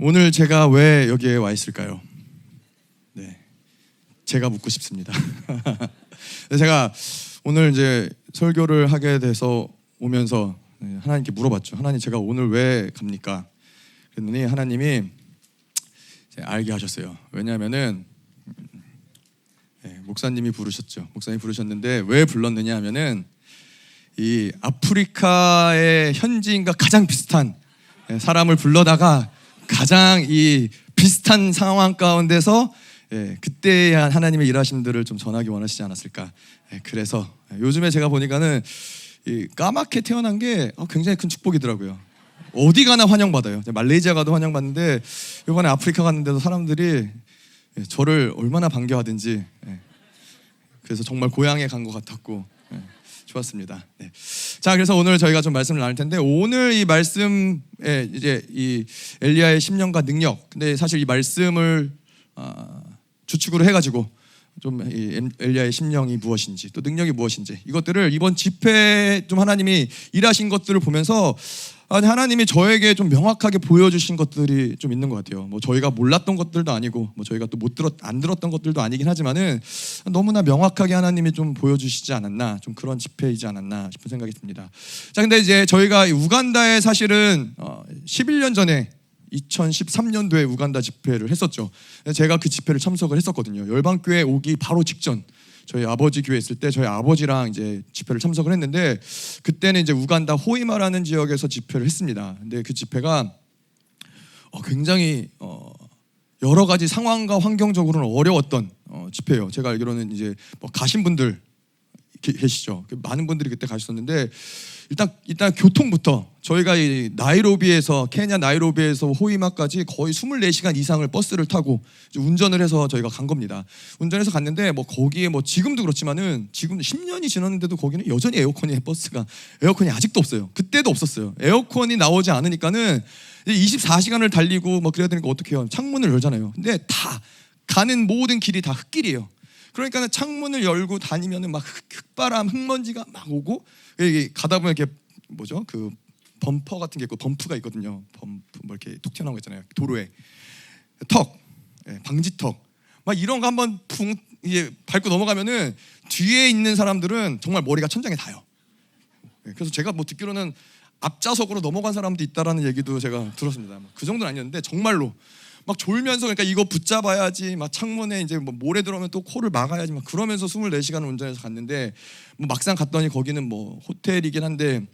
오늘 제가 왜 여기에 와 있을까요? 네, 제가 묻고 싶습니다. 제가 오늘 이제 설교를 하게 돼서 오면서 하나님께 물어봤죠. 하나님, 제가 오늘 왜 갑니까? 그랬더니 하나님이 알게 하셨어요. 왜냐하면은 목사님이 부르셨죠. 목사님이 부르셨는데 왜 불렀느냐 하면은 이 아프리카의 현지인과 가장 비슷한 사람을 불러다가 가장 이 비슷한 상황 가운데서 그때의 하나님의 일하심들을 좀 전하기 원하시지 않았을까. 그래서 요즘에 제가 보니까는 이 까맣게 태어난 게 굉장히 큰 축복이더라고요. 어디 가나 환영받아요. 말레이시아 가도 환영받는데 이번에 아프리카 갔는데도 사람들이 저를 얼마나 반겨하든지, 그래서 정말 고향에 간 것 같았고 좋았습니다. 네. 자, 그래서 오늘 저희가 좀 말씀을 나눌 텐데, 오늘 이 말씀에 이제 이 엘리야의 심령과 능력, 근데 사실 이 말씀을 주축으로 해가지고 좀 이 엘리야의 심령이 무엇인지 또 능력이 무엇인지 이것들을 이번 집회에 좀 하나님이 일하신 것들을 보면서 하나님이 저에게 좀 명확하게 보여주신 것들이 좀 있는 것 같아요. 뭐 저희가 몰랐던 것들도 아니고, 뭐 저희가 또 안 들었던 것들도 아니긴 하지만은 너무나 명확하게 하나님이 좀 보여주시지 않았나, 좀 그런 집회이지 않았나 싶은 생각이 듭니다. 자, 근데 이제 저희가 우간다에 사실은 11년 전에 2013년도에 우간다 집회를 했었죠. 제가 그 집회를 참석을 했었거든요. 열방교회 오기 바로 직전, 저희 아버지 교회 있을 때 저희 아버지랑 이제 집회를 참석을 했는데, 그때는 이제 우간다 호이마라는 지역에서 집회를 했습니다. 근데 그 집회가 굉장히 여러 가지 상황과 환경적으로는 어려웠던 집회예요. 제가 알기로는 이제 뭐 가신 분들 계시죠. 많은 분들이 그때 가셨었는데, 일단 교통부터 저희가 이 케냐 나이로비에서 호이마까지 거의 24시간 이상을 버스를 타고 운전을 해서 저희가 간 겁니다. 운전해서 갔는데 뭐 거기에 뭐 지금도 그렇지만은 지금 10년이 지났는데도 거기는 여전히 에어컨이 아직도 없어요. 그때도 없었어요. 에어컨이 나오지 않으니까는 24시간을 달리고 뭐 그래야 되니까 어떻게 해요? 창문을 열잖아요. 근데 다 가는 모든 길이 다 흙길이에요. 그러니까 창문을 열고 다니면은 막 흙바람, 흙먼지가 막 오고, 가다 보면 이렇게 뭐죠? 그 범퍼 같은 게 있고, 범프가 있거든요. 범프 뭐 이렇게 툭 튀어나온 거 있잖아요. 도로에 방지턱 막 이런 거 한번 이게 밟고 넘어가면은 뒤에 있는 사람들은 정말 머리가 천장에 닿아요. 그래서 제가 뭐 듣기로는 앞좌석으로 넘어간 사람도 있다라는 얘기도 제가 들었습니다. 그 정도는 아니었는데 정말로 막 졸면서, 그러니까 이거 붙잡아야지, 막 창문에 이제 뭐 모래 들어오면 또 코를 막아야지, 막 그러면서 24시간을 운전해서 갔는데, 뭐 막상 갔더니 거기는 뭐 호텔이긴 한데,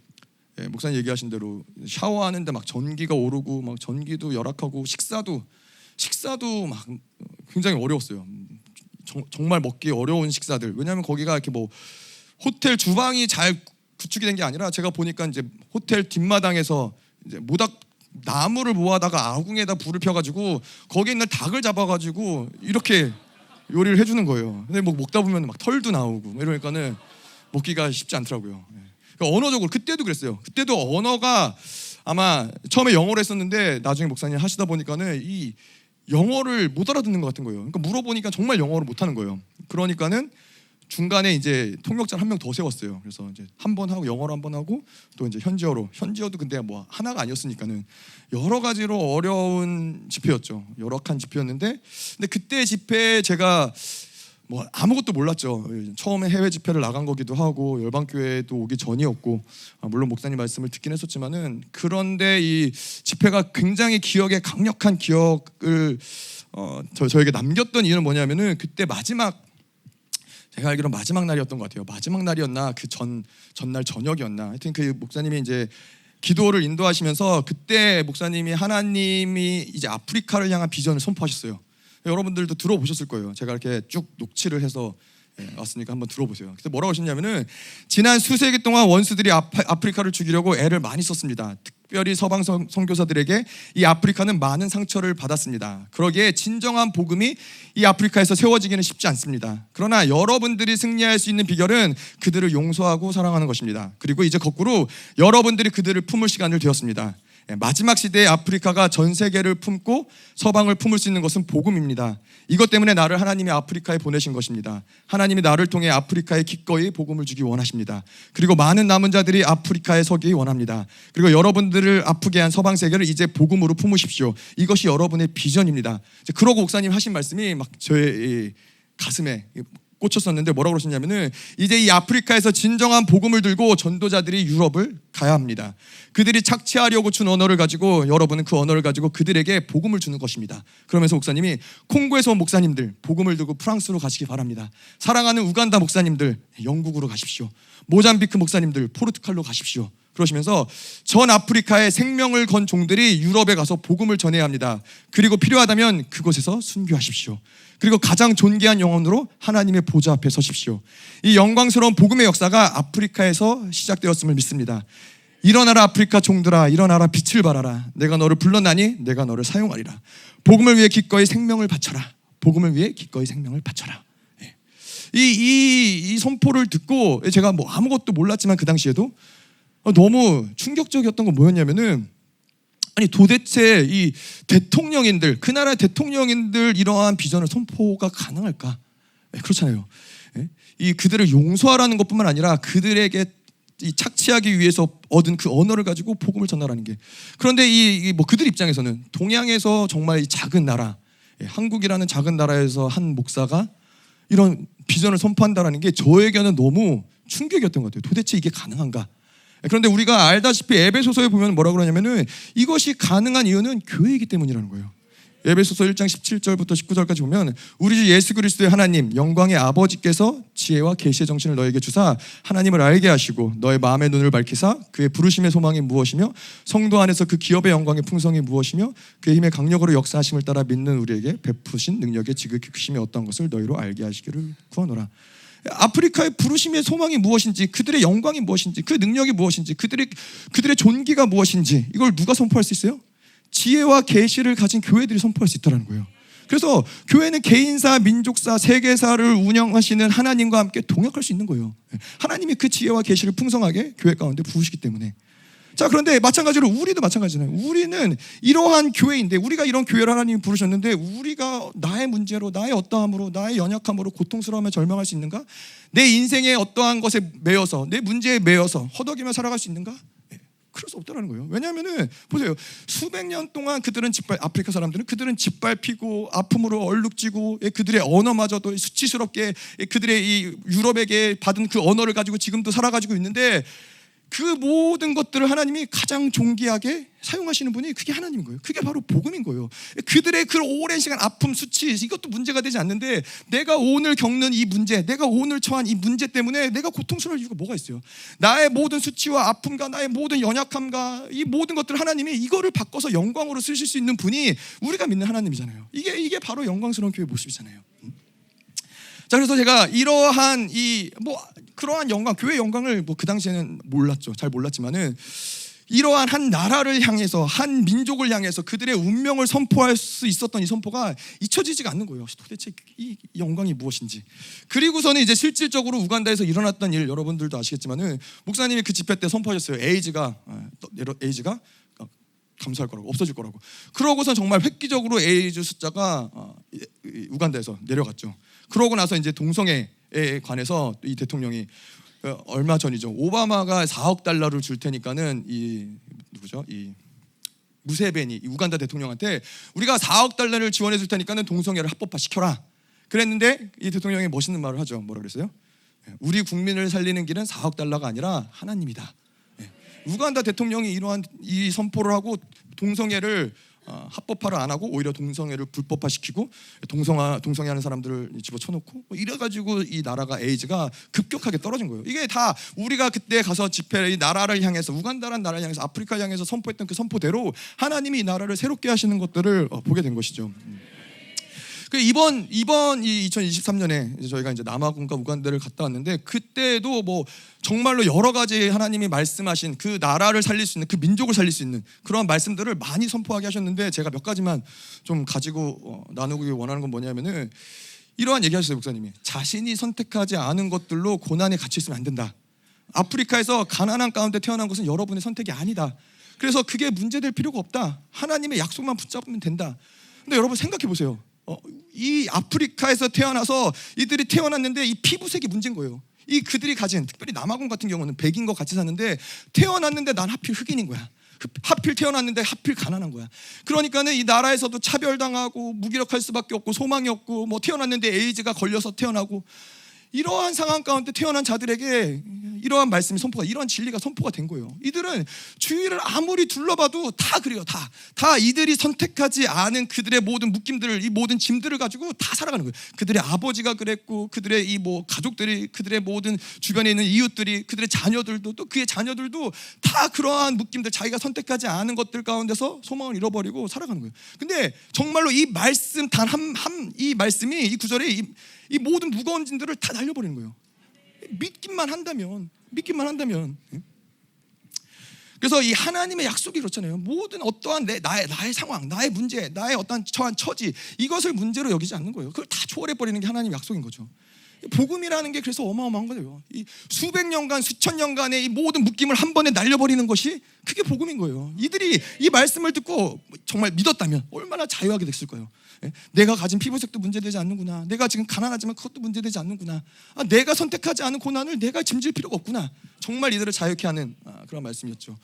목사님 얘기하신 대로 샤워하는데 막 전기가 오르고, 막 전기도 열악하고, 식사도 막 굉장히 어려웠어요. 정말 먹기 어려운 식사들. 왜냐하면 거기가 이렇게 뭐 호텔 주방이 잘 구축이 된 게 아니라, 제가 보니까 이제 호텔 뒷마당에서 이제 나무를 모아다가 아궁에다 불을 펴가지고 거기에 있는 닭을 잡아가지고 이렇게 요리를 해주는 거예요. 근데 뭐 먹다 보면 막 털도 나오고 이러니까는 먹기가 쉽지 않더라고요. 그러니까 언어적으로 그때도 그랬어요. 그때도 언어가 아마 처음에 영어로 했었는데 나중에 목사님 하시다 보니까는 이 영어를 못 알아듣는 것 같은 거예요. 그러니까 물어보니까 정말 영어를 못 하는 거예요. 그러니까는 중간에 이제 통역자를 한 명 더 세웠어요. 그래서 이제 한 번 하고 영어로 한 번 하고 또 이제 현지어도 근데 뭐 하나가 아니었으니까는 여러 가지로 어려운 집회였죠. 열악한 집회였는데, 근데 그때 집회 제가 뭐 아무것도 몰랐죠. 처음에 해외 집회를 나간 거기도 하고 열방교회도 오기 전이었고, 물론 목사님 말씀을 듣긴 했었지만은, 그런데 이 집회가 굉장히 기억에 강력한 기억을 저에게 남겼던 이유는 뭐냐면은, 그때 제가 알기로 마지막 날이었던 것 같아요. 마지막 날이었나, 그 전날 저녁이었나. 하여튼 그 목사님이 이제 기도를 인도하시면서, 그때 목사님이 하나님이 이제 아프리카를 향한 비전을 선포하셨어요. 여러분들도 들어보셨을 거예요. 제가 이렇게 쭉 녹취를 해서 왔으니까 한번 들어보세요. 그래서 뭐라고 하셨냐면은, 지난 수세기 동안 원수들이 아프리카를 죽이려고 애를 많이 썼습니다. 특별히 서방 선교사들에게 이 아프리카는 많은 상처를 받았습니다. 그러기에 진정한 복음이 이 아프리카에서 세워지기는 쉽지 않습니다. 그러나 여러분들이 승리할 수 있는 비결은 그들을 용서하고 사랑하는 것입니다. 그리고 이제 거꾸로 여러분들이 그들을 품을 시간을 되었습니다. 마지막 시대의 아프리카가 전 세계를 품고 서방을 품을 수 있는 것은 복음입니다. 이것 때문에 나를 하나님이 아프리카에 보내신 것입니다. 하나님이 나를 통해 아프리카에 기꺼이 복음을 주기 원하십니다. 그리고 많은 남은 자들이 아프리카에 서기 원합니다. 그리고 여러분들을 아프게 한 서방 세계를 이제 복음으로 품으십시오. 이것이 여러분의 비전입니다. 그러고 목사님 하신 말씀이 막 저의 가슴에 꽂혔었는데 뭐라고 그러셨냐면은 이제 이 아프리카에서 진정한 복음을 들고 전도자들이 유럽을 가야 합니다. 그들이 착취하려고 준 언어를 가지고 여러분은 그 언어를 가지고 그들에게 복음을 주는 것입니다. 그러면서 목사님이 콩고에서 온 목사님들 복음을 들고 프랑스로 가시기 바랍니다. 사랑하는 우간다 목사님들 영국으로 가십시오. 모잠비크 목사님들 포르투갈로 가십시오. 그러시면서 전 아프리카에 생명을 건 종들이 유럽에 가서 복음을 전해야 합니다. 그리고 필요하다면 그곳에서 순교하십시오. 그리고 가장 존귀한 영혼으로 하나님의 보좌 앞에 서십시오. 이 영광스러운 복음의 역사가 아프리카에서 시작되었음을 믿습니다. 일어나라 아프리카 종들아, 일어나라 빛을 발하라. 내가 너를 불렀나니 내가 너를 사용하리라. 복음을 위해 기꺼이 생명을 바쳐라. 복음을 위해 기꺼이 생명을 바쳐라. 이 선포를 듣고 제가 뭐 아무것도 몰랐지만 그 당시에도 너무 충격적이었던 건 뭐였냐면은 아니 도대체 이 대통령인들 그 나라의 대통령인들 이러한 비전을 선포가 가능할까? 그렇잖아요. 이 그들을 용서하라는 것뿐만 아니라 그들에게 이 착취하기 위해서 얻은 그 언어를 가지고 복음을 전달하는 게 그런데 이 뭐 그들 입장에서는 동양에서 정말 이 작은 나라 한국이라는 작은 나라에서 한 목사가 이런 비전을 선포한다라는 게 저에게는 너무 충격이었던 것 같아요. 도대체 이게 가능한가? 그런데 우리가 알다시피 에베소서에 보면 뭐라고 그러냐면은 이것이 가능한 이유는 교회이기 때문이라는 거예요. 에베소서 1장 17절부터 19절까지 보면 우리 주 예수 그리스도의 하나님 영광의 아버지께서 지혜와 계시의 정신을 너에게 주사 하나님을 알게 하시고 너의 마음의 눈을 밝히사 그의 부르심의 소망이 무엇이며 성도 안에서 그 기업의 영광의 풍성이 무엇이며 그의 힘의 강력으로 역사하심을 따라 믿는 우리에게 베푸신 능력의 지극히 크심이 어떤 것을 너희로 알게 하시기를 구하노라. 아프리카의 부르심의 소망이 무엇인지 그들의 영광이 무엇인지 그 능력이 무엇인지 그들의 존귀가 무엇인지 이걸 누가 선포할 수 있어요? 지혜와 계시를 가진 교회들이 선포할 수 있다는 거예요. 그래서 교회는 개인사, 민족사, 세계사를 운영하시는 하나님과 함께 동역할 수 있는 거예요. 하나님이 그 지혜와 계시를 풍성하게 교회 가운데 부으시기 때문에. 자, 그런데 마찬가지로 우리도 마찬가지잖아요. 우리는 이러한 교회인데 우리가 이런 교회를 하나님이 부르셨는데 우리가 나의 문제로 나의 어떠함으로 나의 연약함으로 고통스러움에 절망할 수 있는가? 내 인생의 어떠한 것에 매여서 내 문제에 매여서 허덕이며 살아갈 수 있는가? 그럴 수 없다는 거예요. 왜냐하면은 보세요. 수백 년 동안 그들은 아프리카 사람들은 그들은 짓밟히고 아픔으로 얼룩지고 그들의 언어마저도 수치스럽게 그들의 이 유럽에게 받은 그 언어를 가지고 지금도 살아가지고 있는데 그 모든 것들을 하나님이 가장 존귀하게 사용하시는 분이 그게 하나님인 거예요. 그게 바로 복음인 거예요. 그들의 그 오랜 시간 아픔, 수치 이것도 문제가 되지 않는데 내가 오늘 겪는 이 문제, 내가 오늘 처한 이 문제 때문에 내가 고통스러울 이유가 뭐가 있어요? 나의 모든 수치와 아픔과 나의 모든 연약함과 이 모든 것들 하나님이 이거를 바꿔서 영광으로 쓰실 수 있는 분이 우리가 믿는 하나님이잖아요. 이게 바로 영광스러운 교회 모습이잖아요. 자, 그래서 제가 이러한 그러한 영광, 교회 영광을 그 당시에는 몰랐죠. 잘 몰랐지만은 이러한 한 나라를 향해서 한 민족을 향해서 그들의 운명을 선포할 수 있었던 이 선포가 잊혀지지가 않는 거예요. 도대체 이 영광이 무엇인지. 그리고서는 이제 실질적으로 우간다에서 일어났던 일 여러분들도 아시겠지만은 목사님이 그 집회 때 선포하셨어요. 에이즈가 감소할 거라고, 없어질 거라고. 그러고서 정말 획기적으로 에이즈 숫자가 우간다에서 내려갔죠. 그러고 나서 이제 동성애에 관해서 이 대통령이 얼마 전이죠. 오바마가 4억 달러를 줄 테니까는 이 무세베니 이 우간다 대통령한테 우리가 4억 달러를 지원해 줄 테니까는 동성애를 합법화 시켜라. 그랬는데 이 대통령이 멋있는 말을 하죠. 뭐라 그랬어요? 우리 국민을 살리는 길은 4억 달러가 아니라 하나님이다. 우간다 대통령이 이러한 이 선포를 하고 동성애를 합법화를 안 하고 오히려 동성애를 불법화시키고 동성애하는 사람들을 집어쳐놓고 이래가지고 이 나라가 에이즈가 급격하게 떨어진 거예요. 이게 다 우리가 그때 가서 집회 이 나라를 향해서 우간다라는 나라를 향해서 아프리카를 향해서 선포했던 그 선포대로 하나님이 이 나라를 새롭게 하시는 것들을 보게 된 것이죠. 이번 이 2023년에 저희가 이제 남아군과 우간다를 갔다 왔는데 그때도 정말로 여러 가지 하나님이 말씀하신 그 나라를 살릴 수 있는 그 민족을 살릴 수 있는 그런 말씀들을 많이 선포하게 하셨는데 제가 몇 가지만 좀 가지고 나누기 원하는 건 뭐냐면은 이러한 얘기하셨어요. 목사님이 자신이 선택하지 않은 것들로 고난에 갇혀 있으면 안 된다. 아프리카에서 가난한 가운데 태어난 것은 여러분의 선택이 아니다. 그래서 그게 문제될 필요가 없다. 하나님의 약속만 붙잡으면 된다. 근데 여러분 생각해 보세요. 이 아프리카에서 태어나서 이들이 태어났는데 이 피부색이 문제인 거예요. 이 그들이 가진, 특별히 남아공 같은 경우는 백인과 같이 사는데 태어났는데 난 하필 흑인인 거야. 하필 태어났는데 하필 가난한 거야. 그러니까는 이 나라에서도 차별당하고 무기력할 수밖에 없고 소망이 없고 뭐 태어났는데 에이즈가 걸려서 태어나고, 이러한 상황 가운데 태어난 자들에게 이러한 말씀이 선포가, 이러한 진리가 선포가 된 거예요. 이들은 주위를 아무리 둘러봐도 다 그래요. 다 이들이 선택하지 않은 그들의 모든 묶임들을, 이 모든 짐들을 가지고 다 살아가는 거예요. 그들의 아버지가 그랬고, 그들의 이 뭐 가족들이, 그들의 모든 주변에 있는 이웃들이, 그들의 자녀들도, 또 그의 자녀들도 다 그러한 묶임들, 자기가 선택하지 않은 것들 가운데서 소망을 잃어버리고 살아가는 거예요. 근데 정말로 이 말씀 단 이 말씀이, 이 구절이 이 모든 무거운 짐들을 다 날려버리는 거예요. 믿기만 한다면. 그래서 이 하나님의 약속이 그렇잖아요. 모든 어떠한 나의 상황, 나의 문제, 나의 어떠한 처한 처지, 이것을 문제로 여기지 않는 거예요. 그걸 다 초월해버리는 게 하나님의 약속인 거죠. 복음이라는 게 그래서 어마어마한 거예요. 이 수백 년간, 수천 년간의 이 모든 묶임을 한 번에 날려버리는 것이, 그게 복음인 거예요. 이들이 이 말씀을 듣고 정말 믿었다면 얼마나 자유하게 됐을 거예요. 내가 가진 피부색도 문제되지 않는구나. 내가 지금 가난하지만 그것도 문제되지 않는구나. 내가 선택하지 않은 고난을 내가 짐질 필요가 없구나. 정말 이들을 자유케 하는 그런 말씀이었죠.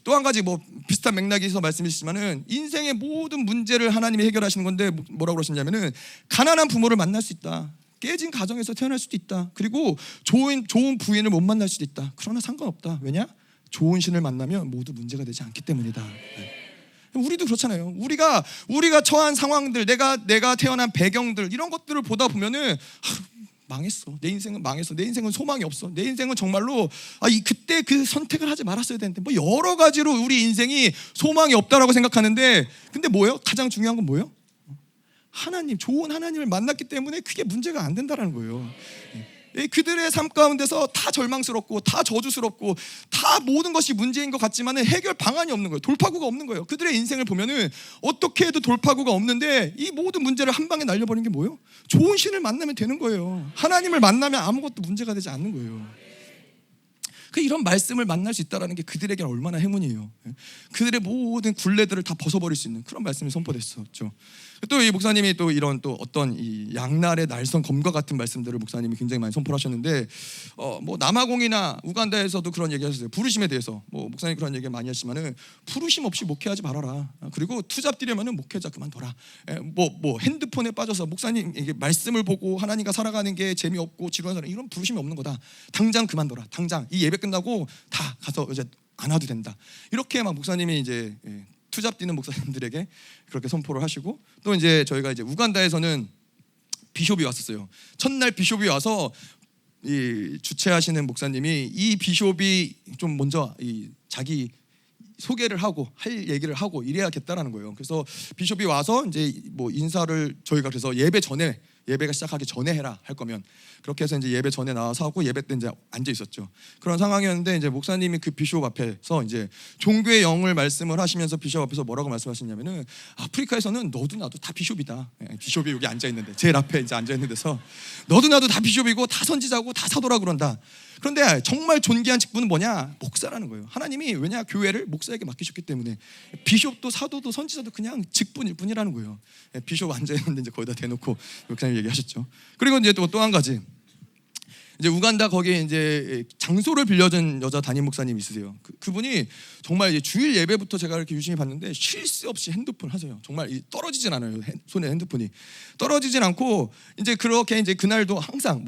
또 한 가지 뭐 비슷한 맥락에서 말씀이시지만은, 인생의 모든 문제를 하나님이 해결하시는 건데 뭐라고 그러시냐면은, 가난한 부모를 만날 수 있다. 깨진 가정에서 태어날 수도 있다. 그리고 좋은 부인을 못 만날 수도 있다. 그러나 상관없다. 왜냐? 좋은 신을 만나면 모두 문제가 되지 않기 때문이다. 우리도 그렇잖아요. 우리가 처한 상황들, 내가 태어난 배경들, 이런 것들을 보다 보면은 망했어. 내 인생은 망했어. 내 인생은 소망이 없어. 내 인생은 정말로 그때 그 선택을 하지 말았어야 되는데, 뭐 여러 가지로 우리 인생이 소망이 없다라고 생각하는데, 근데 뭐예요? 가장 중요한 건 뭐예요? 하나님, 좋은 하나님을 만났기 때문에 그게 문제가 안 된다라는 거예요. 그들의 삶 가운데서 다 절망스럽고, 다 저주스럽고, 다 모든 것이 문제인 것 같지만 해결 방안이 없는 거예요. 돌파구가 없는 거예요. 그들의 인생을 보면은 어떻게 해도 돌파구가 없는데, 이 모든 문제를 한 방에 날려버린 게 뭐예요? 좋은 신을 만나면 되는 거예요. 하나님을 만나면 아무것도 문제가 되지 않는 거예요. 이런 말씀을 만날 수 있다는 게 그들에게는 얼마나 행운이에요. 그들의 모든 굴레들을 다 벗어버릴 수 있는 그런 말씀이 선포됐었죠. 또 이 목사님이 또 이런 또 어떤 이 양날의 날선 검과 같은 말씀들을 목사님이 굉장히 많이 선포하셨는데, 뭐 남아공이나 우간다에서도 그런 얘기하셨어요. 부르심에 대해서 뭐 목사님 그런 얘기 많이 하시지만은, 부르심 없이 목회하지 말아라. 그리고 투잡디려면은 목회자 그만둬라. 뭐 핸드폰에 빠져서 목사님 이게 말씀을 보고 하나님과 살아가는 게 재미없고 지루한 사람, 이런 부르심이 없는 거다. 당장 그만둬라. 당장 이 예배 끝나고 다 가서 이제 안 와도 된다. 이렇게 막 목사님이 이제 투잡 뛰는 목사님들에게 그렇게 선포를 하시고, 또 이제 저희가 이제 우간다에서는 비숍이 왔었어요. 첫날 비숍이 와서 이 주최하시는 목사님이, 이 비숍이 좀 먼저 이 자기 소개를 하고 할 얘기를 하고 이래야겠다라는 거예요. 그래서 비숍이 와서 이제 뭐 인사를 저희가 그래서 예배가 시작하기 전에 해라 할 거면, 그렇게 해서 이제 예배 전에 나와서 하고 예배 때 이제 앉아 있었죠. 그런 상황이었는데, 이제 목사님이 그 비숍 앞에서 이제 종교의 영을 말씀을 하시면서 비숍 앞에서 뭐라고 말씀하셨냐면은, 아프리카에서는 너도 나도 다 비숍이다. 비숍이 여기 앉아 있는데, 제일 앞에 이제 앉아 있는 데서 너도 나도 다 비숍이고 다 선지자고 다 사도라 그런다. 그런데 정말 존귀한 직분은 뭐냐? 목사라는 거예요. 하나님이 왜냐? 교회를 목사에게 맡기셨기 때문에 비숍도 사도도 선지자도 그냥 직분일 뿐이라는 거예요. 비숍 앉아 있는데 이제 거기다 대놓고 목사님 얘기하셨죠. 그리고 이제 또 한 가지, 이제 우간다 거기에 이제 장소를 빌려준 여자 담임 목사님이 있으세요. 그분이 정말 이제 주일 예배부터 제가 이렇게 유심히 봤는데 쉴 새 없이 핸드폰 하세요. 정말 떨어지진 않아요. 손에 핸드폰이 떨어지진 않고, 이제 그렇게 이제 그날도 항상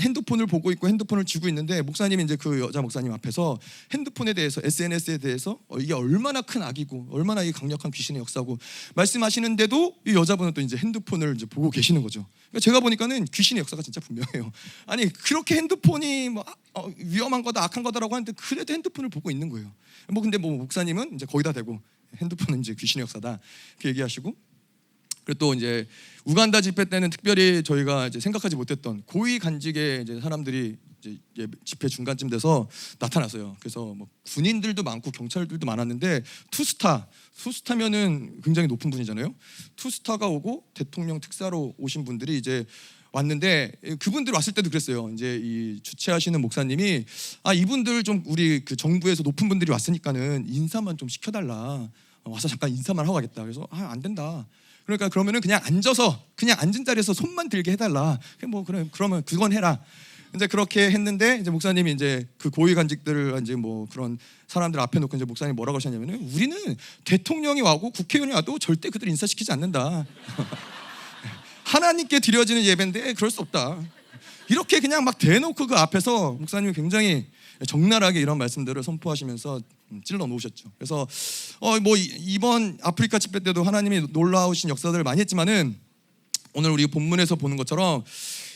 핸드폰을 보고 있고 핸드폰을 쥐고 있는데, 목사님이 이제 그 여자 목사님 앞에서 핸드폰에 대해서, SNS에 대해서 이게 얼마나 큰 악이고 얼마나 이 강력한 귀신의 역사고 말씀하시는데도, 이 여자분은 또 이제 핸드폰을 이제 보고 계시는 거죠. 그러니까 제가 보니까는 귀신의 역사가 진짜 분명해요. 아니 그렇게 핸드폰이 뭐 위험한 거다, 악한 거다라고 하는데 그래도 핸드폰을 보고 있는 거예요. 근데 목사님은 이제 거기다 대고 핸드폰은 이제 귀신의 역사다 이렇게 얘기하시고, 그리고 또 이제 우간다 집회 때는 특별히 저희가 이제 생각하지 못했던 고위 간직의 이제 사람들이 이제 집회 중간쯤 돼서 나타났어요. 그래서 뭐 군인들도 많고 경찰들도 많았는데, 투스타면은 굉장히 높은 분이잖아요. 투스타가 오고 대통령 특사로 오신 분들이 이제 왔는데 그분들 왔을 때도 그랬어요. 이제 이 주최하시는 목사님이 이분들 좀 우리 그 정부에서 높은 분들이 왔으니까는 인사만 좀 시켜달라. 와서 잠깐 인사만 하고 가겠다. 그래서 안 된다. 그러니까 그러면은 그냥 앉아서 그냥 앉은 자리에서 손만 들게 해달라. 뭐 그래 그러면 그건 해라. 이제 그렇게 했는데 이제 목사님이 이제 그 고위 관직들을 이제 뭐 그런 사람들 앞에 놓고 이제 목사님이 뭐라고 하셨냐면은 우리는 대통령이 와고 국회의원이 와도 절대 그들 인사시키지 않는다. 하나님께 드려지는 예배인데 그럴 수 없다. 이렇게 그냥 막 대놓고 그 앞에서 목사님이 굉장히 적나라하게 이런 말씀들을 선포하시면서 찔러 놓으셨죠. 그래서 뭐 이번 아프리카 집회 때도 하나님이 놀라우신 역사들을 많이 했지만은 오늘 우리 본문에서 보는 것처럼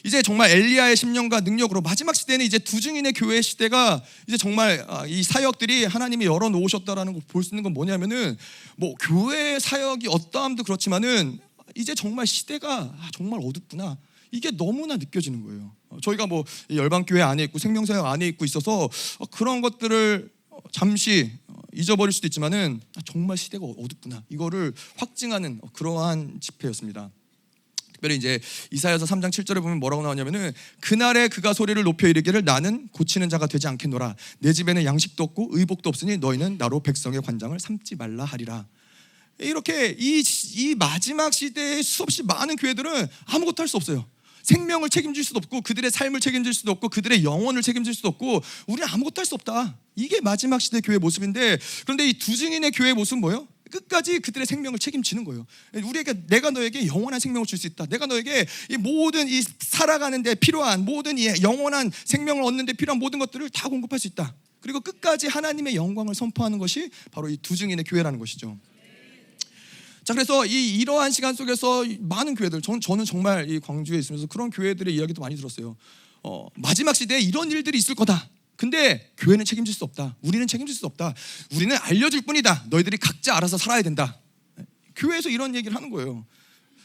이제 정말 엘리야의 심령과 능력으로 마지막 시대는 이제 두 증인의 교회 시대가 이제 정말 이 사역들이 하나님이 열어 놓으셨다라는 걸 볼 수 있는 건 뭐냐면은 뭐 교회 사역이 어떠함도 그렇지만은 이제 정말 시대가 정말 어둡구나. 이게 너무나 느껴지는 거예요. 저희가 뭐 열방교회 안에 있고 생명사역 안에 있고 있어서 그런 것들을 잠시 잊어버릴 수도 있지만은 정말 시대가 어둡구나. 이거를 확증하는 그러한 집회였습니다. 특별히 이제 이사야서 3장 7절에 보면 뭐라고 나오냐면은 그날에 그가 소리를 높여 이르기를 나는 고치는 자가 되지 않겠노라. 내 집에는 양식도 없고 의복도 없으니 너희는 나로 백성의 관장을 삼지 말라 하리라. 이렇게 이 마지막 시대에 수없이 많은 교회들은 아무것도 할 수 없어요. 생명을 책임질 수도 없고 그들의 삶을 책임질 수도 없고 그들의 영혼을 책임질 수도 없고 우리는 아무것도 할 수 없다. 이게 마지막 시대 교회 모습인데 그런데 이 두 증인의 교회의 모습은 뭐예요? 끝까지 그들의 생명을 책임지는 거예요. 우리에게 내가 너에게 영원한 생명을 줄 수 있다. 내가 너에게 이 모든 이 살아가는 데 필요한 모든 이 영원한 생명을 얻는 데 필요한 모든 것들을 다 공급할 수 있다. 그리고 끝까지 하나님의 영광을 선포하는 것이 바로 이 두 증인의 교회라는 것이죠. 자, 그래서 이러한 시간 속에서 많은 교회들, 저는 정말 이 광주에 있으면서 그런 교회들의 이야기도 많이 들었어요. 마지막 시대에 이런 일들이 있을 거다. 근데 교회는 책임질 수 없다. 우리는 책임질 수 없다. 우리는 알려줄 뿐이다. 너희들이 각자 알아서 살아야 된다. 교회에서 이런 얘기를 하는 거예요.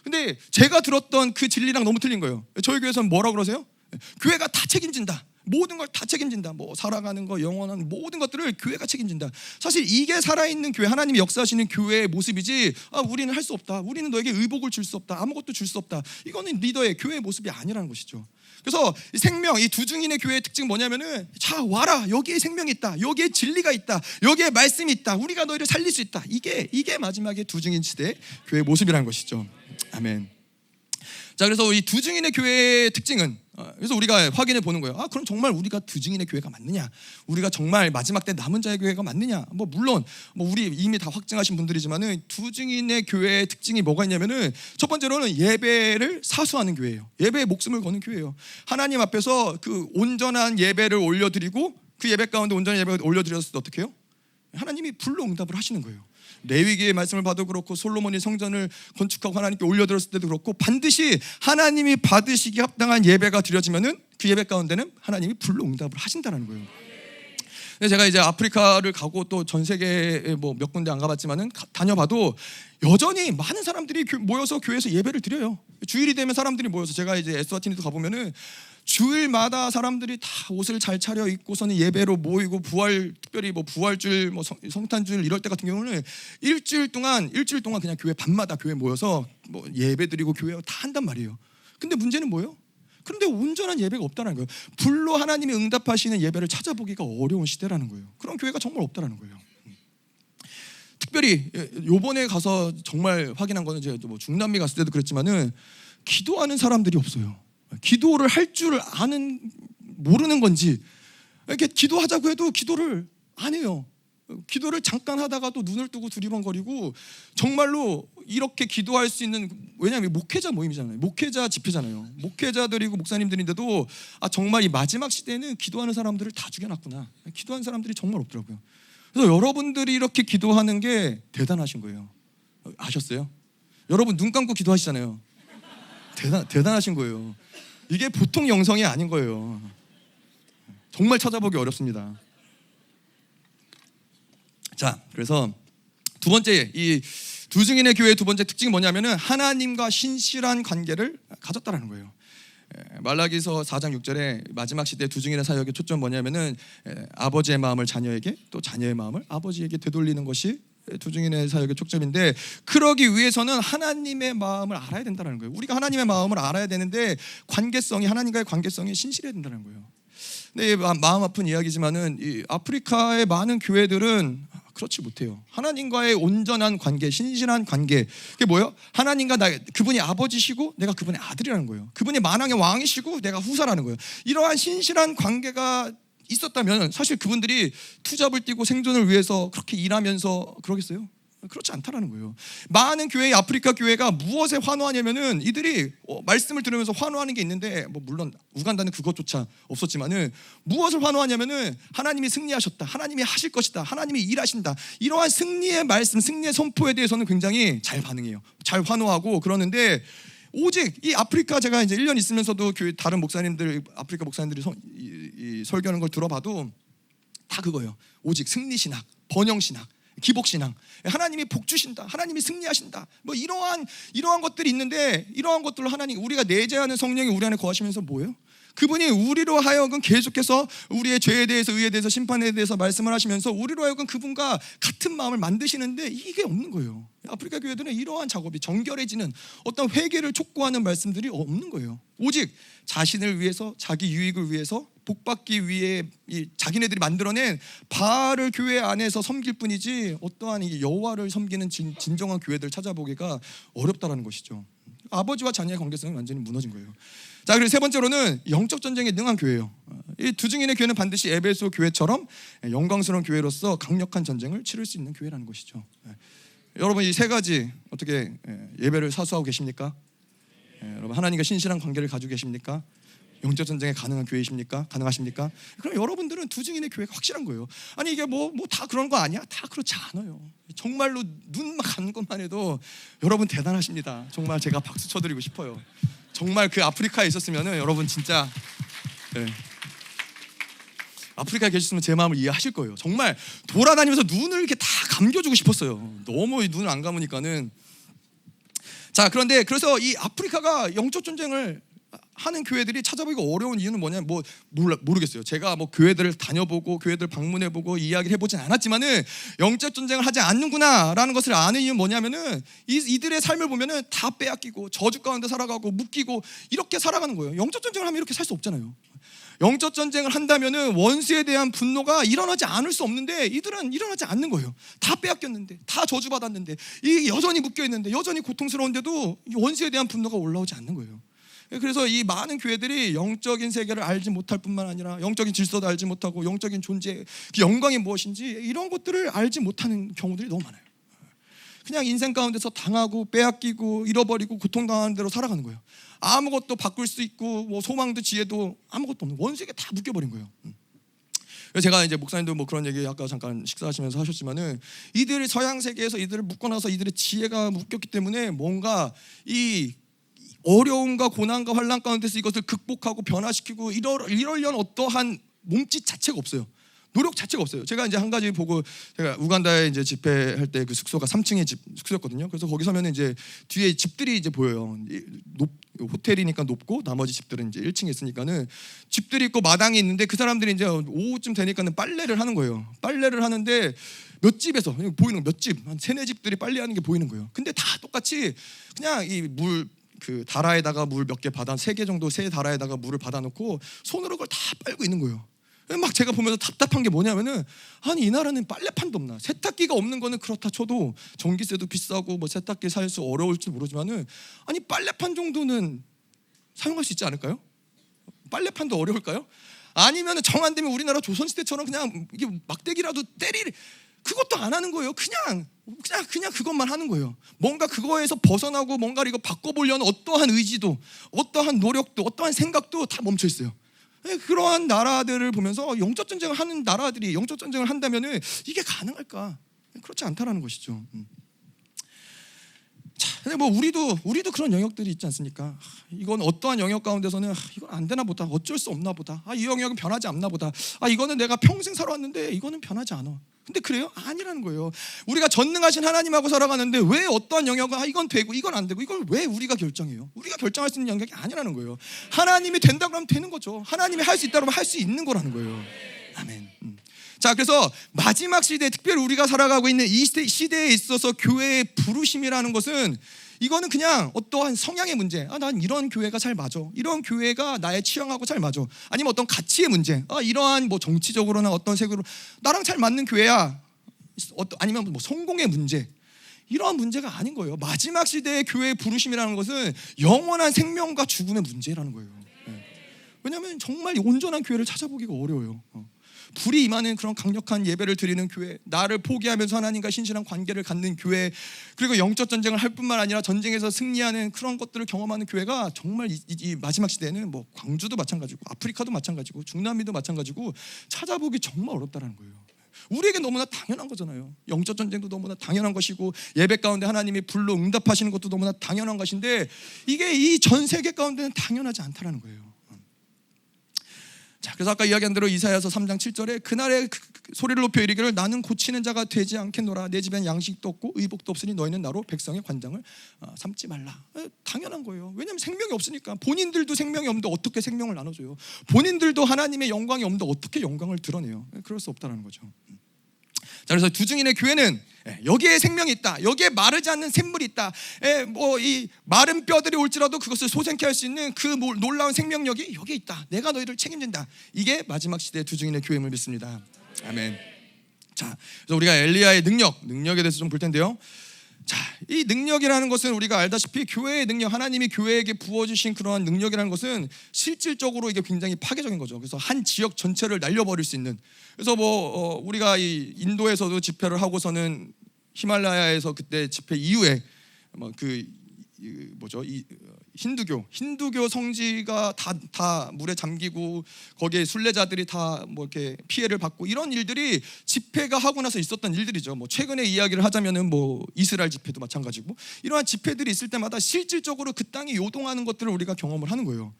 근데 제가 들었던 그 진리랑 너무 틀린 거예요. 저희 교회에서는 뭐라고 그러세요? 교회가 다 책임진다. 모든 걸 다 책임진다. 뭐 살아가는 거, 영원한 모든 것들을 교회가 책임진다. 사실 이게 살아있는 교회, 하나님이 역사하시는 교회의 모습이지 우리는 할 수 없다. 우리는 너에게 의복을 줄 수 없다. 아무것도 줄 수 없다. 이거는 리더의 교회의 모습이 아니라는 것이죠. 그래서 생명, 이 두 증인의 교회의 특징은 뭐냐면은 자 와라. 여기에 생명이 있다. 여기에 진리가 있다. 여기에 말씀이 있다. 우리가 너희를 살릴 수 있다. 이게 마지막에 두 증인 시대의 교회의 모습이라는 것이죠. 아멘. 자, 그래서 이 두 증인의 교회의 특징은 그래서 우리가 확인해 보는 거예요. 그럼 정말 우리가 두 증인의 교회가 맞느냐? 우리가 정말 마지막 때 남은 자의 교회가 맞느냐? 뭐 물론 우리 이미 다 확증하신 분들이지만은 두 증인의 교회의 특징이 뭐가 있냐면은 첫 번째로는 예배를 사수하는 교회예요. 예배에 목숨을 거는 교회예요. 하나님 앞에서 그 온전한 예배를 올려드리고 그 예배 가운데 온전한 예배를 올려드렸을 때 어떻게 해요? 하나님이 불로 응답을 하시는 거예요. 레위기의 말씀을 봐도 그렇고 솔로몬이 성전을 건축하고 하나님께 올려드렸을 때도 그렇고 반드시 하나님이 받으시기 합당한 예배가 드려지면은 그 예배 가운데는 하나님이 불로 응답을 하신다는 거예요. 근데 제가 이제 아프리카를 가고 또 전 세계에 뭐 몇 군데 안 가봤지만은 다녀봐도 여전히 많은 사람들이 모여서 교회에서 예배를 드려요. 주일이 되면 사람들이 모여서 제가 이제 에스와티니도 가보면은 주일마다 사람들이 다 옷을 잘 차려 입고서는 예배로 모이고 특별히 뭐 부활주일, 뭐 성탄주일 이럴 때 같은 경우는 일주일 동안 그냥 교회 밤마다 교회 모여서 뭐 예배드리고 교회 다 한단 말이에요. 근데 문제는 뭐예요? 그런데 온전한 예배가 없다는 거예요. 불로 하나님이 응답하시는 예배를 찾아보기가 어려운 시대라는 거예요. 그런 교회가 정말 없다는 거예요. 특별히 요번에 가서 정말 확인한 거는 제가 뭐 중남미 갔을 때도 그랬지만은 기도하는 사람들이 없어요. 기도를 할 줄 모르는 건지 이렇게 기도하자고 해도 기도를 안 해요. 기도를 잠깐 하다가도 눈을 뜨고 두리번거리고 정말로 이렇게 기도할 수 있는, 왜냐하면 목회자 모임이잖아요. 목회자 집회잖아요. 목회자들이고 목사님들인데도 정말 이 마지막 시대에는 기도하는 사람들을 다 죽여놨구나. 기도하는 사람들이 정말 없더라고요. 그래서 여러분들이 이렇게 기도하는 게 대단하신 거예요. 아셨어요? 여러분 눈 감고 기도하시잖아요. 대단하신 거예요. 이게 보통 영성이 아닌 거예요. 정말 찾아보기 어렵습니다. 자, 그래서 두 번째, 이 두 증인의 교회의 두 번째 특징이 뭐냐면은 하나님과 신실한 관계를 가졌다라는 거예요. 말라기서 4장 6절에 마지막 시대 두 증인의 사역의 초점 뭐냐면은 아버지의 마음을 자녀에게 또 자녀의 마음을 아버지에게 되돌리는 것이 두 증인의 사역의 초점인데, 그러기 위해서는 하나님의 마음을 알아야 된다는 거예요. 우리가 하나님의 마음을 알아야 되는데 관계성이, 하나님과의 관계성이 신실해야 된다는 거예요. 근데 마음 아픈 이야기지만은 이 아프리카의 많은 교회들은 그렇지 못해요. 하나님과의 온전한 관계, 신실한 관계. 그게 뭐예요? 하나님과 그분이 아버지시고 내가 그분의 아들이라는 거예요. 그분이 만왕의 왕이시고 내가 후사라는 거예요. 이러한 신실한 관계가 있었다면 사실 그분들이 투잡을 뛰고 생존을 위해서 그렇게 일하면서 그러겠어요? 그렇지 않다라는 거예요. 많은 교회, 아프리카 교회가 무엇에 환호하냐면은 이들이 말씀을 들으면서 환호하는 게 있는데, 뭐 물론 우간다는 그것조차 없었지만은 무엇을 환호하냐면은 하나님이 승리하셨다, 하나님이 하실 것이다, 하나님이 일하신다, 이러한 승리의 말씀, 승리의 선포에 대해서는 굉장히 잘 반응해요. 잘 환호하고 그러는데, 오직 이 아프리카, 제가 이제 1년 있으면서도 교회 다른 목사님들, 아프리카 목사님들이 설교하는 걸 들어봐도 다 그거예요. 오직 승리신학, 번영신학, 기복신앙, 하나님이 복 주신다, 하나님이 승리하신다, 뭐 이러한 것들이 있는데, 이러한 것들로 하나님, 우리가 내재하는 성령이 우리 안에 거하시면서 뭐예요? 그분이 우리로 하여금 계속해서 우리의 죄에 대해서, 의에 대해서, 심판에 대해서 말씀을 하시면서 우리로 하여금 그분과 같은 마음을 만드시는데, 이게 없는 거예요. 아프리카 교회들은 이러한 작업이, 정결해지는 어떤 회개를 촉구하는 말씀들이 없는 거예요. 오직 자신을 위해서, 자기 유익을 위해서, 복받기 위해 자기네들이 만들어낸 바알을 교회 안에서 섬길 뿐이지, 어떠한 여호와를 섬기는 진정한 교회들 찾아보기가 어렵다라는 것이죠. 아버지와 자녀의 관계성이 완전히 무너진 거예요. 자, 그리고 세 번째로는 영적 전쟁에 능한 교회예요. 이 두 증인의 교회는 반드시 에베소 교회처럼 영광스러운 교회로서 강력한 전쟁을 치를 수 있는 교회라는 것이죠. 여러분, 이 세 가지 어떻게 예배를 사수하고 계십니까? 여러분, 하나님과 신실한 관계를 가지고 계십니까? 영적 전쟁에 가능한 교회이십니까? 가능하십니까? 그럼 여러분들은 두 증인의 교회가 확실한 거예요. 아니, 이게 뭐 다 그런 거 아니야? 다 그렇지 않아요. 정말로 눈만 가는 것만 해도 여러분 대단하십니다. 정말 제가 박수 쳐드리고 싶어요. 정말 그 아프리카에 있었으면은 여러분 진짜, 아프리카에 계셨으면 제 마음을 이해하실 거예요. 정말 돌아다니면서 눈을 이렇게 다 감겨주고 싶었어요. 너무 눈을 안 감으니까는. 자, 그런데 그래서 이 아프리카가 영적 전쟁을 하는 교회들이 찾아보기가 어려운 이유는 뭐냐면, 모르겠어요. 제가 뭐 교회들을 다녀보고 교회들 방문해보고 이야기를 해보진 않았지만은 영적 전쟁을 하지 않는구나라는 것을 아는 이유는 뭐냐면은 이들의 삶을 보면은 다 빼앗기고 저주 가운데 살아가고 묶이고 이렇게 살아가는 거예요. 영적 전쟁을 하면 이렇게 살 수 없잖아요. 영적 전쟁을 한다면은 원수에 대한 분노가 일어나지 않을 수 없는데, 이들은 일어나지 않는 거예요. 다 빼앗겼는데, 다 저주받았는데, 이 여전히 묶여 있는데, 여전히 고통스러운데도 원수에 대한 분노가 올라오지 않는 거예요. 그래서 이 많은 교회들이 영적인 세계를 알지 못할 뿐만 아니라 영적인 질서도 알지 못하고 영적인 존재, 그 영광이 무엇인지 이런 것들을 알지 못하는 경우들이 너무 많아요. 그냥 인생 가운데서 당하고 빼앗기고 잃어버리고 고통당하는 대로 살아가는 거예요. 아무것도 바꿀 수 있고 뭐 소망도 지혜도 아무것도 없는, 원수에게 다 묶여버린 거예요. 그래서 제가 이제 목사님도 뭐 그런 얘기 아까 잠깐 식사하시면서 하셨지만은, 이들이 서양 세계에서 이들을 묶어놔서 이들의 지혜가 묶였기 때문에 뭔가 이 어려움과 고난과 환난 가운데서 이것을 극복하고 변화시키고 이러려는 어떠한 몸짓 자체가 없어요. 노력 자체가 없어요. 제가 이제 한 가지 보고, 제가 우간다에 이제 집회할 때 그 숙소가 3층의 숙소였거든요. 그래서 거기 서면 이제 뒤에 집들이 이제 보여요. 호텔이니까 높고 나머지 집들은 이제 1층에 있으니까는 집들이 있고 마당이 있는데, 그 사람들이 이제 오후쯤 되니까는 빨래를 하는 거예요. 빨래를 하는데 몇 집에서 보이는, 몇 집, 한 3-4집들이 빨래하는 게 보이는 거예요. 근데 다 똑같이 그냥 이 그 다라에다가 물 몇 개 받아, 3개 정도 새 다라에다가 물을 받아놓고 손으로 그걸 다 빨고 있는 거예요. 막 제가 보면서 답답한 게 뭐냐면은, 아니 이 나라는 빨래판도 없나? 세탁기가 없는 거는 그렇다 쳐도 전기세도 비싸고 뭐 세탁기 살 수 어려울지 모르지만은, 아니 빨래판 정도는 사용할 수 있지 않을까요? 빨래판도 어려울까요? 아니면은 정 안 되면 우리나라 조선시대처럼 그냥 이게 막대기라도 그것도 안 하는 거예요. 그냥 그것만 하는 거예요. 뭔가 그거에서 벗어나고 뭔가 이거 바꿔보려는 어떠한 의지도, 어떠한 노력도, 어떠한 생각도 다 멈춰 있어요. 그러한 나라들을 보면서 영적 전쟁을 하는 나라들이 영적 전쟁을 한다면은 이게 가능할까? 그렇지 않다라는 것이죠. 자, 근데 뭐 우리도 그런 영역들이 있지 않습니까? 이건 어떠한 영역 가운데서는 이건 안 되나 보다, 어쩔 수 없나 보다, 이 영역은 변하지 않나 보다, 이거는 내가 평생 살아왔는데 이거는 변하지 않아. 근데 그래요? 아니라는 거예요. 우리가 전능하신 하나님하고 살아가는데 왜 어떠한 영역은 이건 되고 이건 안 되고, 이걸 왜 우리가 결정해요? 우리가 결정할 수 있는 영역이 아니라는 거예요. 하나님이 된다고 하면 되는 거죠. 하나님이 할 수 있다고 하면 할 수 있는 거라는 거예요. 아멘. 자, 그래서 마지막 시대, 특별히 우리가 살아가고 있는 이 시대에 있어서 교회의 부르심이라는 것은 이거는 그냥 어떠한 성향의 문제. 난 이런 교회가 잘 맞아. 이런 교회가 나의 취향하고 잘 맞아. 아니면 어떤 가치의 문제. 이러한 뭐 정치적으로나 어떤 색으로 나랑 잘 맞는 교회야. 아니면 뭐 성공의 문제. 이러한 문제가 아닌 거예요. 마지막 시대의 교회의 부르심이라는 것은 영원한 생명과 죽음의 문제라는 거예요. 왜냐하면 정말 온전한 교회를 찾아보기가 어려워요. 불이 임하는 그런 강력한 예배를 드리는 교회, 나를 포기하면서 하나님과 신실한 관계를 갖는 교회, 그리고 영적 전쟁을 할 뿐만 아니라 전쟁에서 승리하는 그런 것들을 경험하는 교회가 정말 이 마지막 시대에는 뭐 광주도 마찬가지고 아프리카도 마찬가지고 중남미도 마찬가지고 찾아보기 정말 어렵다는 거예요. 우리에게 너무나 당연한 거잖아요. 영적 전쟁도 너무나 당연한 것이고 예배 가운데 하나님이 불로 응답하시는 것도 너무나 당연한 것인데 이게 이 전 세계 가운데는 당연하지 않다는 거예요. 자, 그래서 아까 이야기한 대로 이사야서 3장 7절에 그날에 소리를 높여 이르기를 나는 고치는 자가 되지 않겠노라. 내 집엔 양식도 없고 의복도 없으니 너희는 나로 백성의 관장을 삼지 말라. 당연한 거예요. 왜냐하면 생명이 없으니까. 본인들도 생명이 없는데 어떻게 생명을 나눠줘요? 본인들도 하나님의 영광이 없는데 어떻게 영광을 드러내요? 그럴 수 없다는 거죠. 자, 그래서 두 증인의 교회는 여기에 생명이 있다. 여기에 마르지 않는 샘물이 있다. 뭐 이 마른 뼈들이 올지라도 그것을 소생케 할 수 있는 그 놀라운 생명력이 여기에 있다. 내가 너희를 책임진다. 이게 마지막 시대의 두 증인의 교회임을 믿습니다. 아멘. 자, 그래서 우리가 엘리야의 능력에 대해서 좀 볼 텐데요. 자, 이 능력이라는 것은 우리가 알다시피 교회의 능력, 하나님이 교회에게 부어주신 그러한 능력이라는 것은 실질적으로 이게 굉장히 파괴적인 거죠. 그래서 한 지역 전체를 날려버릴 수 있는. 그래서 뭐 우리가 이 인도에서도 집회를 하고서는 히말라야에서 그때 집회 이후에 뭐 힌두교 성지가 다 물에 잠기고 거기에 순례자들이 다 뭐 이렇게 피해를 받고 이런 일들이 집회가 하고 나서 있었던 일들이죠. 뭐 최근에 이야기를 하자면은 뭐 이스라엘 집회도 마찬가지고 이러한 집회들이 있을 때마다 실질적으로 그 땅이 요동하는 것들을 우리가 경험을 하는 거예요.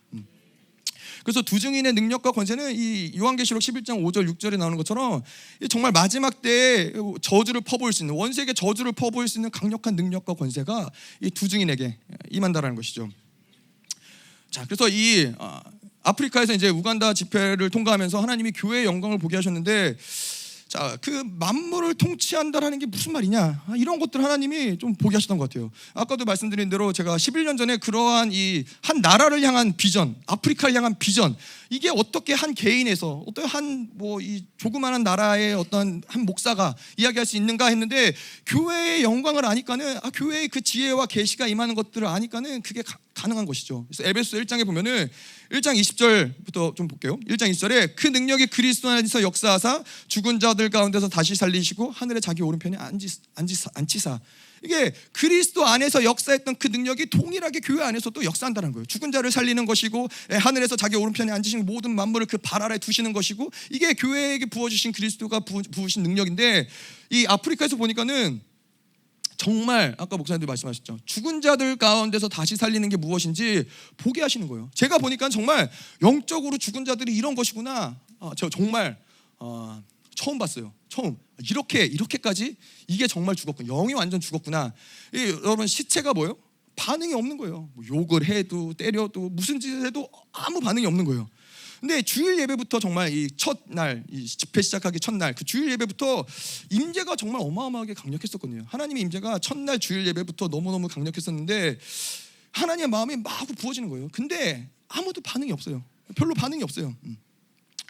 그래서 두 증인의 능력과 권세는 이 요한계시록 11장 5절 6절에 나오는 것처럼 정말 마지막 때에 저주를 퍼부을 수 있는, 원세계 저주를 퍼부을 수 있는 강력한 능력과 권세가 이 두 증인에게 임한다라는 것이죠. 자, 그래서 이 아프리카에서 이제 우간다 집회를 통과하면서 하나님이 교회의 영광을 보게 하셨는데, 자, 그 만물을 통치한다라는 게 무슨 말이냐, 이런 것들 하나님이 좀 보게 하셨던 것 같아요. 아까도 말씀드린 대로 제가 11년 전에 그러한 이 한 나라를 향한 비전, 아프리카를 향한 비전, 이게 어떻게 한 개인에서 어떤 한 뭐 이 조그마한 나라의 어떤 한 목사가 이야기할 수 있는가 했는데, 교회의 영광을 아니까는, 교회의 그 지혜와 계시가 임하는 것들을 아니까는 그게 가능한 것이죠. 그래서 에베소 1장에 보면은 1장 20절부터 좀 볼게요. 1장 20절에 그 능력이 그리스도 안에서 역사하사 죽은 자들 가운데서 다시 살리시고 하늘에 자기 오른편에 앉히사. 이게 그리스도 안에서 역사했던 그 능력이 동일하게 교회 안에서도 역사한다는 거예요. 죽은 자를 살리는 것이고 하늘에서 자기 오른편에 앉으신 모든 만물을 그 발 아래 두시는 것이고, 이게 교회에게 부어주신 그리스도가 부으신 능력인데, 이 아프리카에서 보니까는 정말 아까 목사님들 말씀하셨죠. 죽은 자들 가운데서 다시 살리는 게 무엇인지 보게 하시는 거예요. 제가 보니까 정말 영적으로 죽은 자들이 이런 것이구나. 저 정말 처음 봤어요. 처음. 이렇게까지 이게 정말 죽었구나. 영이 완전 죽었구나. 여러분, 시체가 뭐예요? 반응이 없는 거예요. 뭐 욕을 해도 때려도 무슨 짓을 해도 아무 반응이 없는 거예요. 근데 주일 예배부터 정말 이 첫날, 이 집회 시작하기 첫날, 그 주일 예배부터 임재가 정말 어마어마하게 강력했었거든요. 하나님의 임재가 첫날 주일 예배부터 너무너무 강력했었는데 하나님의 마음이 마구 부어지는 거예요. 근데 아무도 반응이 없어요. 별로 반응이 없어요.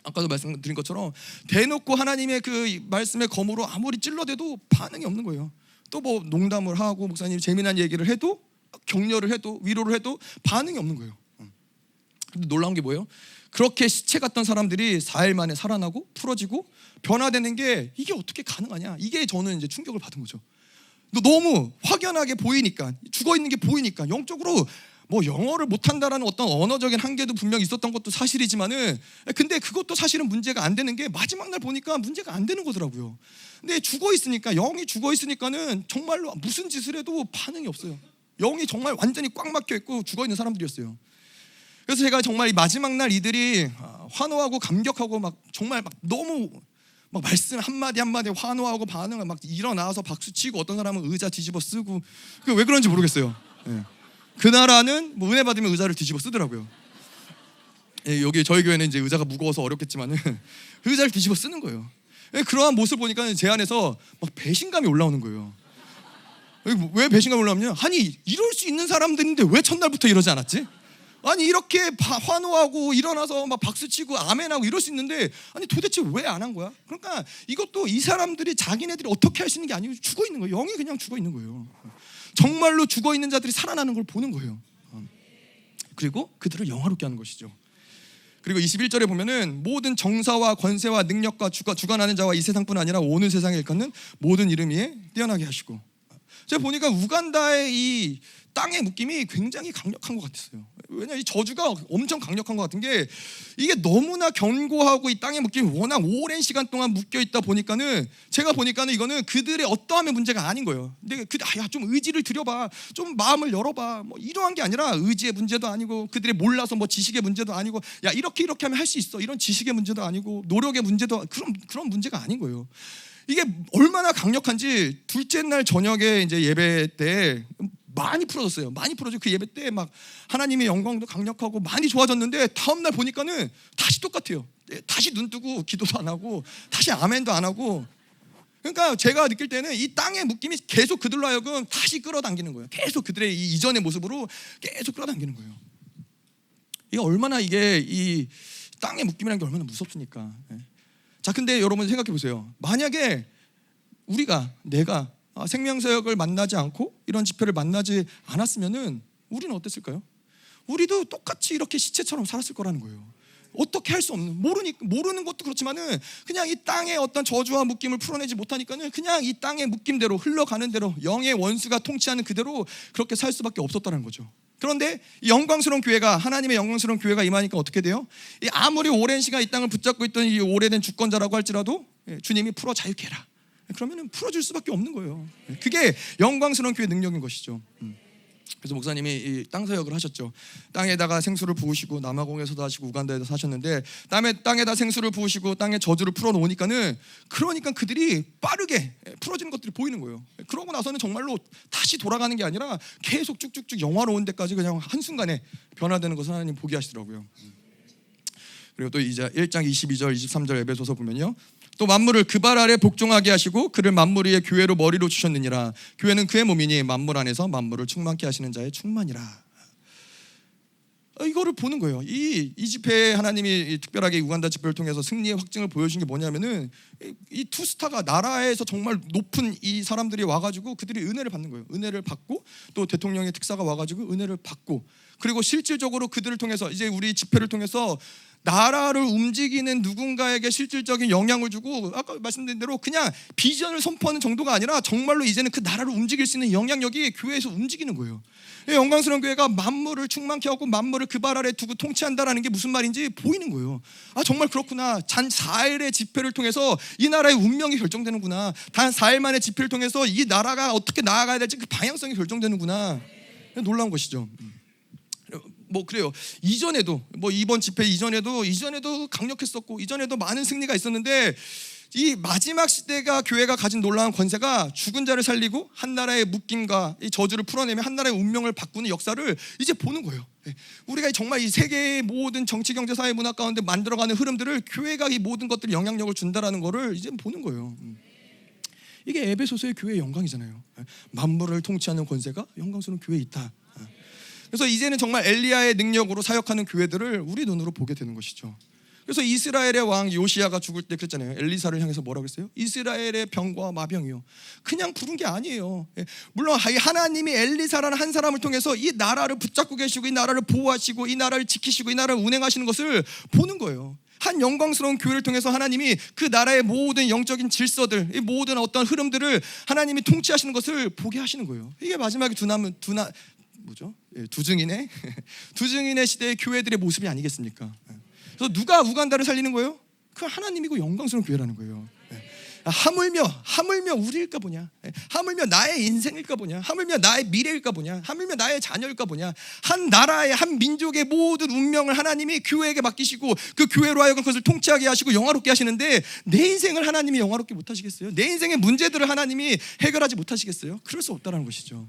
아까도 말씀드린 것처럼 대놓고 하나님의 그 말씀의 검으로 아무리 찔러대도 반응이 없는 거예요. 또 뭐 농담을 하고 목사님 재미난 얘기를 해도, 격려를 해도, 위로를 해도 반응이 없는 거예요. 근데 놀라운 게 뭐예요? 그렇게 시체 같던 사람들이 4일 만에 살아나고 풀어지고 변화되는 게, 이게 어떻게 가능하냐? 이게 저는 이제 충격을 받은 거죠. 너무 확연하게 보이니까, 죽어 있는 게 보이니까, 영적으로 뭐 영어를 못한다라는 어떤 언어적인 한계도 분명히 있었던 것도 사실이지만은, 근데 그것도 사실은 문제가 안 되는 게 마지막 날 보니까 문제가 안 되는 거더라고요. 근데 죽어 있으니까, 영이 죽어 있으니까는 정말로 무슨 짓을 해도 반응이 없어요. 영이 정말 완전히 꽉 막혀 있고 죽어 있는 사람들이었어요. 그래서 제가 정말 이 마지막 날 이들이 환호하고 감격하고 막 정말 막 너무 막 말씀 한마디 한마디 환호하고 반응을 막 일어나서 박수치고, 어떤 사람은 의자 뒤집어 쓰고, 그 왜 그런지 모르겠어요. 예. 그 나라는 뭐 은혜 받으면 의자를 뒤집어 쓰더라고요. 예, 여기 저희 교회는 이제 의자가 무거워서 어렵겠지만은 의자를 뒤집어 쓰는 거예요. 그러한 모습을 보니까 제 안에서 막 배신감이 올라오는 거예요. 왜 배신감이 올라오냐면, 아니 이럴 수 있는 사람들인데 왜 첫날부터 이러지 않았지? 아니 이렇게 환호하고 일어나서 막 박수치고 아멘하고 이럴 수 있는데, 아니 도대체 왜 안 한 거야? 그러니까 이것도 이 사람들이 자기네들이 어떻게 할 수 있는 게 아니고 죽어 있는 거예요. 영이 그냥 죽어 있는 거예요. 정말로 죽어 있는 자들이 살아나는 걸 보는 거예요. 그리고 그들을 영화롭게 하는 것이죠. 그리고 21절에 보면은 모든 정사와 권세와 능력과 주관하는 자와 이 세상뿐 아니라 오는 세상에 일컫는 모든 이름 위에 뛰어나게 하시고. 제가 보니까 우간다의 이 땅의 묶임이 굉장히 강력한 것 같았어요. 왜냐, 이 저주가 엄청 강력한 것 같은 게, 이게 너무나 견고하고 이 땅의 묶임이 워낙 오랜 시간 동안 묶여 있다 보니까는, 제가 보니까는 이거는 그들의 어떠함의 문제가 아닌 거예요. 근데 좀 의지를 들여봐, 좀 마음을 열어봐, 뭐 이러한 게 아니라 의지의 문제도 아니고, 그들이 몰라서 뭐 지식의 문제도 아니고, 야 이렇게 하면 할 수 있어, 이런 지식의 문제도 아니고, 노력의 문제도 그런 문제가 아닌 거예요. 이게 얼마나 강력한지 둘째 날 저녁에 이제 예배 때 많이 풀어졌어요. 많이 풀어져. 그 예배 때 막 하나님의 영광도 강력하고 많이 좋아졌는데, 다음 날 보니까는 다시 똑같아요. 다시 눈 뜨고 기도도 안 하고 다시 아멘도 안 하고. 그러니까 제가 느낄 때는 이 땅의 묶임이 계속 그들로 하여금 다시 끌어당기는 거예요. 계속 그들의 이 이전의 모습으로 계속 끌어당기는 거예요. 이게 이 땅의 묶임이라는 게 얼마나 무섭습니까? 자, 근데 여러분 생각해 보세요. 만약에 내가 생명사역을 만나지 않고 이런 집회를 만나지 않았으면은 우리는 어땠을까요? 우리도 똑같이 이렇게 시체처럼 살았을 거라는 거예요. 어떻게 할 수 없는, 모르는 것도 그렇지만은 그냥 이 땅의 어떤 저주와 묶임을 풀어내지 못하니까는 그냥 이 땅의 묶임대로 흘러가는 대로, 영의 원수가 통치하는 그대로 그렇게 살 수밖에 없었다는 거죠. 그런데 이 영광스러운 교회가, 하나님의 영광스러운 교회가 임하니까 어떻게 돼요? 이 아무리 오랜 시간 이 땅을 붙잡고 있던 이 오래된 주권자라고 할지라도 주님이 풀어 자유케 해라, 그러면은 풀어줄 수밖에 없는 거예요. 그게 영광스러운 교회의 능력인 것이죠. 그래서 목사님이 이 땅 사역을 하셨죠. 땅에다가 생수를 부으시고, 남아공에서도 하시고 우간다에도 사셨는데, 땅에다 생수를 부으시고 땅에 저주를 풀어놓으니까는, 그러니까 그들이 빠르게 풀어지는 것들이 보이는 거예요. 그러고 나서는 정말로 다시 돌아가는 게 아니라 계속 쭉쭉쭉 영화로운 데까지 그냥 한순간에 변화되는 것을 하나님 보게 하시더라고요. 그리고 또 이제 1장 22절 23절 에베소서 보면요, 또 만물을 그 발 아래 복종하게 하시고 그를 만물 위에 교회로 머리로 주셨느니라. 교회는 그의 몸이니 만물 안에서 만물을 충만케 하시는 자의 충만이라. 이거를 보는 거예요. 이 집회에 하나님이 특별하게 우간다 집회를 통해서 승리의 확증을 보여준 게 뭐냐면은, 이 투스타가 나라에서 정말 높은 이 사람들이 와가지고 그들이 은혜를 받는 거예요. 은혜를 받고, 또 대통령의 특사가 와가지고 은혜를 받고, 그리고 실질적으로 그들을 통해서 이제 우리 집회를 통해서 나라를 움직이는 누군가에게 실질적인 영향을 주고, 아까 말씀드린 대로 그냥 비전을 선포하는 정도가 아니라 정말로 이제는 그 나라를 움직일 수 있는 영향력이 교회에서 움직이는 거예요. 영광스러운 교회가 만물을 충만케 하고 만물을 그 발 아래 두고 통치한다라는 게 무슨 말인지 보이는 거예요. 정말 그렇구나. 단 4일의 집회를 통해서 이 나라의 운명이 결정되는구나. 단 4일 만의 집회를 통해서 이 나라가 어떻게 나아가야 될지 그 방향성이 결정되는구나. 놀라운 것이죠. 그래요. 이전에도 이번 집회 이전에도 강력했었고, 이전에도 많은 승리가 있었는데, 이 마지막 시대가 교회가 가진 놀라운 권세가 죽은 자를 살리고 한 나라의 묶임과 이 저주를 풀어내며 한 나라의 운명을 바꾸는 역사를 이제 보는 거예요. 우리가 정말 이 세계의 모든 정치, 경제, 사회, 문화 가운데 만들어가는 흐름들을 교회가 이 모든 것들 영향력을 준다라는 거를 이제 보는 거예요. 이게 에베소서의 교회의 영광이잖아요. 만물을 통치하는 권세가 영광스러운 교회에 있다. 그래서 이제는 정말 엘리야의 능력으로 사역하는 교회들을 우리 눈으로 보게 되는 것이죠. 그래서 이스라엘의 왕 요시야가 죽을 때 그랬잖아요. 엘리사를 향해서 뭐라고 했어요? 이스라엘의 병과 마병이요. 그냥 부른 게 아니에요. 물론 하나님이 엘리사라는 한 사람을 통해서 이 나라를 붙잡고 계시고, 이 나라를 보호하시고, 이 나라를 지키시고, 이 나라를 운행하시는 것을 보는 거예요. 한 영광스러운 교회를 통해서 하나님이 그 나라의 모든 영적인 질서들, 이 모든 어떤 흐름들을 하나님이 통치하시는 것을 보게 하시는 거예요. 이게 마지막에 두 증인의 시대의 교회들의 모습이 아니겠습니까? 그래서 누가 우간다를 살리는 거예요? 그 하나님이고 영광스러운 교회라는 거예요. 하물며 우리일까 보냐? 하물며 나의 인생일까 보냐? 하물며 나의 미래일까 보냐? 하물며 나의 자녀일까 보냐? 한 나라의, 한 민족의 모든 운명을 하나님이 교회에게 맡기시고 그 교회로 하여금 그것을 통치하게 하시고 영화롭게 하시는데, 내 인생을 하나님이 영화롭게 못하시겠어요? 내 인생의 문제들을 하나님이 해결하지 못하시겠어요? 그럴 수 없다는 것이죠.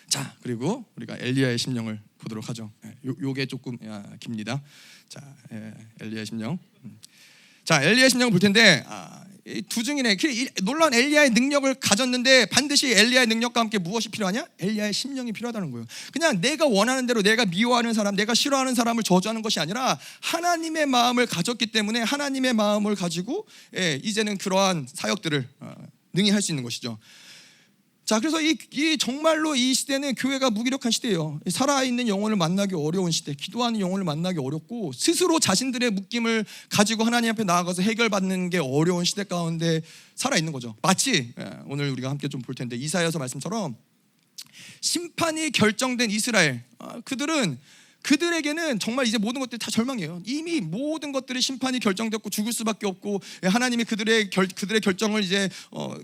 자, 그리고 우리가 엘리야의 심령을 보도록 하죠. 요게 조금 깁니다. 자, 엘리야의 심령. 자, 엘리야의 심령을 볼 텐데 이 두 증인의 놀라운 엘리야의 능력을 가졌는데 반드시 엘리야의 능력과 함께 무엇이 필요하냐? 엘리야의 심령이 필요하다는 거예요. 그냥 내가 원하는 대로 내가 미워하는 사람, 내가 싫어하는 사람을 저주하는 것이 아니라 하나님의 마음을 가졌기 때문에 하나님의 마음을 가지고 이제는 그러한 사역들을 능히 할 수 있는 것이죠. 자, 그래서 이 정말로 이 시대는 교회가 무기력한 시대예요. 살아있는 영혼을 만나기 어려운 시대, 기도하는 영혼을 만나기 어렵고 스스로 자신들의 묶임을 가지고 하나님 앞에 나아가서 해결받는 게 어려운 시대 가운데 살아있는 거죠. 마치 오늘 우리가 함께 좀 볼 텐데 이사야서 말씀처럼 심판이 결정된 이스라엘, 그들에게는 정말 이제 모든 것들이 다 절망이에요. 이미 모든 것들이 심판이 결정됐고 죽을 수밖에 없고 하나님이 그들의 결정을 이제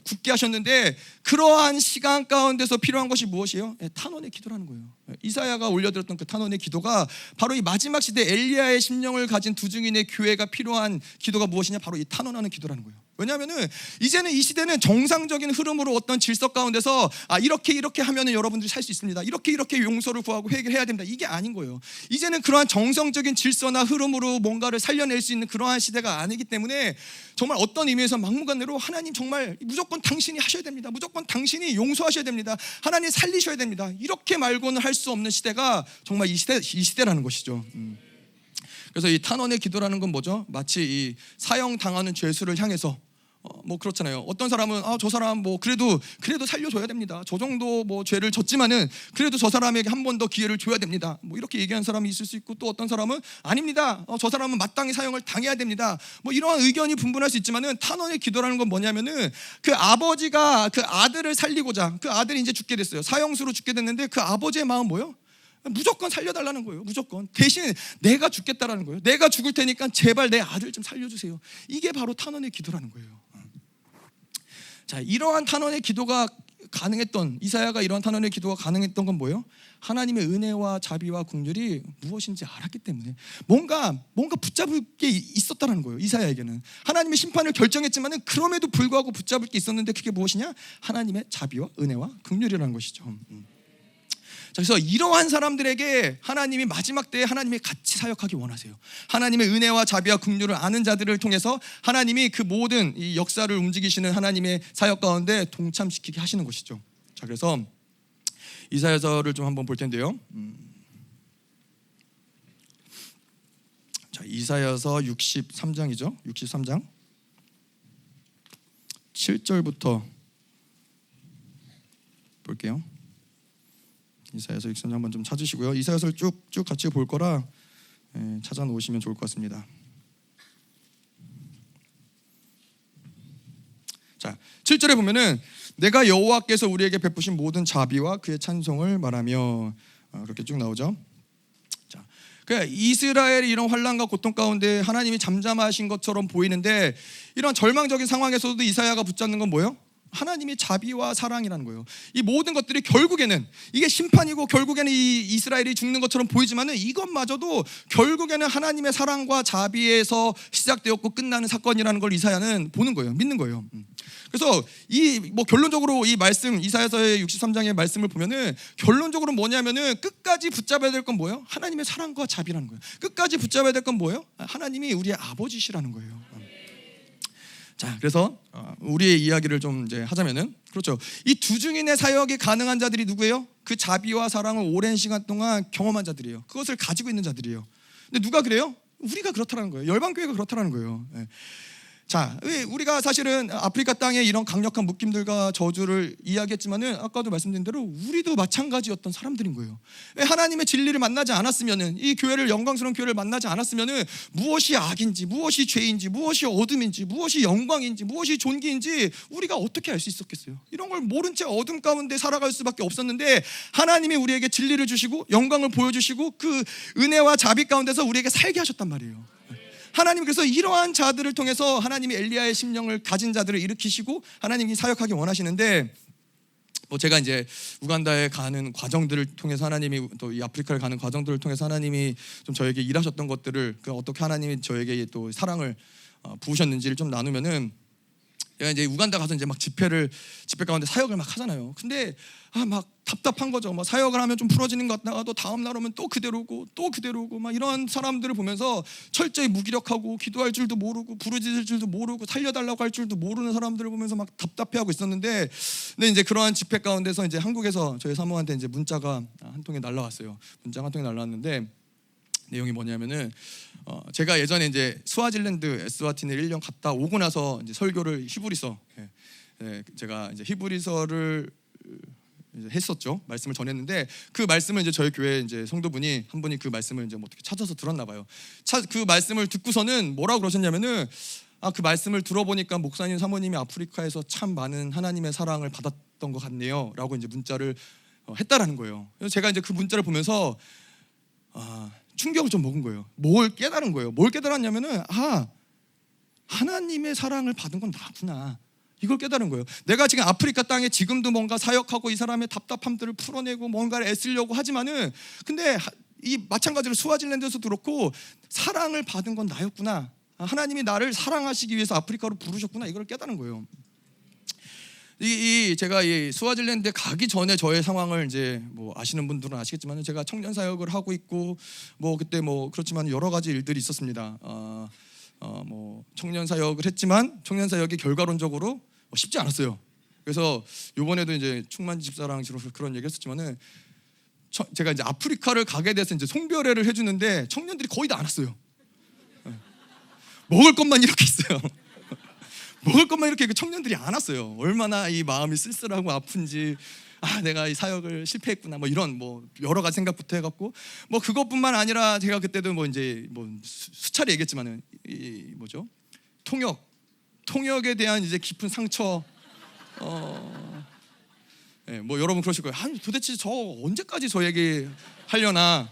굳게 하셨는데 그러한 시간 가운데서 필요한 것이 무엇이에요? 탄원의 기도라는 거예요. 이사야가 올려드렸던 그 탄원의 기도가 바로 이 마지막 시대 엘리야의 심령을 가진 두 증인의 교회가 필요한 기도가 무엇이냐? 바로 이 탄원하는 기도라는 거예요. 왜냐하면은 이제는 이 시대는 정상적인 흐름으로 어떤 질서 가운데서 이렇게 하면은 여러분들이 살 수 있습니다. 이렇게 용서를 구하고 회개해야 됩니다. 이게 아닌 거예요. 이제는 그러한 정성적인 질서나 흐름으로 뭔가를 살려낼 수 있는 그러한 시대가 아니기 때문에 정말 어떤 의미에서 막무가내로 하나님 정말 무조건 당신이 하셔야 됩니다. 무조건 당신이 용서하셔야 됩니다. 하나님 살리셔야 됩니다. 이렇게 말고는 할 수 없는 시대가 정말 이 시대라는 것이죠. 그래서 이 탄원의 기도라는 건 뭐죠? 마치 이 사형당하는 죄수를 향해서 그렇잖아요. 어떤 사람은 저 사람 그래도 살려줘야 됩니다. 저 정도 죄를 졌지만은 그래도 저 사람에게 한 번 더 기회를 줘야 됩니다. 이렇게 얘기하는 사람이 있을 수 있고 또 어떤 사람은 아닙니다. 저 사람은 마땅히 사형을 당해야 됩니다. 이러한 의견이 분분할 수 있지만은 탄원의 기도라는 건 뭐냐면은 그 아버지가 그 아들을 살리고자 그 아들이 이제 죽게 됐어요. 사형수로 죽게 됐는데 그 아버지의 마음 뭐예요? 무조건 살려달라는 거예요. 무조건 대신 내가 죽겠다라는 거예요. 내가 죽을 테니까 제발 내 아들 좀 살려주세요. 이게 바로 탄원의 기도라는 거예요. 자, 이러한 탄원의 기도가 가능했던 이사야가 이러한 탄원의 기도가 가능했던 건 뭐예요? 하나님의 은혜와 자비와 긍휼이 무엇인지 알았기 때문에 뭔가 붙잡을 게 있었다는 거예요. 이사야에게는 하나님의 심판을 결정했지만은 그럼에도 불구하고 붙잡을 게 있었는데 그게 무엇이냐? 하나님의 자비와 은혜와 긍휼이라는 것이죠. 자, 그래서 이러한 사람들에게 하나님이 마지막 때에 하나님이 같이 사역하기 원하세요. 하나님의 은혜와 자비와 긍휼을 아는 자들을 통해서 하나님이 그 모든 이 역사를 움직이시는 하나님의 사역 가운데 동참시키게 하시는 것이죠. 자, 그래서 이사야서를 좀 한번 볼 텐데요. 자, 이사야서 63장이죠. 63장 7절부터 볼게요. 이사야서 63장 한번 좀 찾으시고요. 이사야서를 쭉 같이 볼 거라 찾아 놓으시면 좋을 것 같습니다. 자, 7절에 보면은 내가 여호와께서 우리에게 베푸신 모든 자비와 그의 찬송을 말하며 그렇게 쭉 나오죠. 자, 그러니까 이스라엘이 이런 환난과 고통 가운데 하나님이 잠잠하신 것처럼 보이는데 이런 절망적인 상황에서도 이사야가 붙잡는 건 뭐예요? 하나님의 자비와 사랑이라는 거예요. 이 모든 것들이 결국에는 이게 심판이고 결국에는 이 이스라엘이 죽는 것처럼 보이지만은 이것마저도 결국에는 하나님의 사랑과 자비에서 시작되었고 끝나는 사건이라는 걸 이사야는 보는 거예요. 믿는 거예요. 그래서 이 결론적으로 이 말씀 이사야서의 63장의 말씀을 보면은 결론적으로 뭐냐면은 끝까지 붙잡아야 될 건 뭐예요? 하나님의 사랑과 자비라는 거예요. 끝까지 붙잡아야 될 건 뭐예요? 하나님이 우리의 아버지시라는 거예요. 자, 그래서 우리의 이야기를 좀 이제 하자면은 그렇죠. 이 두 증인의 사역이 가능한 자들이 누구예요? 그 자비와 사랑을 오랜 시간 동안 경험한 자들이에요. 그것을 가지고 있는 자들이에요. 근데 누가 그래요? 우리가 그렇다는 거예요. 열방교회가 그렇다는 거예요. 자, 우리가 사실은 아프리카 땅에 이런 강력한 묶임들과 저주를 이야기했지만은 아까도 말씀드린 대로 우리도 마찬가지였던 사람들인 거예요. 하나님의 진리를 만나지 않았으면은 이 교회를 영광스러운 교회를 만나지 않았으면은 무엇이 악인지, 무엇이 죄인지, 무엇이 어둠인지, 무엇이 영광인지, 무엇이 존귀인지 우리가 어떻게 알 수 있었겠어요? 이런 걸 모른 채 어둠 가운데 살아갈 수밖에 없었는데 하나님이 우리에게 진리를 주시고 영광을 보여주시고 그 은혜와 자비 가운데서 우리에게 살게 하셨단 말이에요. 하나님 그래서 이러한 자들을 통해서 하나님이 엘리야의 심령을 가진 자들을 일으키시고 하나님이 사역하기 원하시는데 제가 이제 우간다에 가는 과정들을 통해서 하나님이 또 이 아프리카를 가는 과정들을 통해서 하나님이 좀 저에게 일하셨던 것들을 어떻게 하나님이 저에게 또 사랑을 부으셨는지를 좀 나누면은 제가 이제 우간다 가서 이제 막 집회 가운데 사역을 막 하잖아요. 근데 막 답답한 거죠. 막 사역을 하면 좀 풀어지는 것 같다가도 다음 날 오면 또 그대로고 또 그대로고 막 이런 사람들을 보면서 철저히 무기력하고 기도할 줄도 모르고 부르짖을 줄도 모르고 살려달라고 할 줄도 모르는 사람들을 보면서 막 답답해하고 있었는데, 근데 이제 그러한 집회 가운데서 이제 한국에서 저희 사모한테 이제 문자가 한 통에 날라왔어요. 문자가 한 통에 날라왔는데 내용이 뭐냐면은 제가 예전에 이제 스와질랜드 에스와티니를 1년 갔다 오고 나서 이제 설교를 히브리서, 제가 이제 히브리서를 이제 했었죠. 말씀을 전했는데 그 말씀을 이제 저희 교회 이제 성도분이 한 분이 그 말씀을 이제 뭐 어떻게 찾아서 들었나 봐요. 그 말씀을 듣고서는 뭐라고 그러셨냐면은 그 말씀을 들어보니까 목사님 사모님이 아프리카에서 참 많은 하나님의 사랑을 받았던 것 같네요라고 이제 문자를 했다라는 거예요. 그래서 제가 이제 그 문자를 보면서 충격을 좀 먹은 거예요. 뭘 깨달은 거예요. 뭘 깨달았냐면은 하나님의 사랑을 받은 건 나구나. 이걸 깨달은 거예요. 내가 지금 아프리카 땅에 지금도 뭔가 사역하고 이 사람의 답답함들을 풀어내고 뭔가를 애쓰려고 하지만은, 근데 이 마찬가지로 스와질랜드에서도 그렇고 사랑을 받은 건 나였구나. 하나님이 나를 사랑하시기 위해서 아프리카로 부르셨구나. 이걸 깨달은 거예요. 제가 이 스와질랜드에 가기 전에 저의 상황을 이제 뭐 아시는 분들은 아시겠지만 제가 청년 사역을 하고 있고 뭐 그때 뭐 그렇지만 여러 가지 일들이 있었습니다. 뭐 청년 사역을 했지만 청년 사역이 결과론적으로 쉽지 않았어요. 그래서 이번에도 이제 충만 집사랑 그런 얘기했었지만은 제가 이제 아프리카를 가게 돼서 이제 송별회를 해주는데 청년들이 거의 다 안 왔어요. 먹을 것만 이렇게 있어요. 먹을 것만 이렇게 청년들이 안 왔어요. 얼마나 이 마음이 쓸쓸하고 아픈지, 내가 이 사역을 실패했구나 뭐 이런 뭐 여러 가지 생각부터 해갖고 뭐 그것뿐만 아니라 제가 그때도 뭐 이제 뭐 수차례 얘기했지만은 이 뭐죠 통역에 대한 이제 깊은 상처, 뭐 여러분 그러실 거예요. 도대체 저 언제까지 저 얘기 하려나?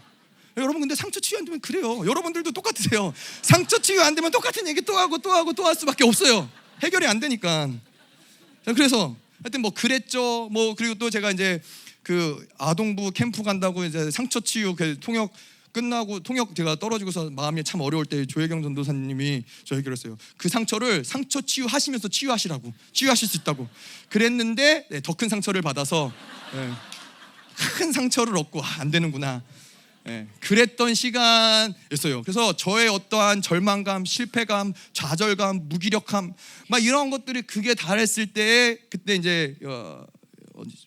여러분 근데 상처 치유 안 되면 그래요. 여러분들도 똑같으세요. 상처 치유 안 되면 똑같은 얘기 또 하고 또 하고 또 할 수밖에 없어요. 해결이 안 되니까. 그래서 하여튼 뭐 그랬죠. 뭐 그리고 또 제가 이제 그 아동부 캠프 간다고 이제 상처 치유 통역 끝나고 통역 제가 떨어지고서 마음이 참 어려울 때 조혜경 전도사님이 저에게 그랬어요. 그 상처를 상처 치유하시면서 치유하시라고, 치유하실 수 있다고 그랬는데 더 큰 상처를 받아서 큰 상처를 얻고 안 되는구나. 그랬던 시간이었어요. 그래서 저의 어떠한 절망감, 실패감, 좌절감, 무기력함 막 이런 것들이 극에 달했을 때 그때 이제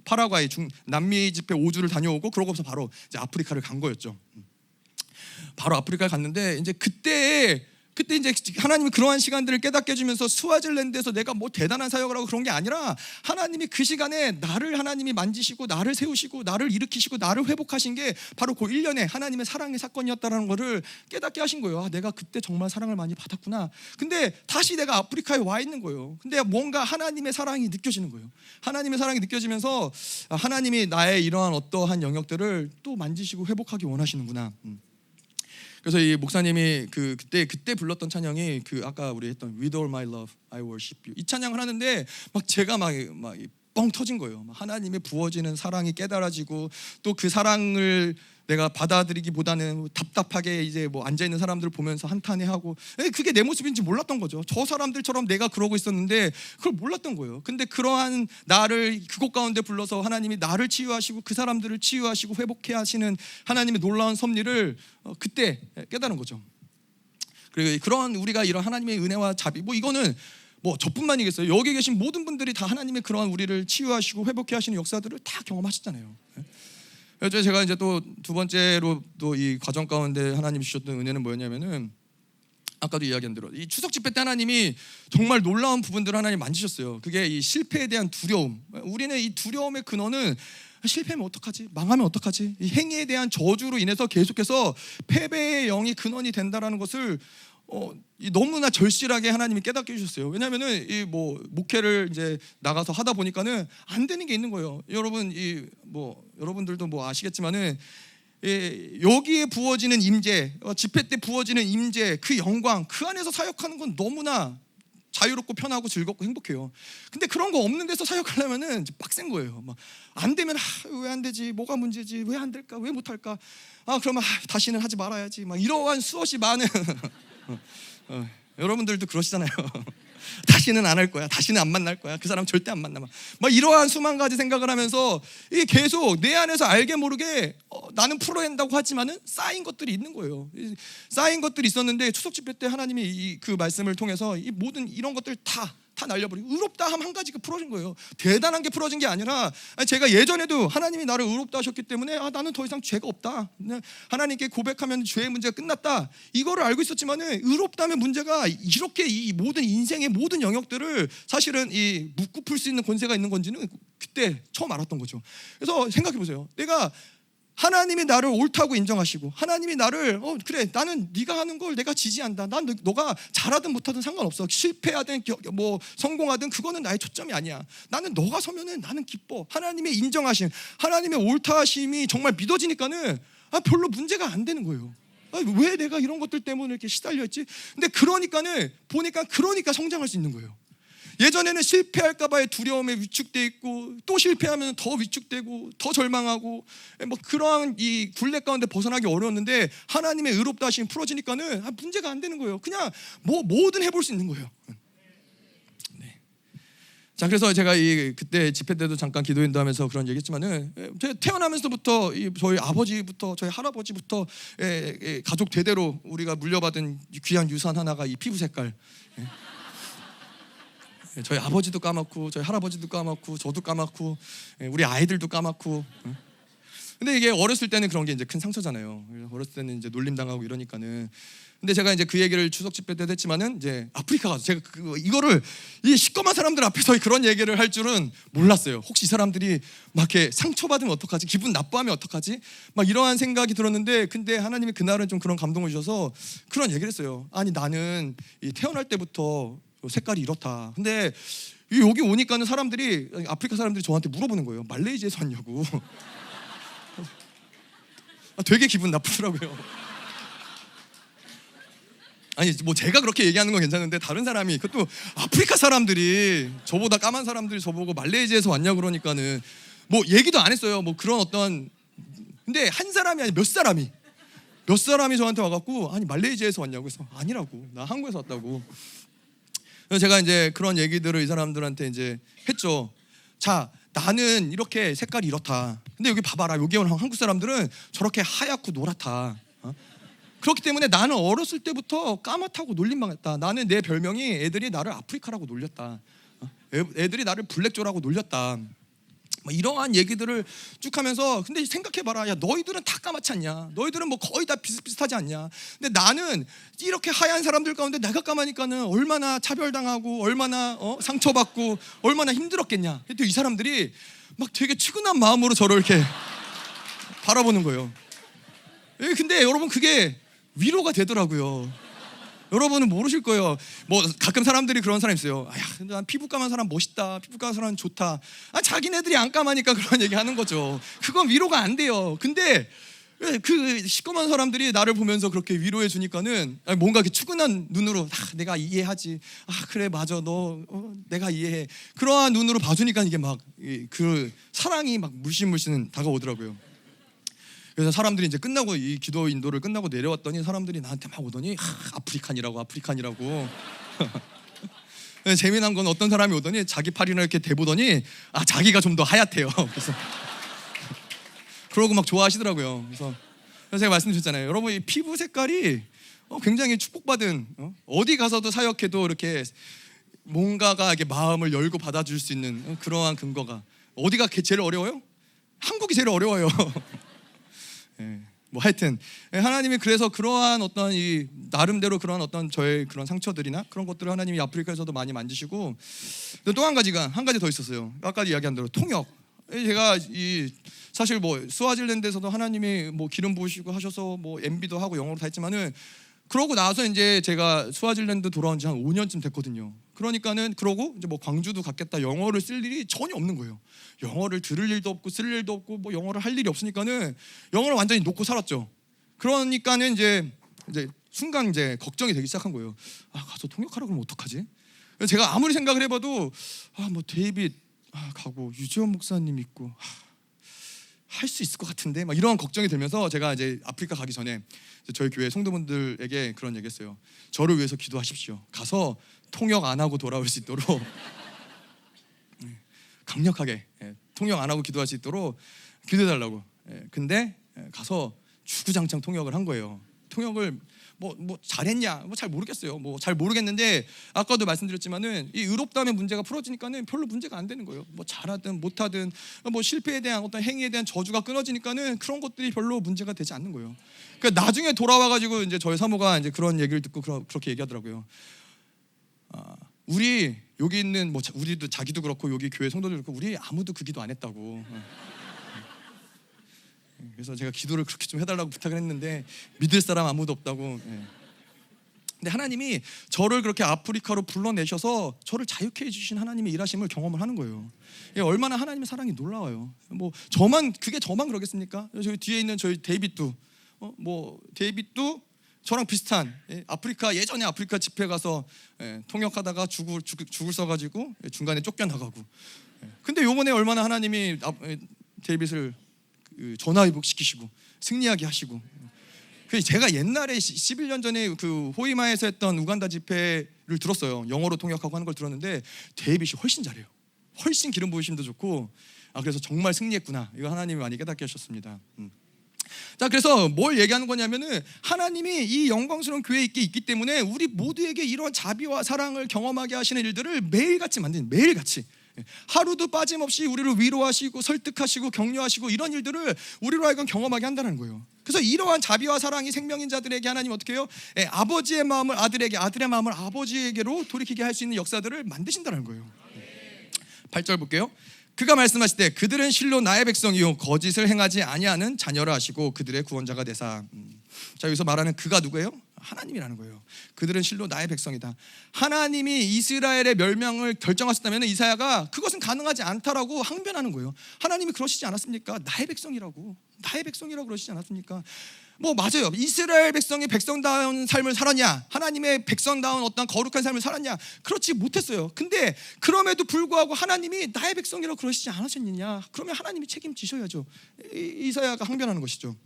파라과이 남미 집회 5주를 다녀오고 그러고서 바로 이제 아프리카를 간 거였죠. 바로 아프리카를 갔는데 이제 그때 이제 하나님이 그러한 시간들을 깨닫게 해주면서 스와질랜드에서 내가 뭐 대단한 사역을 하고 그런 게 아니라 하나님이 그 시간에 나를 하나님이 만지시고 나를 세우시고 나를 일으키시고 나를 회복하신 게 바로 그 1년에 하나님의 사랑의 사건이었다는 것을 깨닫게 하신 거예요. 내가 그때 정말 사랑을 많이 받았구나. 근데 다시 내가 아프리카에 와 있는 거예요. 근데 뭔가 하나님의 사랑이 느껴지는 거예요. 하나님의 사랑이 느껴지면서 하나님이 나의 이러한 어떠한 영역들을 또 만지시고 회복하기 원하시는구나. 그래서 이 목사님이 그때 불렀던 찬양이 아까 우리 했던 With all my love I worship you, 이 찬양을 하는데 막 제가 막 뻥 터진 거예요. 하나님의 부어지는 사랑이 깨달아지고 또 그 사랑을 내가 받아들이기보다는 답답하게 이제 뭐 앉아 있는 사람들을 보면서 한탄해하고, 그게 내 모습인지 몰랐던 거죠. 저 사람들처럼 내가 그러고 있었는데 그걸 몰랐던 거예요. 근데 그러한 나를 그곳 가운데 불러서 하나님이 나를 치유하시고 그 사람들을 치유하시고 회복해 하시는 하나님의 놀라운 섭리를 그때 깨달은 거죠. 그리고 그런 우리가 이런 하나님의 은혜와 자비, 뭐 이거는 뭐 저뿐만이겠어요. 여기 계신 모든 분들이 다 하나님의 그러한 우리를 치유하시고 회복해 하시는 역사들을 다 경험하셨잖아요. 그래서 제가 이제 또 두 번째로 또 이 과정 가운데 하나님이 주셨던 은혜는 뭐였냐면은 아까도 이야기한 대로 이 추석 집회 때 하나님이 정말 놀라운 부분들을 하나님 만지셨어요. 그게 이 실패에 대한 두려움. 우리는 이 두려움의 근원은 실패하면 어떡하지? 망하면 어떡하지? 이 행위에 대한 저주로 인해서 계속해서 패배의 영이 근원이 된다라는 것을 너무나 절실하게 하나님이 깨닫게 해주셨어요. 왜냐하면은 이 뭐 목회를 이제 나가서 하다 보니까는 안 되는 게 있는 거예요. 여러분 여러분들도 뭐 아시겠지만은 여기에 부어지는 임재, 집회 때 부어지는 임재, 그 영광, 그 안에서 사역하는 건 너무나 자유롭고 편하고 즐겁고 행복해요. 근데 그런 거 없는 데서 사역하려면은 빡센 거예요. 막 안 되면 왜 안 되지? 뭐가 문제지? 왜 안 될까? 왜 못 할까? 그러면 다시는 하지 말아야지. 막 이러한 수없이 많은 여러분들도 그러시잖아요. 다시는 안 할 거야. 다시는 안 만날 거야. 그 사람 절대 안 만나. 막 이러한 수만 가지 생각을 하면서 이게 계속 내 안에서 알게 모르게 나는 풀어야 한다고 하지만은 쌓인 것들이 있는 거예요. 쌓인 것들이 있었는데 추석 집회 때 하나님이 그 말씀을 통해서 이 모든 이런 것들 다 날려버리고 의롭다 함 한 가지가 풀어진 거예요. 대단한 게 풀어진 게 아니라 제가 예전에도 하나님이 나를 의롭다 하셨기 때문에 나는 더 이상 죄가 없다. 하나님께 고백하면 죄의 문제가 끝났다. 이거를 알고 있었지만은 의롭다면 문제가 이렇게 이 모든 인생의 모든 영역들을 사실은 이 묻고 풀 수 있는 권세가 있는 건지는 그때 처음 알았던 거죠. 그래서 생각해 보세요. 내가 하나님이 나를 옳다고 인정하시고 하나님이 나를 그래 나는 네가 하는 걸 내가 지지한다. 난 너가 잘하든 못하든 상관없어. 실패하든 뭐 성공하든 그거는 나의 초점이 아니야. 나는 너가 서면은 나는 기뻐. 하나님의 인정하심, 하나님의 옳다하심이 정말 믿어지니까는 별로 문제가 안 되는 거예요. 왜 내가 이런 것들 때문에 이렇게 시달려 있지? 근데 그러니까는 보니까 성장할 수 있는 거예요. 예전에는 실패할까 봐의 두려움에 위축돼 있고 또 실패하면 더 위축되고 더 절망하고 뭐 그러한 이 굴레 가운데 벗어나기 어려웠는데 하나님의 의롭다 하심이 풀어지니까는 문제가 안 되는 거예요. 그냥 뭐든 해볼 수 있는 거예요. 네. 자, 그래서 제가 그때 집회 때도 잠깐 기도 인도하면서 그런 얘기했지만은 제가 태어나면서부터 저희 아버지부터 저희 할아버지부터 가족 대대로 우리가 물려받은 귀한 유산 하나가 이 피부 색깔. 저희 아버지도 까맣고 저희 할아버지도 까맣고 저도 까맣고 우리 아이들도 까맣고. 근데 이게 어렸을 때는 그런 게 이제 큰 상처잖아요. 어렸을 때는 이제 놀림 당하고 이러니까는. 근데 제가 이제 그 얘기를 추석 집회 때 했지만은 이제 아프리카 가서 제가 이거를 이 시꺼먼 사람들 앞에서 그런 얘기를 할 줄은 몰랐어요. 혹시 이 사람들이 막 이렇게 상처받으면 어떡하지? 기분 나빠하면 어떡하지? 막 이러한 생각이 들었는데 근데 하나님이 그날은 좀 그런 감동을 주셔서 그런 얘기를 했어요. 아니 나는 태어날 때부터 색깔이 이렇다. 근데 여기 오니까는 아프리카 사람들이 저한테 물어보는 거예요. 말레이시아에서 왔냐고. 되게 기분 나쁘더라고요. 아니 뭐 제가 그렇게 얘기하는 건 괜찮은데 다른 사람이 그것도 아프리카 사람들이 저보다 까만 사람들이 저보고 말레이시아에서 왔냐 그러니까는 뭐 얘기도 안 했어요. 뭐 그런 근데 한 사람이 아니 몇 사람이 저한테 와갖고 아니 말레이시아에서 왔냐고 해서 아니라고 나 한국에서 왔다고. 그래서 제가 이제 그런 얘기들을 이 사람들한테 이제 했죠. 자, 나는 이렇게 색깔이 이렇다. 근데 여기 봐봐라. 여기 온 한국 사람들은 저렇게 하얗고 노랗다. 그렇기 때문에 나는 어렸을 때부터 까맣다고 놀림당했다. 나는 내 별명이 애들이 나를 아프리카라고 놀렸다. 애들이 나를 블랙조라고 놀렸다. 이러한 얘기들을 쭉 하면서 근데 생각해봐라. 야 너희들은 다 까맣지 않냐? 너희들은 뭐 거의 다 비슷비슷하지 않냐? 근데 나는 이렇게 하얀 사람들 가운데 내가 까마니까는 얼마나 차별당하고 얼마나 상처받고 얼마나 힘들었겠냐? 또 이 사람들이 막 되게 측은한 마음으로 저를 이렇게 바라보는 거예요. 근데 여러분 그게 위로가 되더라고요. 여러분은 모르실 거예요. 뭐 가끔 사람들이 그런 사람 있어요. 근데 난 피부 까만 사람 멋있다. 피부 까만 사람 좋다. 자기네들이 안 까마니까 그런 얘기 하는 거죠. 그건 위로가 안 돼요. 근데 그 시꺼먼 사람들이 나를 보면서 그렇게 위로해 주니까는 뭔가 이렇게 추근한 눈으로 내가 이해하지. 그래 맞아 너 내가 이해해. 그러한 눈으로 봐주니까 이게 막 그 사랑이 막 물씬물씬 다가오더라고요. 그래서 사람들이 이제 끝나고 이 기도 인도를 끝나고 내려왔더니 사람들이 나한테 막 오더니 아프리칸이라고 재미난 건 어떤 사람이 오더니 자기 팔이나 이렇게 대보더니 자기가 좀 더 하얗대요. 그래서 그러고 막 좋아하시더라고요. 그래서 제가 말씀드렸잖아요. 여러분 이 피부 색깔이 굉장히 축복받은 어디 가서도 사역해도 이렇게 뭔가가 이렇게 마음을 열고 받아줄 수 있는 그러한 근거가 어디가 제일 어려워요? 한국이 제일 어려워요. 뭐 하여튼 하나님이 그래서 그러한 어떤 이 나름대로 그러한 어떤 저의 그런 상처들이나 그런 것들을 하나님이 아프리카에서도 많이 만지시고 또 한 가지 더 있었어요. 아까 이야기한 대로 통역. 제가 사실 뭐 스와질랜드에서도 하나님이 뭐 기름 부으시고 하셔서 뭐 MB도 하고 영어로 다 했지만은 그러고 나서 이제 제가 스와질랜드 돌아온 지 한 5년쯤 됐거든요. 그러니까는 그러고 이제 뭐 광주도 갔겠다. 영어를 쓸 일이 전혀 없는 거예요. 영어를 들을 일도 없고 쓸 일도 없고 뭐 영어를 할 일이 없으니까는 영어를 완전히 놓고 살았죠. 그러니까는 이제 순간 이제 걱정이 되기 시작한 거예요. 가서 통역하라 그러면 어떡하지? 제가 아무리 생각을 해봐도 뭐 데이빗 가고 유지원 목사님 있고 할 수 있을 것 같은데 막 이런 걱정이 들면서 제가 이제 아프리카 가기 전에 저희 교회 성도분들에게 그런 얘기했어요. 저를 위해서 기도하십시오. 가서 통역 안 하고 돌아올 수 있도록 강력하게 통역 안 하고 기도할 수 있도록 기도해달라고. 근데 가서 주구장창 통역을 한 거예요. 통역을 뭐 잘했냐? 잘 모르겠어요. 잘 모르겠는데 아까도 말씀드렸지만은 이 의롭다움의 문제가 풀어지니까는 별로 문제가 안 되는 거예요. 잘하든 못하든 실패에 대한 어떤 행위에 대한 저주가 끊어지니까는 그런 것들이 별로 문제가 되지 않는 거예요. 그러니까 나중에 돌아와가지고 이제 저희 사모가 이제 그런 얘기를 듣고 그렇게 얘기하더라고요. 우리 여기 있는 우리도 자기도 그렇고 여기 교회 성도들 그렇고 우리 아무도 그 기도 안 했다고. 그래서 제가 기도를 그렇게 좀 해달라고 부탁을 했는데 믿을 사람 아무도 없다고. 근데 하나님이 저를 그렇게 아프리카로 불러내셔서 저를 자유케 해주신 하나님의 일하심을 경험을 하는 거예요. 얼마나 하나님의 사랑이 놀라워요. 그게 저만 그러겠습니까? 저희 뒤에 있는 저희 데이빗도 데이빗도 저랑 비슷한 예전에 아프리카 집회 가서 통역하다가 죽을 써가지고 중간에 쫓겨나가고. 근데 요번에 얼마나 하나님이 데이빗을 전화위복 시키시고 승리하게 하시고. 제가 옛날에 11년 전에 그 호이마에서 했던 우간다 집회를 들었어요. 영어로 통역하고 하는 걸 들었는데 데이빗이 훨씬 잘해요. 훨씬 기름 부으심도 좋고. 그래서 정말 승리했구나. 이거 하나님이 많이 깨닫게 하셨습니다. 자, 그래서 뭘 얘기하는 거냐면은 하나님이 이 영광스러운 교회에 있기 때문에 우리 모두에게 이런 자비와 사랑을 경험하게 하시는 일들을 매일같이 매일같이 하루도 빠짐없이 우리를 위로하시고 설득하시고 격려하시고 이런 일들을 우리로 하여금 경험하게 한다는 거예요. 그래서 이러한 자비와 사랑이 생명인 자들에게 하나님 어떻게 해요? 아버지의 마음을 아들에게, 아들의 마음을 아버지에게로 돌이키게 할 수 있는 역사들을 만드신다는 거예요. 8절 볼게요. 그가 말씀하실 때 그들은 실로 나의 백성이요 거짓을 행하지 아니하는 자녀라 하시고 그들의 구원자가 되사. 자, 여기서 말하는 그가 누구예요? 하나님이라는 거예요. 그들은 실로 나의 백성이다. 하나님이 이스라엘의 멸망을 결정하셨다면 이사야가 그것은 가능하지 않다라고 항변하는 거예요. 하나님이 그러시지 않았습니까? 나의 백성이라고 그러시지 않았습니까? 맞아요. 이스라엘 백성이 백성다운 삶을 살았냐? 하나님의 백성다운 어떤 거룩한 삶을 살았냐? 그렇지 못했어요. 근데 그럼에도 불구하고 하나님이 나의 백성이라고 그러시지 않으셨느냐? 그러면 하나님이 책임지셔야죠. 이사야가 항변하는 것이죠.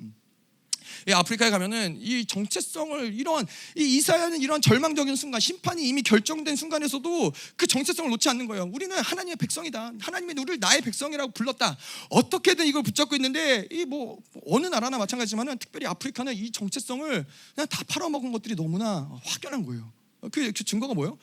아프리카에 가면은 이 정체성을 이 이사야는 이런 절망적인 순간, 심판이 이미 결정된 순간에서도 그 정체성을 놓지 않는 거예요. 우리는 하나님의 백성이다. 하나님이 우리를 나의 백성이라고 불렀다. 어떻게든 이걸 붙잡고 있는데 어느 나라나 마찬가지지만은 특별히 아프리카는 이 정체성을 그냥 다 팔아먹은 것들이 너무나 확연한 거예요. 그 증거가 뭐예요?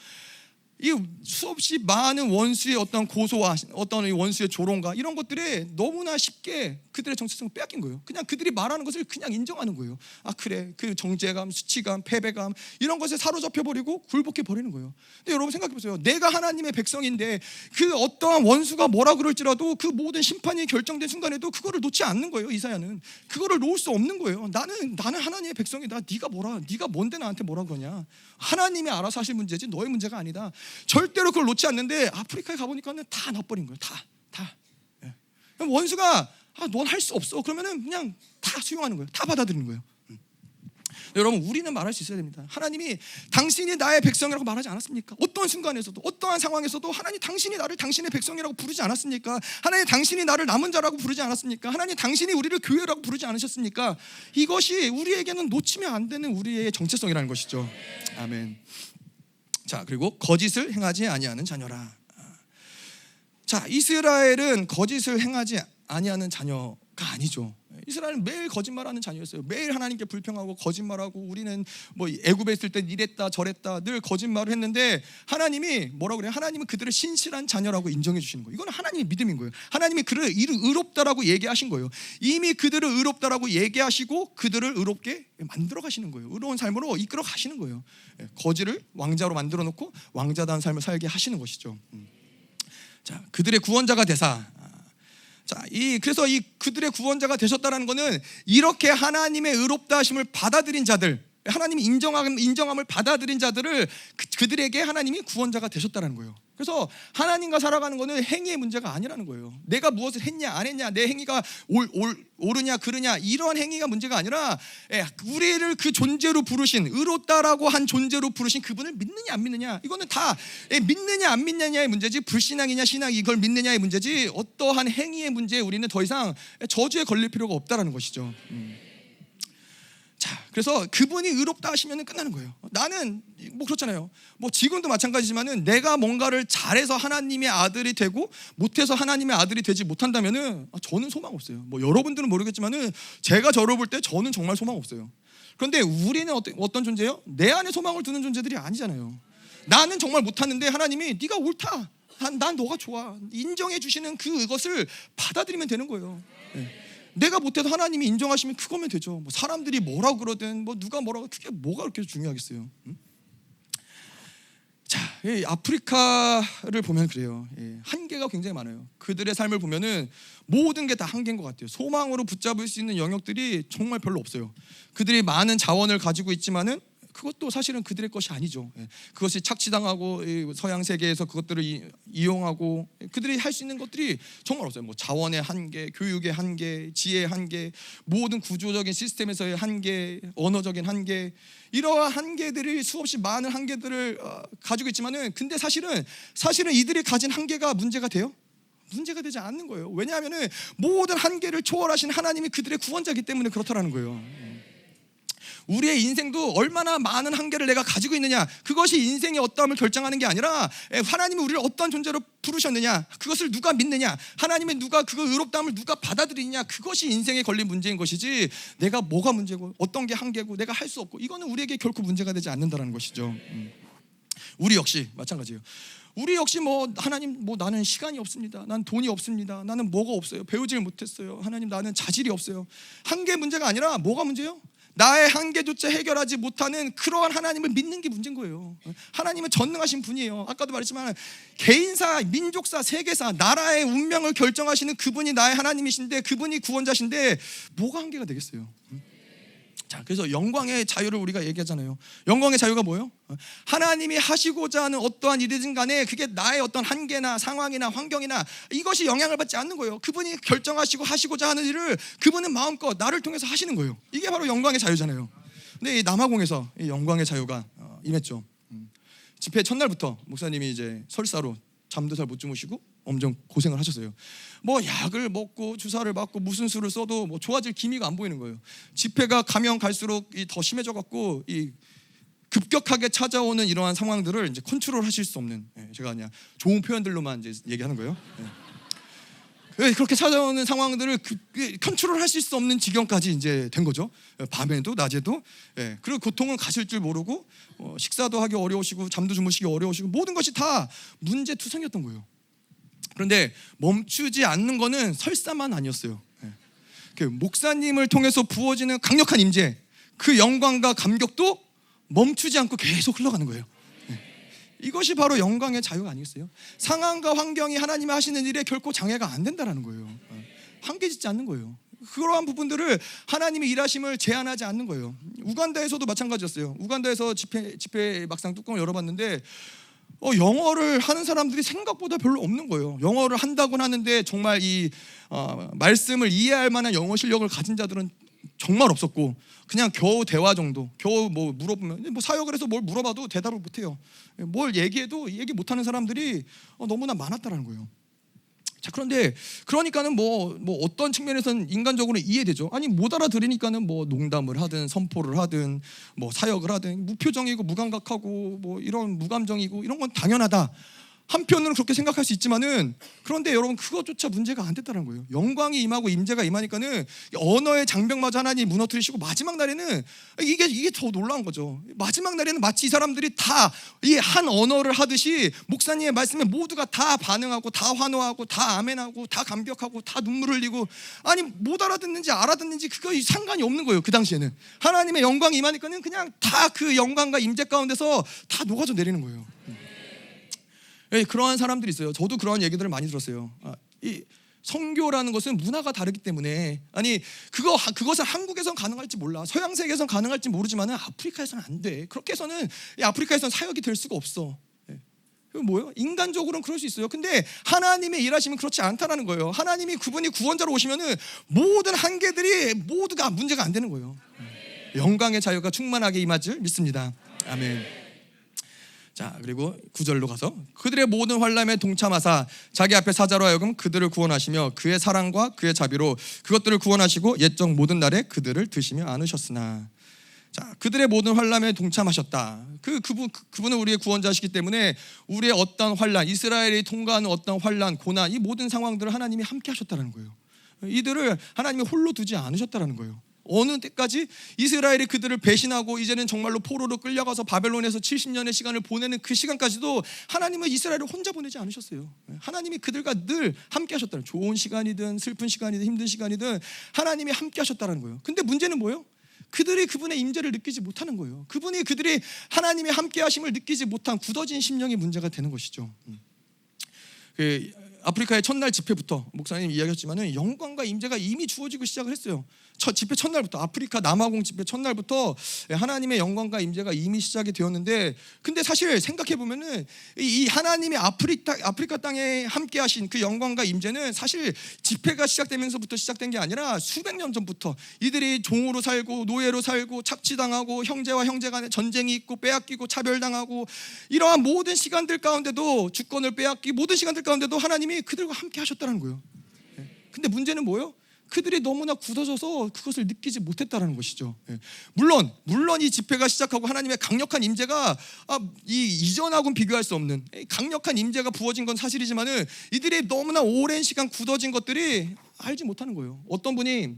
이 수없이 많은 원수의 어떤 고소와 어떤 원수의 조롱과 이런 것들에 너무나 쉽게 그들의 정체성을 빼앗긴 거예요. 그냥 그들이 말하는 것을 그냥 인정하는 거예요. 그래, 그 정죄감, 수치감, 패배감 이런 것에 사로잡혀 버리고 굴복해 버리는 거예요. 근데 여러분 생각해 보세요. 내가 하나님의 백성인데 그 어떠한 원수가 뭐라 그럴지라도 그 모든 심판이 결정된 순간에도 그거를 놓지 않는 거예요. 이사야는 그거를 놓을 수 없는 거예요. 나는 하나님의 백성이다. 네가 뭔데 나한테 뭐라 그러냐? 하나님이 알아서 하실 문제지 너의 문제가 아니다. 절대로 그걸 놓지 않는데 아프리카에 가보니까는 다 놔버린 거예요. 다. 원수가 넌 할 수 없어. 그러면은 그냥 다 수용하는 거예요. 다 받아들이는 거예요. 여러분, 우리는 말할 수 있어야 됩니다. 하나님이 당신이 나의 백성이라고 말하지 않았습니까? 어떠한 순간에서도 어떠한 상황에서도 하나님 당신이 나를 당신의 백성이라고 부르지 않았습니까? 하나님 당신이 나를 남은 자라고 부르지 않았습니까? 하나님 당신이 우리를 교회라고 부르지 않으셨습니까? 이것이 우리에게는 놓치면 안 되는 우리의 정체성이라는 것이죠. 아멘. 자, 그리고 거짓을 행하지 아니하는 자녀라. 자, 이스라엘은 거짓을 행하지 아니하는 자녀가 아니죠. 이스라엘은 매일 거짓말하는 자녀였어요. 매일 하나님께 불평하고 거짓말하고 우리는 애굽에 있을 땐 이랬다 저랬다 늘 거짓말을 했는데 하나님이 뭐라고 그래요? 하나님은 그들을 신실한 자녀라고 인정해 주시는 거예요. 이건 하나님의 믿음인 거예요. 하나님이 그들을 의롭다라고 얘기하신 거예요. 이미 그들을 의롭다라고 얘기하시고 그들을 의롭게 만들어 가시는 거예요. 의로운 삶으로 이끌어 가시는 거예요. 거지를 왕자로 만들어 놓고 왕자다운 삶을 살게 하시는 것이죠. 자, 그들의 구원자가 되사. 자, 그래서 그들의 구원자가 되셨다는 것은 이렇게 하나님의 의롭다 하심을 받아들인 자들, 하나님이 인정함을 받아들인 자들을 그들에게 하나님이 구원자가 되셨다는 거예요. 그래서 하나님과 살아가는 것은 행위의 문제가 아니라는 거예요. 내가 무엇을 했냐 안 했냐, 내 행위가 옳으냐 그르냐, 이러한 행위가 문제가 아니라 우리를 그 존재로 부르신, 의롭다라고 한 존재로 부르신 그분을 믿느냐 안 믿느냐, 이거는 다 믿느냐 안 믿느냐의 문제지, 불신앙이냐 신앙이 이걸 믿느냐의 문제지, 어떠한 행위의 문제에 우리는 더 이상 저주에 걸릴 필요가 없다라는 것이죠. 자, 그래서 그분이 의롭다 하시면 끝나는 거예요. 나는 뭐 그렇잖아요. 뭐 지금도 마찬가지지만은 내가 뭔가를 잘해서 하나님의 아들이 되고 못해서 하나님의 아들이 되지 못한다면은 저는 소망 없어요. 뭐 여러분들은 모르겠지만은 제가 저를 볼 때 저는 정말 소망 없어요. 그런데 우리는 어떤 존재예요? 내 안에 소망을 두는 존재들이 아니잖아요. 나는 정말 못하는데 하나님이 네가 옳다, 난 너가 좋아, 인정해 주시는 그것을 받아들이면 되는 거예요. 네. 내가 못해도 하나님이 인정하시면 그거면 되죠. 뭐 사람들이 뭐라고 그러든 뭐 누가 뭐라고, 그게 뭐가 그렇게 중요하겠어요. 자, 아프리카를 보면 그래요. 한계가 굉장히 많아요. 그들의 삶을 보면은 모든 게 다 한계인 것 같아요. 소망으로 붙잡을 수 있는 영역들이 정말 별로 없어요. 그들이 많은 자원을 가지고 있지만은 그것도 사실은 그들의 것이 아니죠. 그것이 착취당하고 서양 세계에서 그것들을 이용하고 그들이 할 수 있는 것들이 정말 없어요. 뭐 자원의 한계, 교육의 한계, 지혜의 한계, 모든 구조적인 시스템에서의 한계, 언어적인 한계, 이러한 한계들이 수없이 많은 한계들을 가지고 있지만은, 근데 사실은 이들이 가진 한계가 문제가 돼요? 문제가 되지 않는 거예요. 왜냐하면은 모든 한계를 초월하신 하나님이 그들의 구원자이기 때문에 그렇다라는 거예요. 우리의 인생도 얼마나 많은 한계를 내가 가지고 있느냐, 그것이 인생의 어떠함을 결정하는 게 아니라 하나님이 우리를 어떤 존재로 부르셨느냐, 그것을 누가 믿느냐, 하나님의 누가 그 의롭다함을 누가 받아들이느냐, 그것이 인생에 걸린 문제인 것이지, 내가 뭐가 문제고 어떤 게 한계고 내가 할 수 없고, 이거는 우리에게 결코 문제가 되지 않는다는 것이죠. 우리 역시 마찬가지예요. 우리 역시 뭐 하나님, 뭐 나는 시간이 없습니다, 난 돈이 없습니다, 나는 뭐가 없어요, 배우질 못했어요, 하나님 나는 자질이 없어요. 한계 문제가 아니라 뭐가 문제예요? 나의 한계조차 해결하지 못하는 그러한 하나님을 믿는 게 문제인 거예요. 하나님은 전능하신 분이에요. 아까도 말했지만 개인사, 민족사, 세계사, 나라의 운명을 결정하시는 그분이 나의 하나님이신데, 그분이 구원자신데 뭐가 한계가 되겠어요? 자, 그래서 영광의 자유를 우리가 얘기하잖아요. 영광의 자유가 뭐예요? 하나님이 하시고자 하는 어떠한 일이든 간에 그게 나의 어떤 한계나 상황이나 환경이나 이것이 영향을 받지 않는 거예요. 그분이 결정하시고 하시고자 하는 일을 그분은 마음껏 나를 통해서 하시는 거예요. 이게 바로 영광의 자유잖아요. 근데 이 남아공에서 이 영광의 자유가 임했죠. 집회 첫날부터 목사님이 이제 설사로 잠도 잘 못 주무시고 엄청 고생을 하셨어요. 뭐 약을 먹고 주사를 맞고 무슨 수를 써도 뭐 좋아질 기미가 안 보이는 거예요. 집회가 가면 갈수록 더 심해져 갖고 이 급격하게 찾아오는 이러한 상황들을 이제 컨트롤 하실 수 없는, 제가 그냥 좋은 표현들로만 이제 얘기하는 거예요. 그렇게 찾아오는 상황들을 컨트롤 하실 수 없는 지경까지 이제 된 거죠. 밤에도 낮에도. 그리고 고통은 가실 줄 모르고 식사도 하기 어려우시고 잠도 주무시기 어려우시고 모든 것이 다 문제투성이었던 거예요. 그런데 멈추지 않는 거는 설사만 아니었어요. 목사님을 통해서 부어지는 강력한 임재, 그 영광과 감격도 멈추지 않고 계속 흘러가는 거예요. 이것이 바로 영광의 자유가 아니겠어요? 상황과 환경이 하나님이 하시는 일에 결코 장애가 안 된다는 거예요. 한계짓지 않는 거예요. 그러한 부분들을 하나님의 일하심을 제한하지 않는 거예요. 우간다에서도 마찬가지였어요. 우간다에서 집회 막상 뚜껑을 열어봤는데 영어를 하는 사람들이 생각보다 별로 없는 거예요. 영어를 한다고는 하는데 정말 이 말씀을 이해할 만한 영어 실력을 가진 자들은 정말 없었고, 그냥 겨우 대화 정도, 겨우 뭐 물어보면 뭐 사역을 해서 뭘 물어봐도 대답을 못해요. 뭘 얘기해도 얘기 못하는 사람들이 너무나 많았다는 거예요. 자, 그런데 그러니까는 뭐 어떤 측면에서는 인간적으로 이해되죠. 아니 못 알아들으니까는 뭐 농담을 하든 선포를 하든 뭐 사역을 하든 무표정이고 무감각하고 뭐 이런 무감정이고 이런 건 당연하다. 한편으로는 그렇게 생각할 수 있지만은, 그런데 여러분 그것조차 문제가 안 됐다는 거예요. 영광이 임하고 임재가 임하니까는 언어의 장벽마저 하나님이 무너뜨리시고, 마지막 날에는 이게 더 놀라운 거죠. 마지막 날에는 마치 이 사람들이 다 이 한 언어를 하듯이 목사님의 말씀에 모두가 다 반응하고 다 환호하고 다 아멘하고 다 감격하고 다 눈물 흘리고, 아니 못 알아듣는지 알아듣는지 그거 상관이 없는 거예요. 그 당시에는 하나님의 영광이 임하니까는 그냥 다 그 영광과 임재 가운데서 다 녹아져 내리는 거예요. 그러한 사람들이 있어요. 저도 그러한 얘기들을 많이 들었어요. 선교라는 것은 문화가 다르기 때문에 그것은 한국에선 가능할지 몰라. 서양 세계에선 가능할지 모르지만 아프리카에서는 안 돼. 그렇게 해서는 아프리카에서는 사역이 될 수가 없어. 그게 뭐예요? 인간적으로는 그럴 수 있어요. 근데 하나님의 일하시면 그렇지 않다라는 거예요. 하나님이 그분이 구원자로 오시면은 모든 한계들이 모두가 문제가 안 되는 거예요. 영광의 자유가 충만하게 임할 줄 믿습니다. 아멘. 자, 그리고 9절로 가서 그들의 모든 환난에 동참하사 자기 앞에 사자로 하여금 그들을 구원하시며 그의 사랑과 그의 자비로 그것들을 구원하시고 옛적 모든 날에 그들을 드시며 안으셨으나. 자, 그들의 모든 환난에 동참하셨다. 그분은 우리의 구원자시기 때문에 우리의 어떤 환난, 이스라엘이 통과하는 어떤 환난, 고난, 이 모든 상황들을 하나님이 함께 하셨다는 거예요. 이들을 하나님이 홀로 두지 않으셨다는 거예요. 어느 때까지 이스라엘이 그들을 배신하고 이제는 정말로 포로로 끌려가서 바벨론에서 70년의 시간을 보내는 그 시간까지도 하나님은 이스라엘을 혼자 보내지 않으셨어요. 하나님이 그들과 늘 함께 하셨다는, 좋은 시간이든 슬픈 시간이든 힘든 시간이든 하나님이 함께 하셨다는 거예요. 근데 문제는 뭐예요? 그들이 그분의 임재를 느끼지 못하는 거예요. 그들이 하나님의 함께 하심을 느끼지 못한 굳어진 심령이 문제가 되는 것이죠. 아프리카의 첫날 집회부터 목사님 이야기했지만은 영광과 임재가 이미 주어지고 시작을 했어요. 집회 첫날부터, 아프리카 남아공 집회 첫날부터 하나님의 영광과 임재가 이미 시작이 되었는데, 근데 사실 생각해 보면은 이 하나님의 아프리카 땅에 함께하신 그 영광과 임재는 사실 집회가 시작되면서부터 시작된 게 아니라 수백 년 전부터 이들이 종으로 살고 노예로 살고 착취당하고 형제와 형제 간에 전쟁이 있고 빼앗기고 차별당하고 이러한 모든 시간들 가운데도 주권을 빼앗기 모든 시간들 가운데도 하나님이 그들과 함께 하셨다는 거예요. 근데 문제는 뭐예요? 그들이 너무나 굳어져서 그것을 느끼지 못했다는 것이죠. 물론 이 집회가 시작하고 하나님의 강력한 임재가 이전하고는 비교할 수 없는 강력한 임재가 부어진 건 사실이지만은 이들이 너무나 오랜 시간 굳어진 것들이 알지 못하는 거예요. 어떤 분이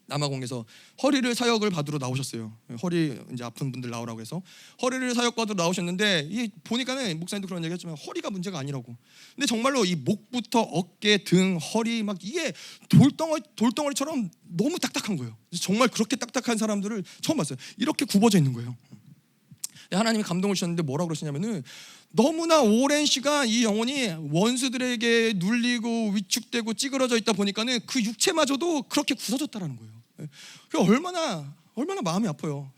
남아공에서 허리를 사역을 받으러 나오셨어요. 허리 이제 아픈 분들 나오라고 해서 허리를 사역 받으러 나오셨는데, 이 보니까는 목사님도 그런 얘기했지만 허리가 문제가 아니라고. 근데 정말로 이 목부터 어깨, 등, 허리 막 이게 돌덩어리처럼 너무 딱딱한 거예요. 정말 그렇게 딱딱한 사람들을 처음 봤어요. 이렇게 굽어져 있는 거예요. 하나님이 감동을 주셨는데 뭐라고 그러시냐면은, 너무나 오랜 시간 이 영혼이 원수들에게 눌리고 위축되고 찌그러져 있다 보니까는 그 육체마저도 그렇게 굳어졌다라는 거예요. 얼마나 마음이 아파요.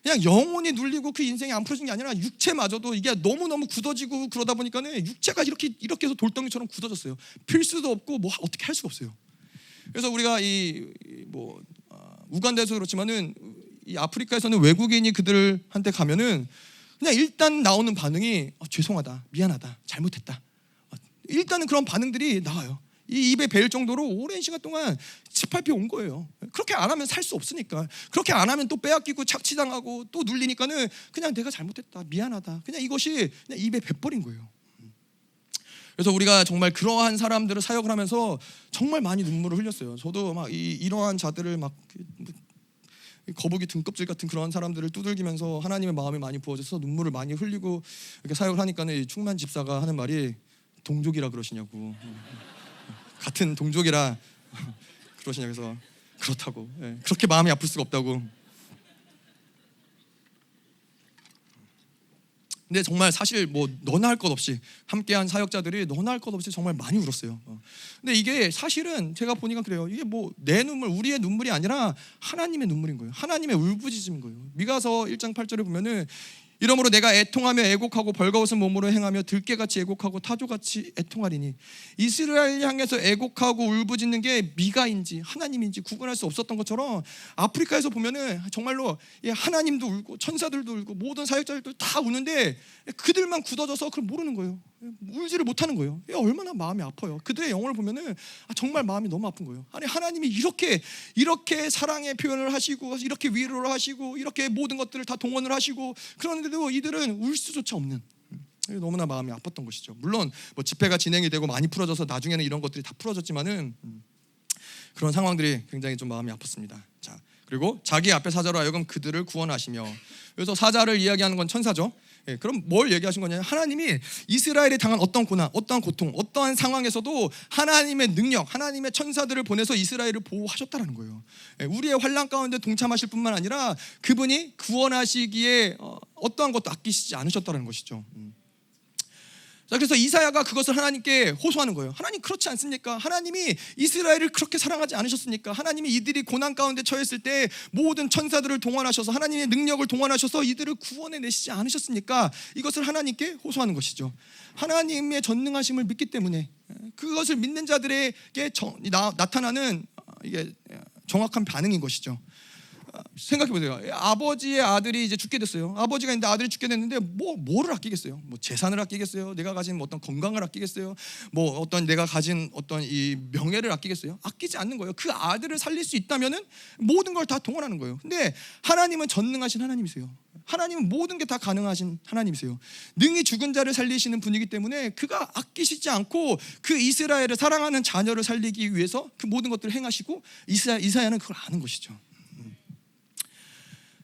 그냥 영혼이 눌리고 그 인생이 안 풀어진 게 아니라 육체마저도 이게 너무너무 굳어지고 그러다 보니까는 육체가 이렇게 해서 돌덩이처럼 굳어졌어요. 필 수도 없고 뭐 어떻게 할 수가 없어요. 그래서 우리가 우간다에서 그렇지만은 이 아프리카에서는 외국인이 그들한테 가면은 그냥 일단 나오는 반응이 죄송하다, 미안하다, 잘못했다. 일단은 그런 반응들이 나와요. 이 입에 벨 정도로 오랜 시간 동안 짓밟혀 온 거예요. 그렇게 안 하면 살 수 없으니까. 그렇게 안 하면 또 빼앗기고 착취당하고 또 눌리니까는 그냥 내가 잘못했다, 미안하다, 그냥 이것이 그냥 입에 뱉버린 거예요. 그래서 우리가 정말 그러한 사람들을 사역을 하면서 정말 많이 눈물을 흘렸어요. 저도 막 이러한 자들을 막 거북이 등껍질 같은 그런 사람들을 두들기면서 하나님의 마음이 많이 부어져서 눈물을 많이 흘리고 이렇게 사역을 하니까는 충만 집사가 하는 말이 동족이라 그러시냐고. 같은 동족이라 그러시냐고 해서 그렇다고. 그렇게 마음이 아플 수가 없다고. 근데 정말 사실 너나 할 것 없이 함께한 사역자들이 너나 할 것 없이 정말 많이 울었어요. 근데 이게 사실은 제가 보니까 그래요. 이게 내 눈물, 우리의 눈물이 아니라 하나님의 눈물인 거예요. 하나님의 울부짖음인 거예요. 미가서 1장 8절에 보면은, 이러므로 내가 애통하며 애곡하고 벌거벗은 몸으로 행하며 들깨같이 애곡하고 타조같이 애통하리니. 이스라엘 향해서 애곡하고 울부짖는 게 미가인지 하나님인지 구분할 수 없었던 것처럼 아프리카에서 보면은 정말로 하나님도 울고 천사들도 울고 모든 사역자들도 다 우는데 그들만 굳어져서 그걸 모르는 거예요. 울지를 못하는 거예요. 얼마나 마음이 아파요. 그들의 영혼을 보면은 정말 마음이 너무 아픈 거예요. 아니, 하나님이 이렇게 사랑의 표현을 하시고 이렇게 위로를 하시고 이렇게 모든 것들을 다 동원을 하시고, 그런데도 이들은 울 수조차 없는, 너무나 마음이 아팠던 것이죠. 물론 집회가 진행이 되고 많이 풀어져서 나중에는 이런 것들이 다 풀어졌지만은 그런 상황들이 굉장히 좀 마음이 아팠습니다. 자, 그리고 자기 앞에 사자로 하여금 그들을 구원하시며. 그래서 사자를 이야기하는 건 천사죠. 그럼 뭘 얘기하신 거냐? 하나님이 이스라엘이 당한 어떤 고난, 어떠한 고통, 어떠한 상황에서도 하나님의 능력, 하나님의 천사들을 보내서 이스라엘을 보호하셨다는 거예요. 우리의 환난 가운데 동참하실 뿐만 아니라 그분이 구원하시기에 어떠한 것도 아끼시지 않으셨다는 것이죠. 자, 그래서 이사야가 그것을 하나님께 호소하는 거예요. 하나님 그렇지 않습니까? 하나님이 이스라엘을 그렇게 사랑하지 않으셨습니까? 하나님이 이들이 고난 가운데 처했을 때 모든 천사들을 동원하셔서 하나님의 능력을 동원하셔서 이들을 구원해 내시지 않으셨습니까? 이것을 하나님께 호소하는 것이죠. 하나님의 전능하심을 믿기 때문에 그것을 믿는 자들에게 나타나는 이게 정확한 반응인 것이죠. 생각해 보세요. 아버지의 아들이 이제 죽게 됐어요. 아버지가 있는데 아들이 죽게 됐는데 뭐를 아끼겠어요? 뭐 재산을 아끼겠어요? 내가 가진 뭐 어떤 건강을 아끼겠어요? 뭐 어떤 내가 가진 어떤 이 명예를 아끼겠어요? 아끼지 않는 거예요. 그 아들을 살릴 수 있다면은 모든 걸 다 동원하는 거예요. 근데 하나님은 전능하신 하나님이세요. 하나님은 모든 게 다 가능하신 하나님이세요. 능히 죽은 자를 살리시는 분이기 때문에 그가 아끼시지 않고 그 이스라엘을 사랑하는 자녀를 살리기 위해서 그 모든 것들을 행하시고 이사야는 그걸 아는 것이죠.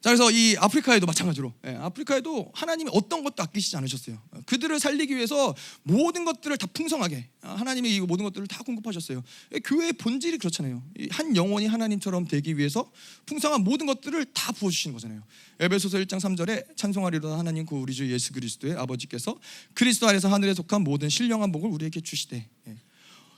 자, 그래서 이 아프리카에도 마찬가지로 아프리카에도 하나님이 어떤 것도 아끼시지 않으셨어요. 그들을 살리기 위해서 모든 것들을 다 풍성하게 하나님이 이 모든 것들을 다 공급하셨어요. 교회의 본질이 그렇잖아요. 한 영혼이 하나님처럼 되기 위해서 풍성한 모든 것들을 다 부어주시는 거잖아요. 에베소서 1장 3절에 찬송하리로다 하나님 그 우리 주 예수 그리스도의 아버지께서 그리스도 안에서 하늘에 속한 모든 신령한 복을 우리에게 주시되,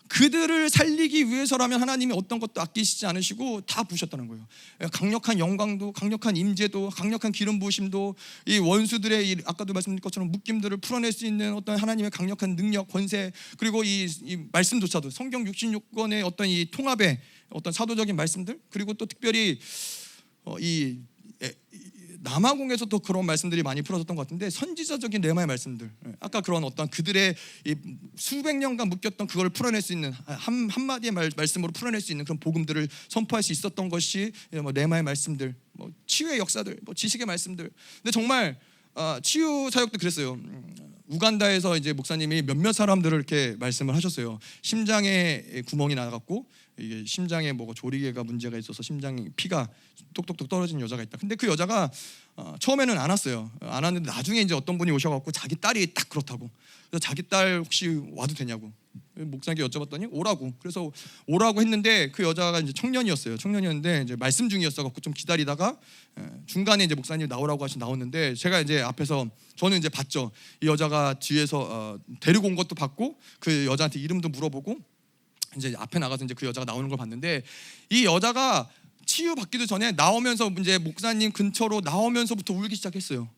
그들을 살리기 위해서라면 하나님이 어떤 것도 아끼시지 않으시고 다 부으셨다는 거예요. 강력한 영광도, 강력한 임재도, 강력한 기름 부으심도, 이 원수들의 아까도 말씀드린 것처럼 묶임들을 풀어낼 수 있는 어떤 하나님의 강력한 능력, 권세, 그리고 이 말씀조차도 성경 66권의 어떤 이 통합의 어떤 사도적인 말씀들, 그리고 또 특별히 이 남아공에서도 그런 말씀들이 많이 풀어졌던 것 같은데, 선지자적인 레마의 말씀들, 아까 그런 어떤 그들의 이 수백 년간 묶였던 그걸 풀어낼 수 있는 한마디의 말씀으로 풀어낼 수 있는 그런 복음들을 선포할 수 있었던 것이 레마의 말씀들, 치유의 역사들, 지식의 말씀들. 근데 정말 치유 사역도 그랬어요. 우간다에서 이제 목사님이 몇몇 사람들을 이렇게 말씀을 하셨어요. 심장에 구멍이 나갔고 이게 심장에 조리개가 문제가 있어서 심장에 피가 똑똑똑 떨어진 여자가 있다. 근데 그 여자가 처음에는 안 왔어요. 안 왔는데 나중에 이제 어떤 분이 오셔갖고 자기 딸이 딱 그렇다고. 그래서 자기 딸 혹시 와도 되냐고 목사님께 여쭤봤더니 오라고. 그래서 오라고 했는데 그 여자가 이제 청년이었는데 이제 말씀 중이었어갖고 좀 기다리다가 중간에 이제 목사님 나오라고 하시 나왔는데, 제가 이제 앞에서 저는 이제 봤죠. 이 여자가 뒤에서 데리고 온 것도 봤고 그 여자한테 이름도 물어보고 이제 앞에 나가서 이제 그 여자가 나오는 걸 봤는데, 이 여자가 치유 받기도 전에 나오면서 이제 목사님 근처로 나오면서부터 울기 시작했어요.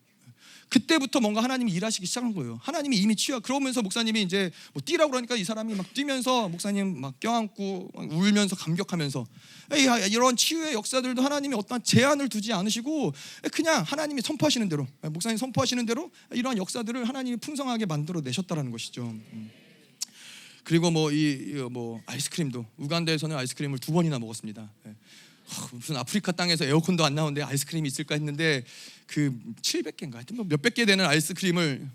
그때부터 뭔가 하나님이 일하시기 시작한 거예요. 하나님이 이미 그러면서 목사님이 이제 뛰라고 그러니까 이 사람이 막 뛰면서 목사님 막 껴안고 울면서 감격하면서, 이런 치유의 역사들도 하나님이 어떤 제한을 두지 않으시고 그냥 하나님이 선포하시는 대로, 목사님 선포하시는 대로 이러한 역사들을 하나님이 풍성하게 만들어 내셨다라는 것이죠. 그리고 아이스크림도 우간다에서는 아이스크림을 2번이나 먹었습니다. 무슨 아프리카 땅에서 에어컨도 안 나오는데 아이스크림이 있을까 했는데 그 700개인가 하여튼 몇백 개 되는 아이스크림을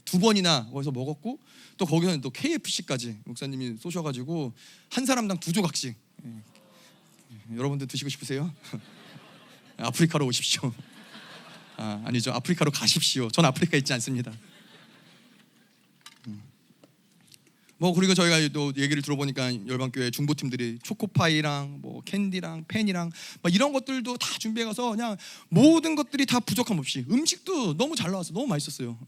2번이나 거기서 먹었고, 또 거기서는 또 KFC까지 목사님이 쏘셔가지고 한 사람당 2조각씩. 여러분들 드시고 싶으세요? 아프리카로 오십시오. 아니죠, 아프리카로 가십시오. 전 아프리카 있지 않습니다. 그리고 저희가 또 얘기를 들어보니까 열방교회 중보팀들이 초코파이랑 캔디랑 펜이랑 이런 것들도 다 준비해가서 그냥 모든 것들이 다 부족함 없이, 음식도 너무 잘 나왔어요. 너무 맛있었어요.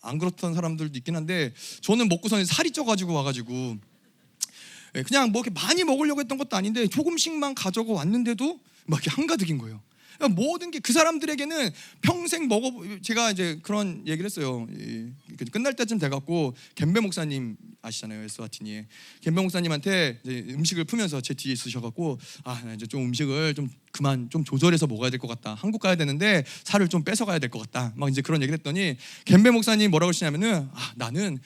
안 그렇던 사람들도 있긴 한데 저는 먹고서는 살이 쪄가지고 와가지고 그냥 이렇게 많이 먹으려고 했던 것도 아닌데 조금씩만 가져가 왔는데도 막 이렇게 한가득인 거예요. 모든 게 그 사람들에게는 평생 제가 이제 그런 얘기를 했어요. 끝날 때쯤 돼갖고 겜베 목사님 아시잖아요, 에스와티니. 겜베 목사님한테 이제 음식을 풀면서 제 뒤에 있으셔갖고 나 이제 좀 음식을 좀 그만 좀 조절해서 먹어야 될 것 같다. 한국 가야 되는데 살을 좀 뺏어가야 될 것 같다. 막 이제 그런 얘기를 했더니 겜베 목사님 뭐라고 하시냐면은 나는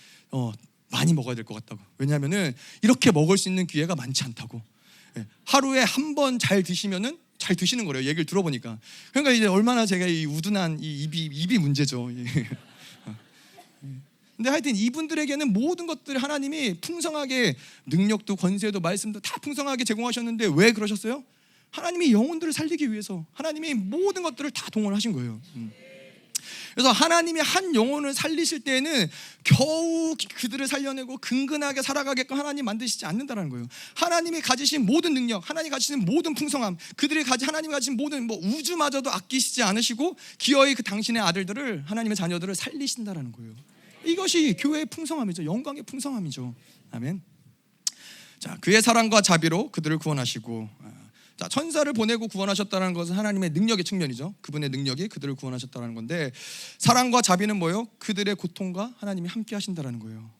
많이 먹어야 될 것 같다고. 왜냐하면은 이렇게 먹을 수 있는 기회가 많지 않다고. 하루에 한 번 잘 드시면은 잘 드시는 거래요. 얘기를 들어보니까. 그러니까 이제 얼마나 제가 이 우둔한 이 입이 문제죠. 근데 하여튼 이분들에게는 모든 것들 하나님이 풍성하게 능력도 권세도 말씀도 다 풍성하게 제공하셨는데 왜 그러셨어요? 하나님이 영혼들을 살리기 위해서 하나님이 모든 것들을 다 동원하신 거예요. 그래서 하나님이 한 영혼을 살리실 때에는 겨우 그들을 살려내고 근근하게 살아가게끔 하나님 만드시지 않는다는 거예요. 하나님이 가지신 모든 능력, 하나님이 가지신 모든 풍성함, 하나님이 가지신 모든 우주마저도 아끼시지 않으시고 기어이 그 당신의 아들들을, 하나님의 자녀들을 살리신다라는 거예요. 이것이 교회의 풍성함이죠. 영광의 풍성함이죠. 아멘. 자, 그의 사랑과 자비로 그들을 구원하시고, 자, 천사를 보내고 구원하셨다는 것은 하나님의 능력의 측면이죠. 그분의 능력이 그들을 구원하셨다는 건데, 사랑과 자비는 뭐예요? 그들의 고통과 하나님이 함께 하신다는 거예요.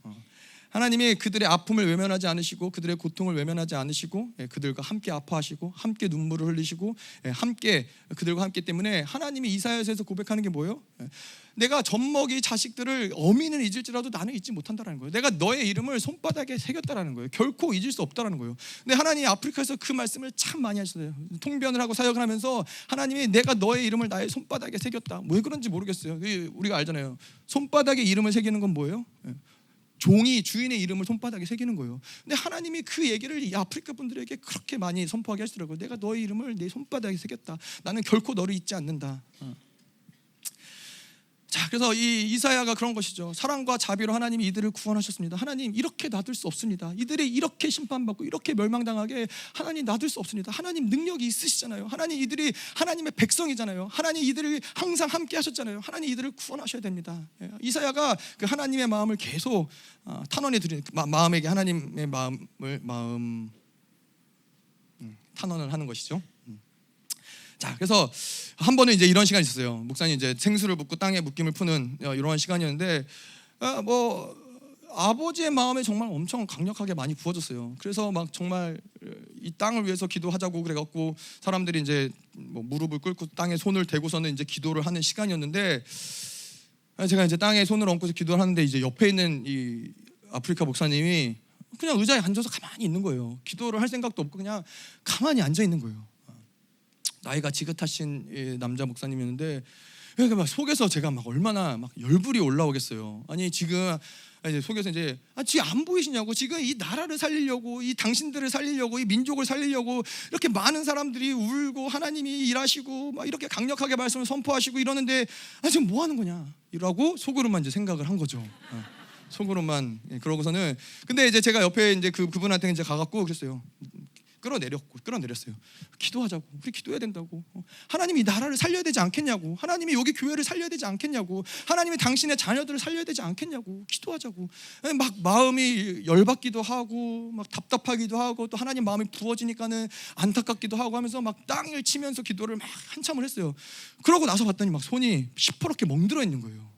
하나님이 그들의 아픔을 외면하지 않으시고 그들의 고통을 외면하지 않으시고 그들과 함께 아파하시고 함께 눈물을 흘리시고 함께 그들과 함께 때문에 하나님이 이사야서에서 고백하는 게 뭐예요? 내가 젖먹이 자식들을 어미는 잊을지라도 나는 잊지 못한다라는 거예요. 내가 너의 이름을 손바닥에 새겼다라는 거예요. 결코 잊을 수 없다라는 거예요. 근데 하나님이 아프리카에서 그 말씀을 참 많이 하시어요. 통변을 하고 사역을 하면서 하나님이 내가 너의 이름을 나의 손바닥에 새겼다. 왜 그런지 모르겠어요. 우리가 알잖아요. 손바닥에 이름을 새기는 건 뭐예요? 종이 주인의 이름을 손바닥에 새기는 거예요. 근데 하나님이 그 얘기를 이 아프리카 분들에게 그렇게 많이 선포하게 하시더라고요. 내가 너의 이름을 내 손바닥에 새겼다. 나는 결코 너를 잊지 않는다. 자, 그래서 이 이사야가 그런 것이죠. 사랑과 자비로 하나님이 이들을 구원하셨습니다. 하나님 이렇게 놔둘 수 없습니다. 이들이 이렇게 심판받고 이렇게 멸망당하게 하나님 놔둘 수 없습니다. 하나님 능력이 있으시잖아요. 하나님 이들이 하나님의 백성이잖아요. 하나님 이들을 항상 함께 하셨잖아요. 하나님 이들을 구원하셔야 됩니다. 이사야가 그 하나님의 마음을 계속 탄원해 드리는, 마음에게 하나님의 탄원을 하는 것이죠. 자, 그래서 한 번은 이제 이런 시간이 있었어요. 목사님 이제 생수를 붓고 땅에 묶임을 푸는 이러한 시간이었는데, 아버지의 마음에 정말 엄청 강력하게 많이 부어졌어요. 그래서 막 정말 이 땅을 위해서 기도하자고 그래갖고 사람들이 이제 뭐 무릎을 꿇고 땅에 손을 대고서는 이제 기도를 하는 시간이었는데, 제가 이제 땅에 손을 얹고서 기도를 하는데 이제 옆에 있는 이 아프리카 목사님이 그냥 의자에 앉아서 가만히 있는 거예요. 기도를 할 생각도 없고 그냥 가만히 앉아 있는 거예요. 나이가 지긋하신 남자 목사님이었는데, 그러니까 막 속에서 제가 막 얼마나 막 열불이 올라오겠어요. 아니 지금 이제 속에서 이제 지금 안 보이시냐고, 지금 이 나라를 살리려고, 이 당신들을 살리려고, 이 민족을 살리려고 이렇게 많은 사람들이 울고 하나님이 일하시고 막 이렇게 강력하게 말씀을 선포하시고 이러는데 지금 뭐 하는 거냐 이러고 속으로만 이제 생각을 한 거죠. 속으로만. 그러고서는 근데 이제 제가 옆에 이제 그분한테 이제 가갖고 그랬어요. 끌어내렸어요. 기도하자고, 우리 기도해야 된다고. 하나님이 이 나라를 살려야 되지 않겠냐고. 하나님이 여기 교회를 살려야 되지 않겠냐고. 하나님이 당신의 자녀들을 살려야 되지 않겠냐고. 기도하자고. 막 마음이 열받기도 하고 막 답답하기도 하고 또 하나님 마음이 부어지니까는 안타깝기도 하고 하면서 막 땅을 치면서 기도를 막 한참을 했어요. 그러고 나서 봤더니 막 손이 시퍼렇게 멍들어 있는 거예요.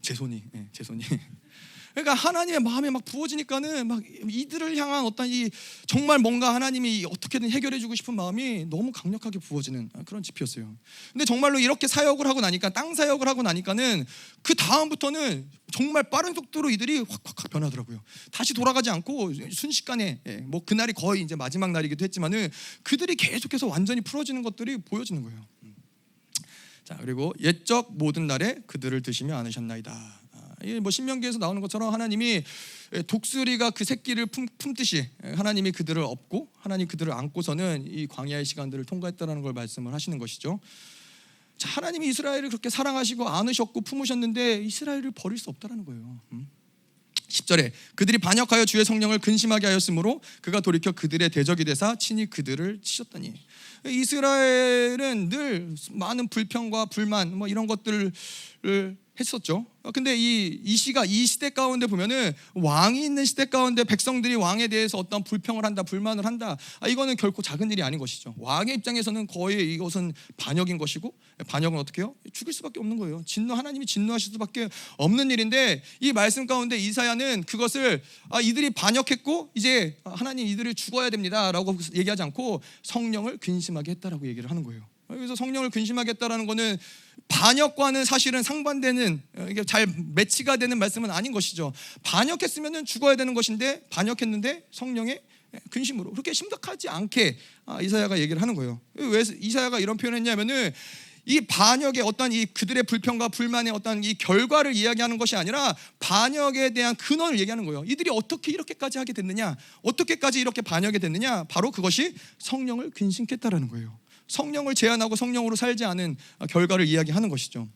제 손이. 그러니까 하나님의 마음에 막 부어지니까는 막 이들을 향한 어떤 이 정말 뭔가 하나님이 어떻게든 해결해주고 싶은 마음이 너무 강력하게 부어지는 그런 집이었어요. 근데 정말로 이렇게 사역을 하고 나니까, 땅 사역을 하고 나니까는 그 다음부터는 정말 빠른 속도로 이들이 확 변하더라고요. 다시 돌아가지 않고 순식간에, 뭐 그날이 거의 이제 마지막 날이기도 했지만은 그들이 계속해서 완전히 풀어지는 것들이 보여지는 거예요. 자, 그리고 옛적 모든 날에 그들을 드시며 안으셨나이다. 뭐 신명기에서 나오는 것처럼 하나님이 독수리가 그 새끼를 품듯이 하나님이 그들을 업고 하나님 그들을 안고서는 이 광야의 시간들을 통과했다라는 걸 말씀을 하시는 것이죠. 자, 하나님이 이스라엘을 그렇게 사랑하시고 안으셨고 품으셨는데 이스라엘을 버릴 수 없다라는 거예요. 10절에 그들이 반역하여 주의 성령을 근심하게 하였으므로 그가 돌이켜 그들의 대적이 되사 친히 그들을 치셨더니. 이스라엘은 늘 많은 불평과 불만 뭐 이런 것들을 했었죠. 근데 이 시대 가운데 보면은 왕이 있는 시대 가운데 백성들이 왕에 대해서 어떤 불평을 한다, 불만을 한다, 이거는 결코 작은 일이 아닌 것이죠. 왕의 입장에서는 거의 이것은 반역인 것이고, 반역은 어떻게 해요? 죽일 수밖에 없는 거예요. 하나님이 진노하실 수밖에 없는 일인데, 이 말씀 가운데 이사야는 그것을 이들이 반역했고 이제 하나님 이들을 죽어야 됩니다라고 얘기하지 않고 성령을 근심하게 했다라고 얘기를 하는 거예요. 그래서 성령을 근심하겠다라는 것은 반역과는 사실은 상반되는, 이게 잘 매치가 되는 말씀은 아닌 것이죠. 반역했으면 죽어야 되는 것인데 반역했는데 성령의 근심으로 그렇게 심각하지 않게 이사야가 얘기를 하는 거예요. 왜 이사야가 이런 표현을 했냐면은 이 반역의 어떤 이 그들의 불평과 불만의 어떤 이 결과를 이야기하는 것이 아니라 반역에 대한 근원을 얘기하는 거예요. 이들이 어떻게 이렇게까지 하게 됐느냐, 어떻게까지 이렇게 반역이 됐느냐, 바로 그것이 성령을 근심했다라는 거예요. 성령을 제한하고 성령으로 살지 않은 결과를 이야기하는 것이죠.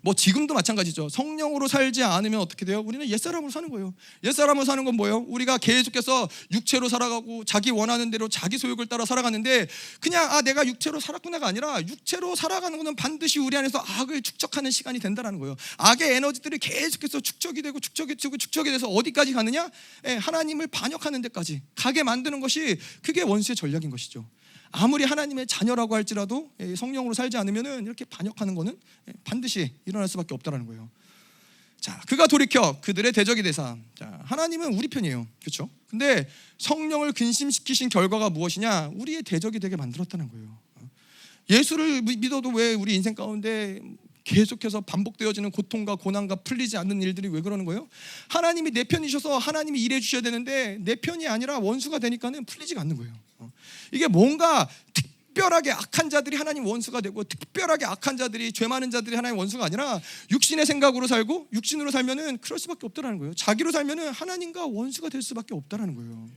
뭐 지금도 마찬가지죠. 성령으로 살지 않으면 어떻게 돼요? 우리는 옛사람으로 사는 거예요. 옛사람으로 사는 건 뭐예요? 우리가 계속해서 육체로 살아가고 자기 원하는 대로 자기 소욕을 따라 살아가는데, 그냥 내가 육체로 살았구나가 아니라, 육체로 살아가는 것은 반드시 우리 안에서 악을 축적하는 시간이 된다는 거예요. 악의 에너지들이 계속해서 축적이 되고 축적이 돼서 어디까지 가느냐? 하나님을 반역하는 데까지 가게 만드는 것이, 그게 원수의 전략인 것이죠. 아무리 하나님의 자녀라고 할지라도 성령으로 살지 않으면 이렇게 반역하는 것은 반드시 일어날 수밖에 없다는 거예요. 자, 그가 돌이켜 그들의 대적이 되사. 자, 하나님은 우리 편이에요, 그렇죠? 근데 성령을 근심시키신 결과가 무엇이냐? 우리의 대적이 되게 만들었다는 거예요. 예수를 믿어도 왜 우리 인생 가운데 계속해서 반복되어지는 고통과 고난과 풀리지 않는 일들이 왜 그러는 거예요? 하나님이 내 편이셔서 하나님이 일해 주셔야 되는데 내 편이 아니라 원수가 되니까는 풀리지가 않는 거예요. 이게 뭔가 특별하게 악한 자들이 하나님 원수가 되고, 특별하게 악한 자들이, 죄 많은 자들이 하나님 원수가 아니라, 육신의 생각으로 살고 육신으로 살면은 그럴 수밖에 없다라는 거예요. 자기로 살면은 하나님과 원수가 될 수밖에 없다라는 거예요.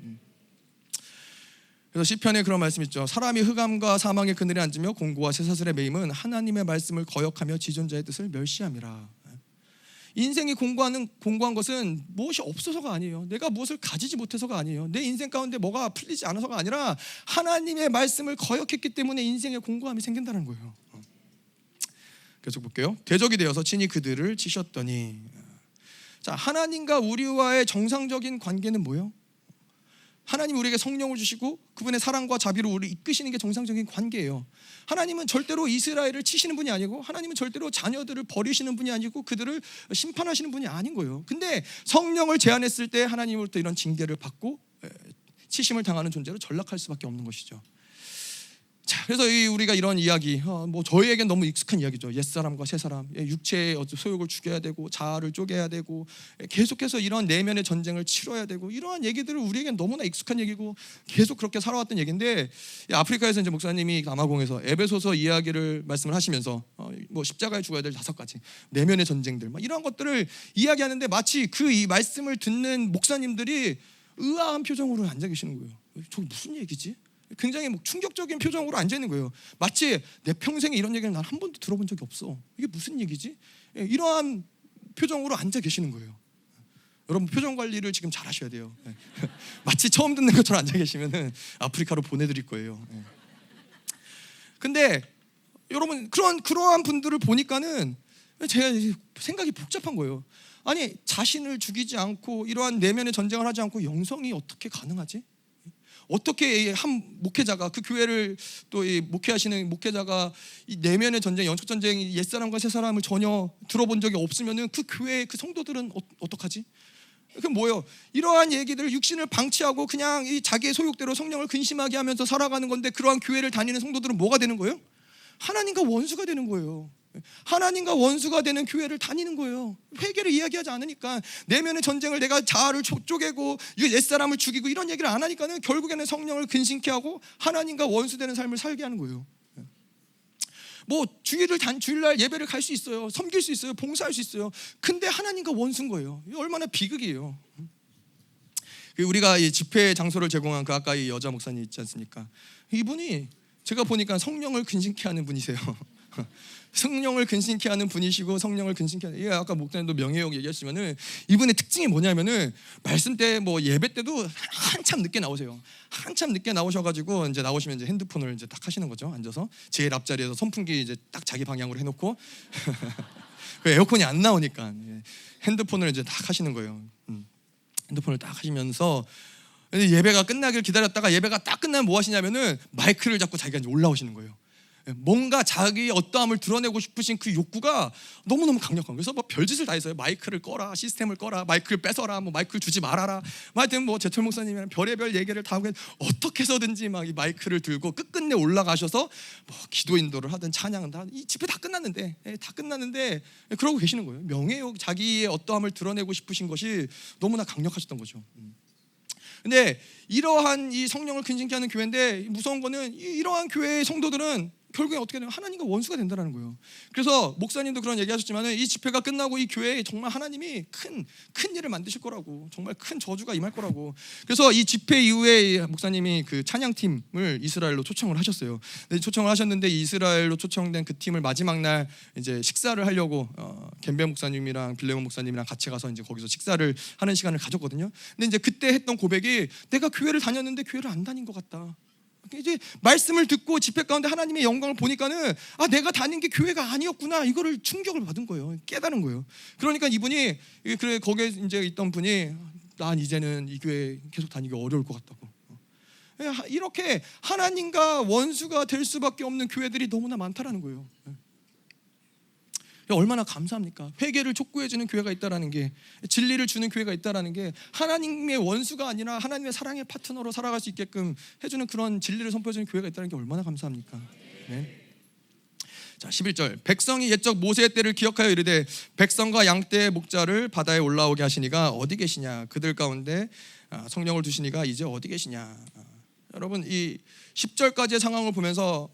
그래서 시편에 그런 말씀 있죠. 사람이 흑암과 사망의 그늘에 앉으며 공고와 쇠사슬에 매임은 하나님의 말씀을 거역하며 지존자의 뜻을 멸시함이라. 인생이 공고한 것은 무엇이 없어서가 아니에요. 내가 무엇을 가지지 못해서가 아니에요. 내 인생 가운데 뭐가 풀리지 않아서가 아니라 하나님의 말씀을 거역했기 때문에 인생에 공고함이 생긴다는 거예요. 계속 볼게요. 대적이 되어서 친히 그들을 치셨더니. 자, 하나님과 우리와의 정상적인 관계는 뭐예요? 하나님이 우리에게 성령을 주시고 그분의 사랑과 자비로 우리를 이끄시는 게 정상적인 관계예요. 하나님은 절대로 이스라엘을 치시는 분이 아니고, 하나님은 절대로 자녀들을 버리시는 분이 아니고, 그들을 심판하시는 분이 아닌 거예요. 근데 성령을 제한했을 때 하나님으로부터 이런 징계를 받고 치심을 당하는 존재로 전락할 수밖에 없는 것이죠. 자, 그래서 우리가 이런 이야기, 뭐 저희에겐 너무 익숙한 이야기죠. 옛사람과 새사람, 육체의 소욕을 죽여야 되고 자아를 쪼개야 되고 계속해서 이런 내면의 전쟁을 치러야 되고, 이러한 얘기들을 우리에겐 너무나 익숙한 얘기고 계속 그렇게 살아왔던 얘기인데, 아프리카에서 이제 목사님이 남아공에서 에베소서 이야기를 말씀을 하시면서 뭐 십자가에 죽어야 될 5가지 내면의 전쟁들, 막 이러한 것들을 이야기하는데, 마치 그 이 말씀을 듣는 목사님들이 의아한 표정으로 앉아 계시는 거예요. 저게 무슨 얘기지? 굉장히 충격적인 표정으로 앉아 있는 거예요. 마치 내 평생에 이런 얘기를 난 한 번도 들어본 적이 없어. 이게 무슨 얘기지? 이러한 표정으로 앉아 계시는 거예요. 여러분, 표정 관리를 지금 잘 하셔야 돼요. 마치 처음 듣는 것처럼 앉아 계시면은 아프리카로 보내드릴 거예요. 근데 여러분, 그러한 분들을 보니까는 제가 생각이 복잡한 거예요. 아니, 자신을 죽이지 않고 이러한 내면의 전쟁을 하지 않고 영성이 어떻게 가능하지? 어떻게 한 목회자가, 그 교회를 또 목회하시는 목회자가 이 내면의 전쟁, 영적 전쟁, 옛사람과 새사람을 전혀 들어본 적이 없으면은 그 교회의 그 성도들은 어떡하지? 그 뭐예요? 이러한 얘기들, 육신을 방치하고 그냥 이 자기의 소욕대로 성령을 근심하게 하면서 살아가는 건데, 그러한 교회를 다니는 성도들은 뭐가 되는 거예요? 하나님과 원수가 되는 거예요. 하나님과 원수가 되는 교회를 다니는 거예요. 회개를 이야기하지 않으니까, 내면의 전쟁을, 내가 자아를 쪼개고 옛사람을 죽이고 이런 얘기를 안 하니까는 결국에는 성령을 근심케 하고 하나님과 원수되는 삶을 살게 하는 거예요. 뭐 주일날 예배를 갈 수 있어요. 섬길 수 있어요. 봉사할 수 있어요. 근데 하나님과 원수인 거예요. 얼마나 비극이에요. 우리가 이 집회 장소를 제공한 그 아까 이 여자 목사님 있지 않습니까? 이분이 제가 보니까 성령을 근심케 하는 분이세요. 성령을 근심케 하는 분이시고, 성령을 근심케 하는, 아까 목사님도 명예욕 얘기하시면은 이분의 특징이 뭐냐면은, 말씀 때 뭐 예배 때도 한참 늦게 나오세요. 한참 늦게 나오셔가지고 이제 나오시면 이제 핸드폰을 이제 딱 하시는 거죠. 앉아서 제일 앞자리에서 선풍기 이제 딱 자기 방향으로 해놓고 그 에어컨이 안 나오니까 핸드폰을 이제 딱 하시는 거예요. 핸드폰을 딱 하시면서 예배가 끝나길 기다렸다가, 예배가 딱 끝나면 뭐 하시냐면은 마이크를 잡고 자기가 이제 올라오시는 거예요. 뭔가 자기의 어떠함을 드러내고 싶으신 그 욕구가 너무너무 강력한 거예요. 그래서 뭐 별짓을 다 했어요. 마이크를 꺼라, 시스템을 꺼라, 마이크를 뺏어라, 뭐 마이크를 주지 말아라. 하여튼 뭐 제철 목사님이랑 별의별 얘기를 다 하고, 어떻게 해서든지 막 이 마이크를 들고 끝끝내 올라가셔서 뭐 기도 인도를 하든 찬양은 다, 이 집회 다 끝났는데 그러고 계시는 거예요. 명예욕, 자기의 어떠함을 드러내고 싶으신 것이 너무나 강력하셨던 거죠. 근데 이러한 이 성령을 근심케 하는 교회인데, 무서운 거는 이러한 교회의 성도들은 결국에 어떻게 되냐면 하나님과 원수가 된다는 거예요. 그래서 목사님도 그런 얘기하셨지만 이 집회가 끝나고 이 교회에 정말 하나님이 큰 일을 만드실 거라고, 정말 큰 저주가 임할 거라고. 그래서 이 집회 이후에 목사님이 그 찬양팀을 이스라엘로 초청을 하셨어요. 초청을 하셨는데 이스라엘로 초청된 그 팀을 마지막 날 이제 식사를 하려고 겜베 목사님이랑 빌레몬 목사님이랑 같이 가서 이제 거기서 식사를 하는 시간을 가졌거든요. 근데 이제 그때 했던 고백이 내가 교회를 다녔는데 교회를 안 다닌 것 같다. 이제 말씀을 듣고 집회 가운데 하나님의 영광을 보니까는 내가 다닌 게 교회가 아니었구나, 이거를 충격을 받은 거예요. 깨달은 거예요. 그러니까 이분이 그래 거기에 이제 있던 분이 난 이제는 이 교회 계속 다니기 어려울 것 같다고. 이렇게 하나님과 원수가 될 수밖에 없는 교회들이 너무나 많다라는 거예요. 얼마나 감사합니까? 회개를 촉구해주는 교회가 있다라는 게, 진리를 주는 교회가 있다라는 게, 하나님의 원수가 아니라 하나님의 사랑의 파트너로 살아갈 수 있게끔 해주는 그런 진리를 선포해주는 교회가 있다는 게 얼마나 감사합니까? 네. 자, 11절. 백성이 옛적 모세의 때를 기억하여 이르되 백성과 양떼의 목자를 바다에 올라오게 하시니가 어디 계시냐? 그들 가운데 성령을 두시니가 이제 어디 계시냐? 여러분, 이 10절까지의 상황을 보면서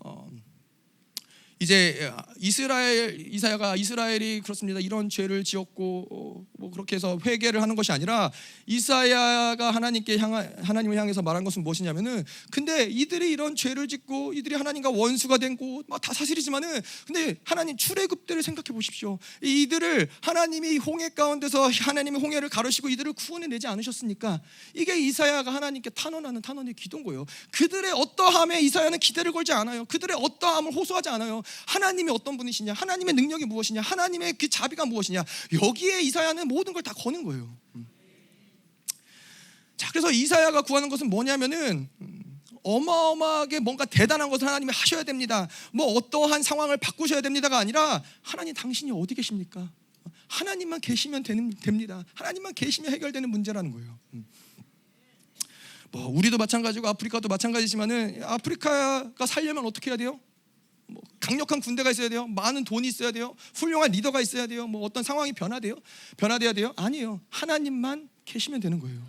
이제 이사야가 이스라엘이 그렇습니다, 이런 죄를 지었고 뭐 그렇게 해서 회개를 하는 것이 아니라, 이사야가 하나님을 향해서 말한 것은 무엇이냐면은, 근데 이들이 이런 죄를 짓고 이들이 하나님과 원수가 되고 다 사실이지만은, 근데 하나님 출애굽 때를 생각해 보십시오. 이들을 하나님이 홍해 가운데서 하나님의 홍해를 가르시고 이들을 구원해 내지 않으셨습니까? 이게 이사야가 하나님께 탄원하는 탄원의 기도인 거예요. 그들의 어떠함에 이사야는 기대를 걸지 않아요. 그들의 어떠함을 호소하지 않아요. 하나님이 어떤 분이시냐, 하나님의 능력이 무엇이냐, 하나님의 그 자비가 무엇이냐, 여기에 이사야는 모든 걸 다 거는 거예요. 자, 그래서 이사야가 구하는 것은 뭐냐면은 어마어마하게 뭔가 대단한 것을 하나님이 하셔야 됩니다, 뭐 어떠한 상황을 바꾸셔야 됩니다가 아니라, 하나님 당신이 어디 계십니까? 하나님만 계시면 됩니다. 하나님만 계시면 해결되는 문제라는 거예요. 뭐 우리도 마찬가지고 아프리카도 마찬가지지만은, 아프리카가 살려면 어떻게 해야 돼요? 뭐 강력한 군대가 있어야 돼요? 많은 돈이 있어야 돼요? 훌륭한 리더가 있어야 돼요? 뭐 어떤 상황이 변화돼야 돼요? 아니에요. 하나님만 계시면 되는 거예요.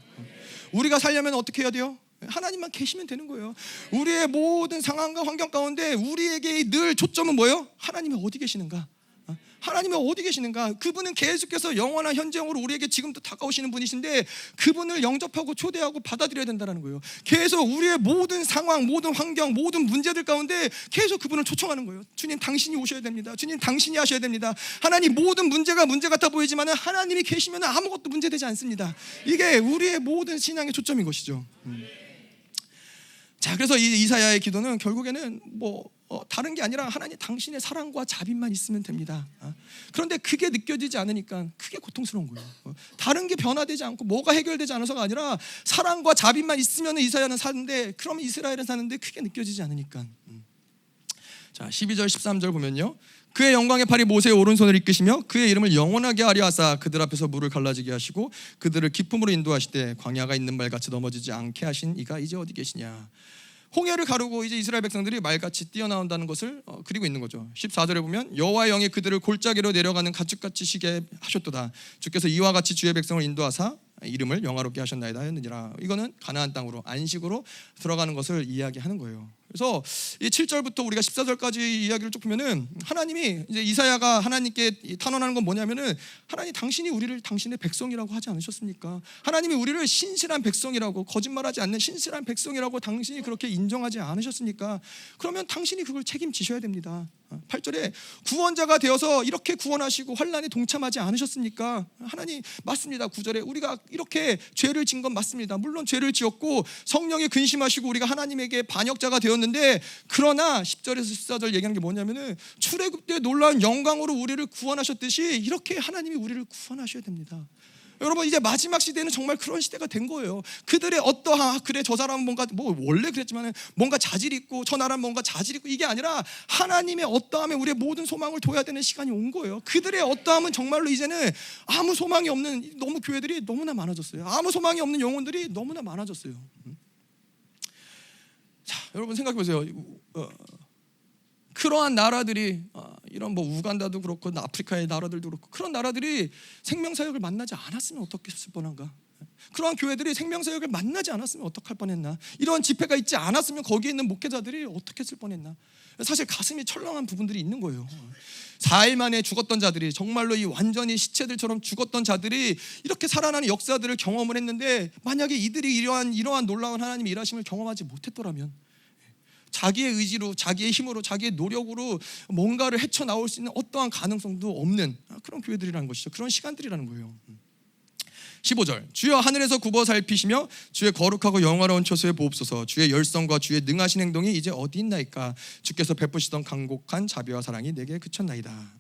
우리가 살려면 어떻게 해야 돼요? 하나님만 계시면 되는 거예요. 우리의 모든 상황과 환경 가운데 우리에게 늘 초점은 뭐예요? 하나님이 어디 계시는가? 하나님이 어디 계시는가? 그분은 계속해서 영원한 현재형으로 우리에게 지금도 다가오시는 분이신데, 그분을 영접하고 초대하고 받아들여야 된다는 거예요. 계속 우리의 모든 상황, 모든 환경, 모든 문제들 가운데 계속 그분을 초청하는 거예요. 주님 당신이 오셔야 됩니다. 주님 당신이 하셔야 됩니다. 하나님, 모든 문제가 문제 같아 보이지만 하나님이 계시면 아무것도 문제되지 않습니다. 이게 우리의 모든 신앙의 초점인 것이죠. 자, 그래서 이사야의 기도는 결국에는 다른 게 아니라, 하나님 당신의 사랑과 자비만 있으면 됩니다. 그런데 그게 느껴지지 않으니까 그게 고통스러운 거예요. 다른 게 변화되지 않고 뭐가 해결되지 않아서가 아니라, 사랑과 자비만 있으면 이사야는 사는데, 그러면 이스라엘은 사는데 그게 느껴지지 않으니까. 자, 12절 13절 보면요, 그의 영광의 팔이 모세의 오른손을 이끄시며 그의 이름을 영원하게 하려 하사 그들 앞에서 물을 갈라지게 하시고 그들을 기품으로 인도하시되 광야가 있는 말같이 넘어지지 않게 하신 이가 이제 어디 계시냐. 홍해를 가르고 이제 이스라엘 백성들이 말같이 뛰어나온다는 것을 그리고 있는 거죠. 14절에 보면 여호와의 영이 그들을 골짜기로 내려가는 가축같이 쉬게 하셨도다. 주께서 이와 같이 주의 백성을 인도하사 이름을 영화롭게 하셨나이다 하였느니라. 이거는 가나안 땅으로 안식으로 들어가는 것을 이야기하는 거예요. 그래서 이 7절부터 우리가 14절까지 이야기를 쭉 보면은, 하나님이 이제 이사야가 하나님께 탄원하는 건 뭐냐면은, 하나님 당신이 우리를 당신의 백성이라고 하지 않으셨습니까? 하나님이 우리를 신실한 백성이라고, 거짓말하지 않는 신실한 백성이라고 당신이 그렇게 인정하지 않으셨습니까? 그러면 당신이 그걸 책임지셔야 됩니다. 8절에 구원자가 되어서 이렇게 구원하시고 환난에 동참하지 않으셨습니까? 하나님 맞습니다. 9절에 우리가 이렇게 죄를 진 건 맞습니다. 물론 죄를 지었고 성령에 근심하시고 우리가 하나님에게 반역자가 되었는데, 그러나 10절에서 14절 얘기하는 게 뭐냐면은, 출애굽 때 놀라운 영광으로 우리를 구원하셨듯이 이렇게 하나님이 우리를 구원하셔야 됩니다. 여러분, 이제 마지막 시대는 정말 그런 시대가 된 거예요. 그들의 어떠한, 그래 저 사람은 뭔가 원래 그랬지만 뭔가 자질이 있고 저 나라는 뭔가 자질이 있고, 이게 아니라 하나님의 어떠함에 우리의 모든 소망을 둬야 되는 시간이 온 거예요. 그들의 어떠함은 정말로 이제는 아무 소망이 없는, 너무 교회들이 너무나 많아졌어요. 아무 소망이 없는 영혼들이 너무나 많아졌어요. 자, 여러분 생각해 보세요. 그러한 나라들이, 이런 우간다도 그렇고 아프리카의 나라들도 그렇고, 그런 나라들이 생명사역을 만나지 않았으면 어떻겠을 뻔한가. 그러한 교회들이 생명사역을 만나지 않았으면 어떡할 뻔했나, 이런 집회가 있지 않았으면 거기에 있는 목회자들이 어떻게 했을 뻔했나. 사실 가슴이 철렁한 부분들이 있는 거예요. 4일 만에 죽었던 자들이, 정말로 이 완전히 시체들처럼 죽었던 자들이 이렇게 살아나는 역사들을 경험을 했는데, 만약에 이들이 이러한 놀라운 하나님의 일하심을 경험하지 못했더라면, 자기의 의지로, 자기의 힘으로, 자기의 노력으로 뭔가를 헤쳐나올 수 있는 어떠한 가능성도 없는 그런 교회들이라는 것이죠. 그런 시간들이라는 거예요. 15절, 주여 하늘에서 굽어 살피시며 주의 거룩하고 영화로운 처소에 보옵소서. 주의 열성과 주의 능하신 행동이 이제 어디 있나이까. 주께서 베푸시던 간곡한 자비와 사랑이 내게 그쳤나이다.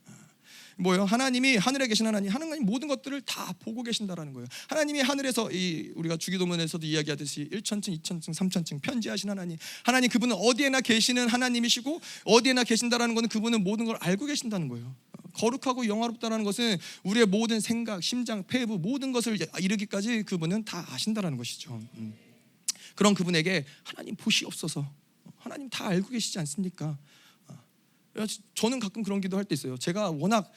뭐예요? 하나님이, 하늘에 계신 하나님 모든 것들을 다 보고 계신다라는 거예요. 하나님이 하늘에서, 우리가 주기도문에서도 이야기하듯이 1천층, 2천층, 3천층 편지하신 하나님 그분은 어디에나 계시는 하나님이시고, 어디에나 계신다라는 것은 그분은 모든 걸 알고 계신다는 거예요. 거룩하고 영화롭다라는 것은 우리의 모든 생각, 심장, 폐부 모든 것을 이르기까지 그분은 다 아신다라는 것이죠. 그런 그분에게 하나님 보시옵소서, 하나님 다 알고 계시지 않습니까? 저는 가끔 그런 기도할 때 있어요. 제가 워낙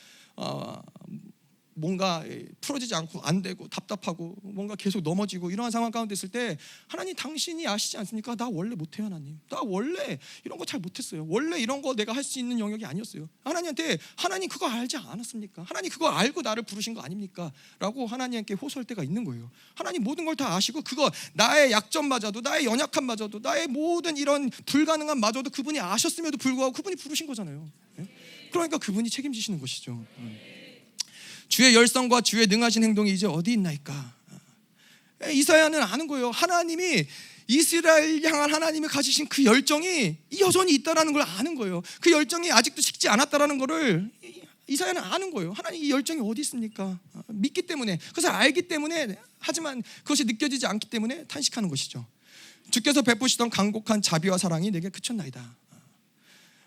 뭔가 풀어지지 않고 안 되고 답답하고 뭔가 계속 넘어지고 이러한 상황 가운데 있을 때, 하나님 당신이 아시지 않습니까? 나 원래 못해요. 하나님, 나 원래 이런 거 잘 못했어요. 원래 이런 거 내가 할 수 있는 영역이 아니었어요. 하나님한테, 하나님 그거 알지 않았습니까? 하나님 그거 알고 나를 부르신 거 아닙니까? 라고 하나님께 호소할 때가 있는 거예요. 하나님 모든 걸 다 아시고, 그거 나의 약점마저도, 나의 연약함마저도, 나의 모든 이런 불가능함마저도 그분이 아셨음에도 불구하고 그분이 부르신 거잖아요. 그러니까 그분이 책임지시는 것이죠. 주의 열성과 주의 능하신 행동이 이제 어디 있나이까. 이사야는 아는 거예요. 하나님이, 이스라엘 향한 하나님이 가지신 그 열정이 여전히 있다라는 걸 아는 거예요. 그 열정이 아직도 식지 않았다라는 거를 이사야는 아는 거예요. 하나님 이 열정이 어디 있습니까? 믿기 때문에, 그것을 알기 때문에, 하지만 그것이 느껴지지 않기 때문에 탄식하는 것이죠. 주께서 베푸시던 간곡한 자비와 사랑이 내게 그쳤나이다.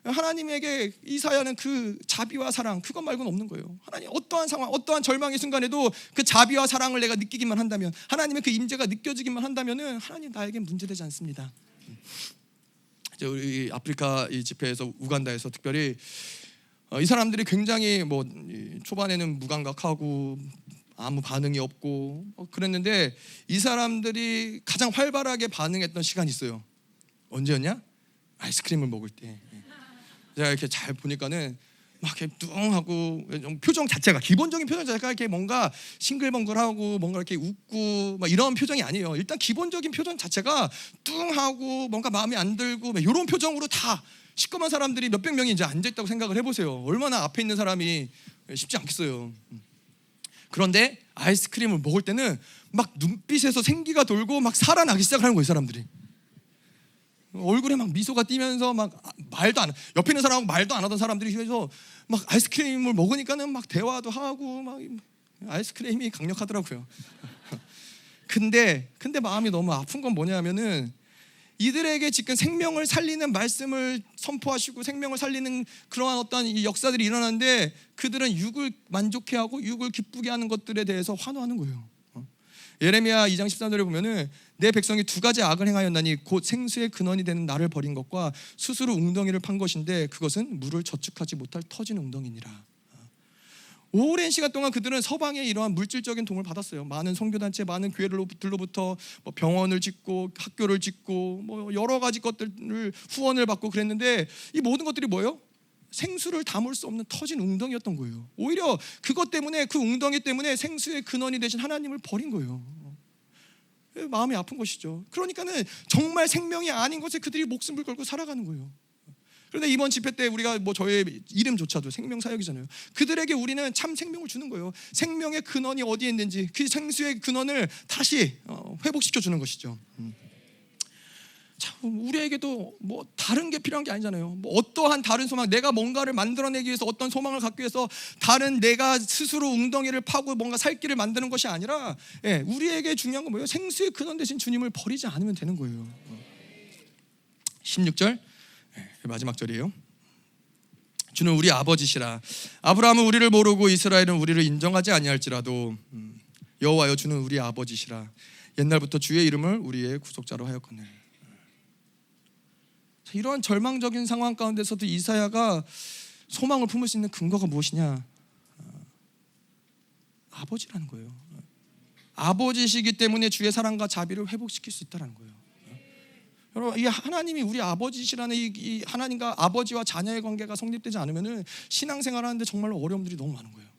하나님에게 이사야는 그 자비와 사랑, 그것 말고는 없는 거예요. 하나님 어떠한 상황, 어떠한 절망의 순간에도 그 자비와 사랑을 내가 느끼기만 한다면, 하나님의 그 임재가 느껴지기만 한다면은 하나님 나에겐 문제되지 않습니다. 이제 우리 아프리카 이 집회에서, 우간다에서 특별히 이 사람들이 굉장히 초반에는 무감각하고 아무 반응이 없고 그랬는데, 이 사람들이 가장 활발하게 반응했던 시간이 있어요. 언제였냐? 아이스크림을 먹을 때. 제가 이렇게 잘 보니까는 막 이렇게 뚱하고, 표정 자체가, 기본적인 표정 자체가 이렇게 뭔가 싱글벙글하고 뭔가 이렇게 웃고 막 이런 표정이 아니에요. 일단 기본적인 표정 자체가 뚱하고 뭔가 마음에 안 들고 이런 표정으로 다 시꺼먼 사람들이 몇백 명이 이제 앉아 있다고 생각을 해보세요. 얼마나 앞에 있는 사람이 쉽지 않겠어요. 그런데 아이스크림을 먹을 때는 막 눈빛에서 생기가 돌고 막 살아나기 시작하는 거예요. 사람들이 얼굴에 막 미소가 띄면서 막 말도 안, 옆에 있는 사람하고 말도 안 하던 사람들이 그래서 막 아이스크림을 먹으니까는 막 대화도 하고 막 아이스크림이 강력하더라고요. 근데 마음이 너무 아픈 건 뭐냐면은, 이들에게 지금 생명을 살리는 말씀을 선포하시고 생명을 살리는 그러한 어떤 이 역사들이 일어나는데, 그들은 육을 만족해하고 육을 기쁘게 하는 것들에 대해서 환호하는 거예요. 예레미야 2장 13절에 보면은, 내 백성이 두 가지 악을 행하였나니 곧 생수의 근원이 되는 나를 버린 것과 스스로 웅덩이를 판 것인데 그것은 물을 저축하지 못할 터진 웅덩이니라. 오랜 시간 동안 그들은 서방의 이러한 물질적인 도움을 받았어요. 많은 선교단체, 많은 교회들로부터 병원을 짓고 학교를 짓고 여러 가지 것들을 후원을 받고 그랬는데, 이 모든 것들이 뭐예요? 생수를 담을 수 없는 터진 웅덩이였던 거예요. 오히려 그것 때문에, 그 웅덩이 때문에 생수의 근원이 되신 하나님을 버린 거예요. 마음이 아픈 것이죠. 그러니까는 정말 생명이 아닌 것에 그들이 목숨을 걸고 살아가는 거예요. 그런데 이번 집회 때 우리가 저의 이름조차도 생명사역이잖아요. 그들에게 우리는 참 생명을 주는 거예요. 생명의 근원이 어디에 있는지, 그 생수의 근원을 다시 회복시켜 주는 것이죠. 참, 우리에게도 다른 게 필요한 게 아니잖아요. 어떠한 다른 소망, 내가 뭔가를 만들어내기 위해서 어떤 소망을 갖기 위해서 다른 내가 스스로 웅덩이를 파고 뭔가 살 길을 만드는 것이 아니라, 우리에게 중요한 건 뭐예요? 생수의 근원 되신 주님을 버리지 않으면 되는 거예요. 16절 마지막 절이에요. 주는 우리 아버지시라. 아브라함은 우리를 모르고 이스라엘은 우리를 인정하지 아니할지라도 여호와여, 주는 우리 아버지시라. 옛날부터 주의 이름을 우리의 구속자로 하였거늘. 이러한 절망적인 상황 가운데서도 이사야가 소망을 품을 수 있는 근거가 무엇이냐? 아버지라는 거예요. 아버지시기 때문에 주의 사랑과 자비를 회복시킬 수 있다는 거예요. 여러분, 이 하나님이 우리 아버지시라는 이 하나님과 아버지와 자녀의 관계가 성립되지 않으면 신앙생활하는데 정말로 어려움들이 너무 많은 거예요.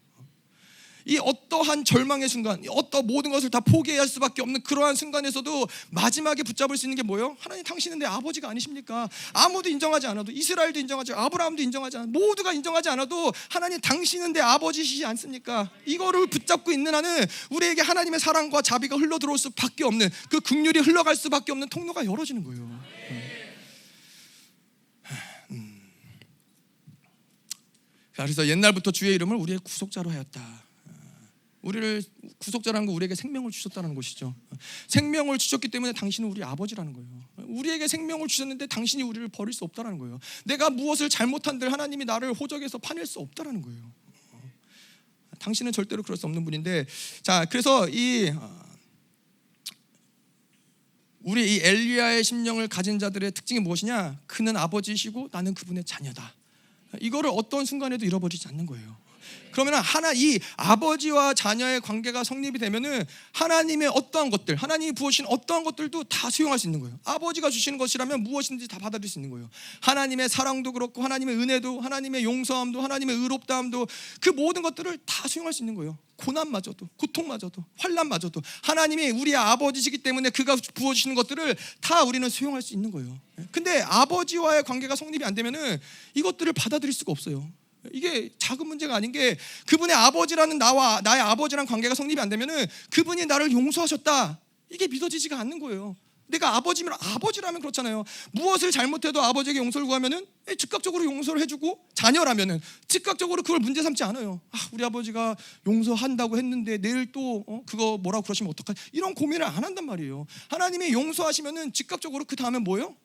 이 어떠한 절망의 순간, 어떤 모든 것을 다 포기해야 할 수밖에 없는 그러한 순간에서도 마지막에 붙잡을 수 있는 게 뭐예요? 하나님, 당신은 내 아버지가 아니십니까? 아무도 인정하지 않아도, 이스라엘도 인정하지 않아도, 아브라함도 인정하지 않아도, 모두가 인정하지 않아도 하나님, 당신은 내 아버지시지 않습니까? 이거를 붙잡고 있는 한은 우리에게 하나님의 사랑과 자비가 흘러 들어올 수밖에 없는, 그 긍휼이 흘러갈 수밖에 없는 통로가 열어지는 거예요. 그래서 옛날부터 주의 이름을 우리의 구속자로 하였다. 우리를 구속자라는 거, 우리에게 생명을 주셨다는 것이죠. 생명을 주셨기 때문에 당신은 우리 아버지라는 거예요. 우리에게 생명을 주셨는데 당신이 우리를 버릴 수 없다는 거예요. 내가 무엇을 잘못한들 하나님이 나를 호적에서 파낼 수 없다는 거예요. 당신은 절대로 그럴 수 없는 분인데, 자, 그래서 우리 이 엘리야의 심령을 가진 자들의 특징이 무엇이냐? 그는 아버지이시고 나는 그분의 자녀다. 이거를 어떤 순간에도 잃어버리지 않는 거예요. 그러면 이 아버지와 자녀의 관계가 성립이 되면은 하나님의 어떠한 것들, 하나님이 부어주신 어떠한 것들도 다 수용할 수 있는 거예요. 아버지가 주시는 것이라면 무엇이든지 다 받아들일 수 있는 거예요. 하나님의 사랑도 그렇고, 하나님의 은혜도, 하나님의 용서함도, 하나님의 의롭다함도, 그 모든 것들을 다 수용할 수 있는 거예요. 고난마저도, 고통마저도, 환난마저도 하나님이 우리의 아버지시기 때문에 그가 부어주시는 것들을 다 우리는 수용할 수 있는 거예요. 근데 아버지와의 관계가 성립이 안 되면은 이것들을 받아들일 수가 없어요. 이게 작은 문제가 아닌 게, 그분의 아버지라는 나와 나의 아버지랑 관계가 성립이 안 되면은 그분이 나를 용서하셨다, 이게 믿어지지가 않는 거예요. 내가 아버지라면 그렇잖아요. 무엇을 잘못해도 아버지에게 용서를 구하면은 즉각적으로 용서를 해주고, 자녀라면은 즉각적으로 그걸 문제 삼지 않아요. 우리 아버지가 용서한다고 했는데 내일 또 그거 뭐라고 그러시면 어떡하지? 이런 고민을 안 한단 말이에요. 하나님이 용서하시면은 즉각적으로 그 다음에 뭐예요?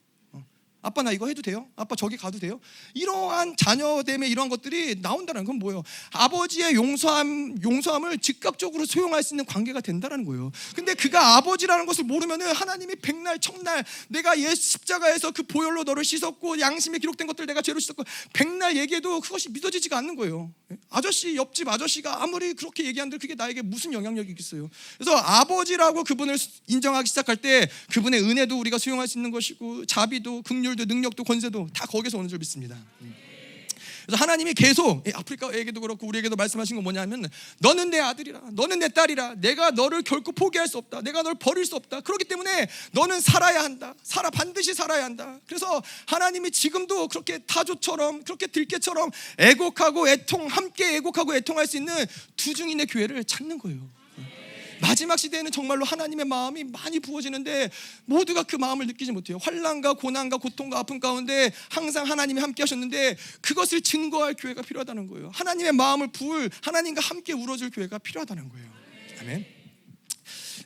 아빠, 나 이거 해도 돼요? 아빠, 저기 가도 돼요? 이러한 자녀됨의 이러한 것들이 나온다는 건 뭐예요? 아버지의 용서함을 즉각적으로 수용할 수 있는 관계가 된다는 거예요. 근데 그가 아버지라는 것을 모르면은 하나님이 백날 청날, 내가 십자가에서 그 보혈로 너를 씻었고 양심에 기록된 것들 내가 죄로 씻었고, 백날 얘기해도 그것이 믿어지지가 않는 거예요. 옆집 아저씨가 아무리 그렇게 얘기한들 그게 나에게 무슨 영향력이 있겠어요? 그래서 아버지라고 그분을 인정하기 시작할 때 그분의 은혜도 우리가 수용할 수 있는 것이고, 자비도, 긍휼도, 능력도, 권세도 다 거기서 오는 줄 믿습니다. 그래서 하나님이 계속 아프리카에게도 그렇고 우리에게도 말씀하신 건 뭐냐면, 너는 내 아들이라, 너는 내 딸이라, 내가 너를 결코 포기할 수 없다, 내가 너를 버릴 수 없다. 그렇기 때문에 너는 살아야 한다, 반드시 살아야 한다. 그래서 하나님이 지금도 그렇게 타조처럼, 그렇게 들깨처럼 함께 애곡하고 애통할 수 있는 두 증인의 교회를 찾는 거예요. 마지막 시대에는 정말로 하나님의 마음이 많이 부어지는데 모두가 그 마음을 느끼지 못해요. 환난과 고난과 고통과 아픔 가운데 항상 하나님이 함께 하셨는데, 그것을 증거할 교회가 필요하다는 거예요. 하나님의 마음을 하나님과 함께 울어줄 교회가 필요하다는 거예요. 아멘.